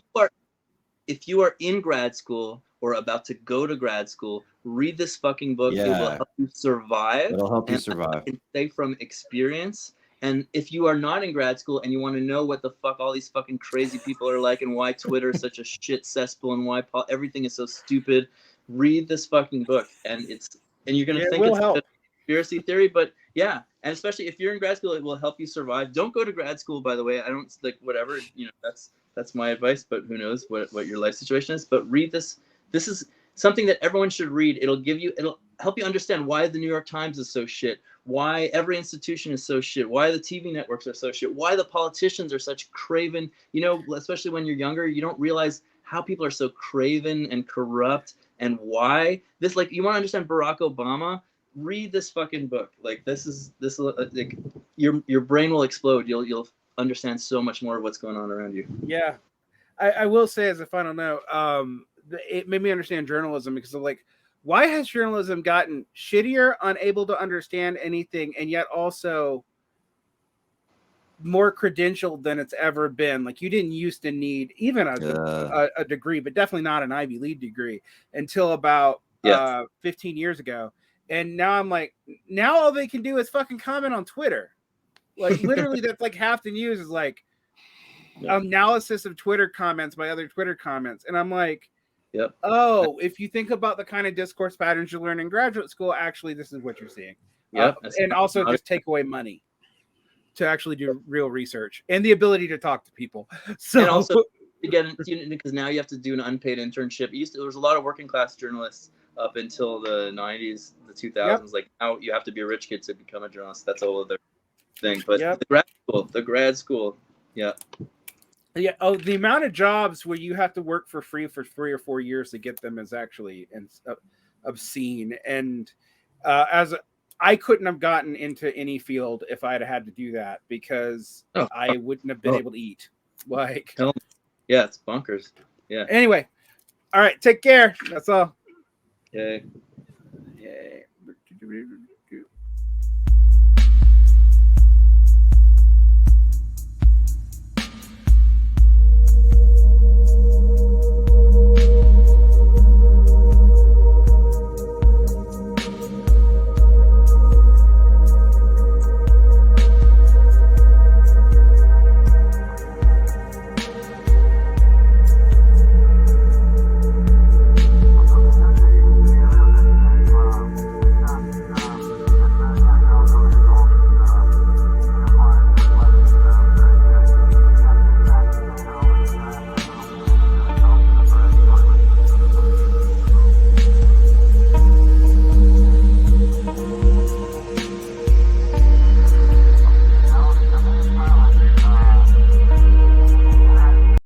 you are in grad school or about to go to grad school, read this fucking book. It will help you survive. It'll help you survive. I can say from experience. And if you are not in grad school and you want to know what the fuck all these fucking crazy people are like and why Twitter is such a shit cesspool and why everything is so stupid, read this fucking book. And you're gonna think it's a conspiracy theory, but yeah. And especially if you're in grad school, it will help you survive. Don't go to grad school, by the way. I don't like whatever, you know, that's my advice, but who knows what your life situation is. But read this. This is something that everyone should read. It'll help you understand why the New York Times is so shit, why every institution is so shit, why the TV networks are so shit, why the politicians are such craven, you know, especially when you're younger, you don't realize how people are so craven and corrupt and why this, like, you want to understand Barack Obama, read this fucking book. Like this like your brain will explode. You'll understand so much more of what's going on around you. Yeah. I will say as a final note, it made me understand journalism because of like, why has journalism gotten shittier, unable to understand anything, and yet also more credentialed than it's ever been? Like you didn't used to need even a degree, but definitely not an Ivy League degree until about 15 years ago. And now I'm like, now all they can do is fucking comment on Twitter. Like literally that's like half the news is like analysis of Twitter comments by other Twitter comments. And I'm like, if you think about the kind of discourse patterns you learn in graduate school, actually, this is what you're seeing. And also just take away money to actually do real research and the ability to talk to people. So and also, again, because now you have to do an unpaid internship. There was a lot of working class journalists up until the 90s, the 2000s. Like now you have to be a rich kid to become a journalist. That's a whole other thing. But the grad school. Yeah. Oh, the amount of jobs where you have to work for free for 3 or 4 years to get them is actually obscene. And I couldn't have gotten into any field if I'd had to do that because I wouldn't have been able to eat. Like, yeah, it's bonkers. Yeah. Anyway, all right, take care. That's all. Yay. Yay.